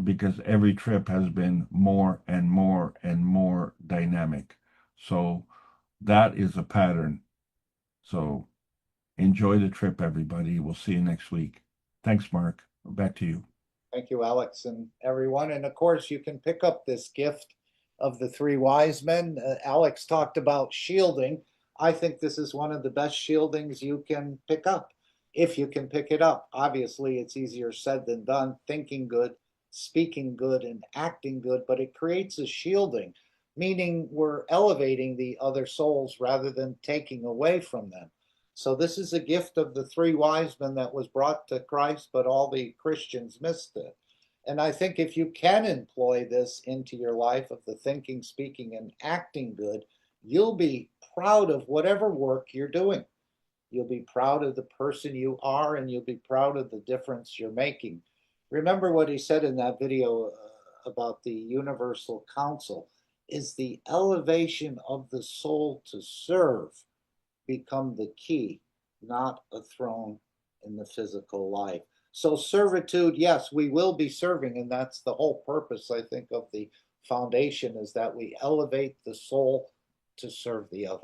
because every trip has been more and more and more dynamic. So that is a pattern. So enjoy the trip, everybody. We'll see you next week. Thanks, Mark. Back to you. Thank you, Alex, and everyone. And of course, you can pick up this gift of the three wise men. Alex talked about shielding. I think this is one of the best shieldings you can pick up, if you can pick it up. Obviously, it's easier said than done, thinking good, speaking good, and acting good, but it creates a shielding, meaning we're elevating the other souls rather than taking away from them. So this is a gift of the three wise men that was brought to Christ, but all the Christians missed it. And I think if you can employ this into your life of the thinking, speaking, and acting good, you'll be proud of whatever work you're doing. You'll be proud of the person you are, and you'll be proud of the difference you're making. Remember what he said in that video about the Universal Council, is the elevation of the soul to serve become the key, not a throne in the physical life. So servitude, yes, we will be serving, and that's the whole purpose, I think, of the foundation, is that we elevate the soul to serve the other.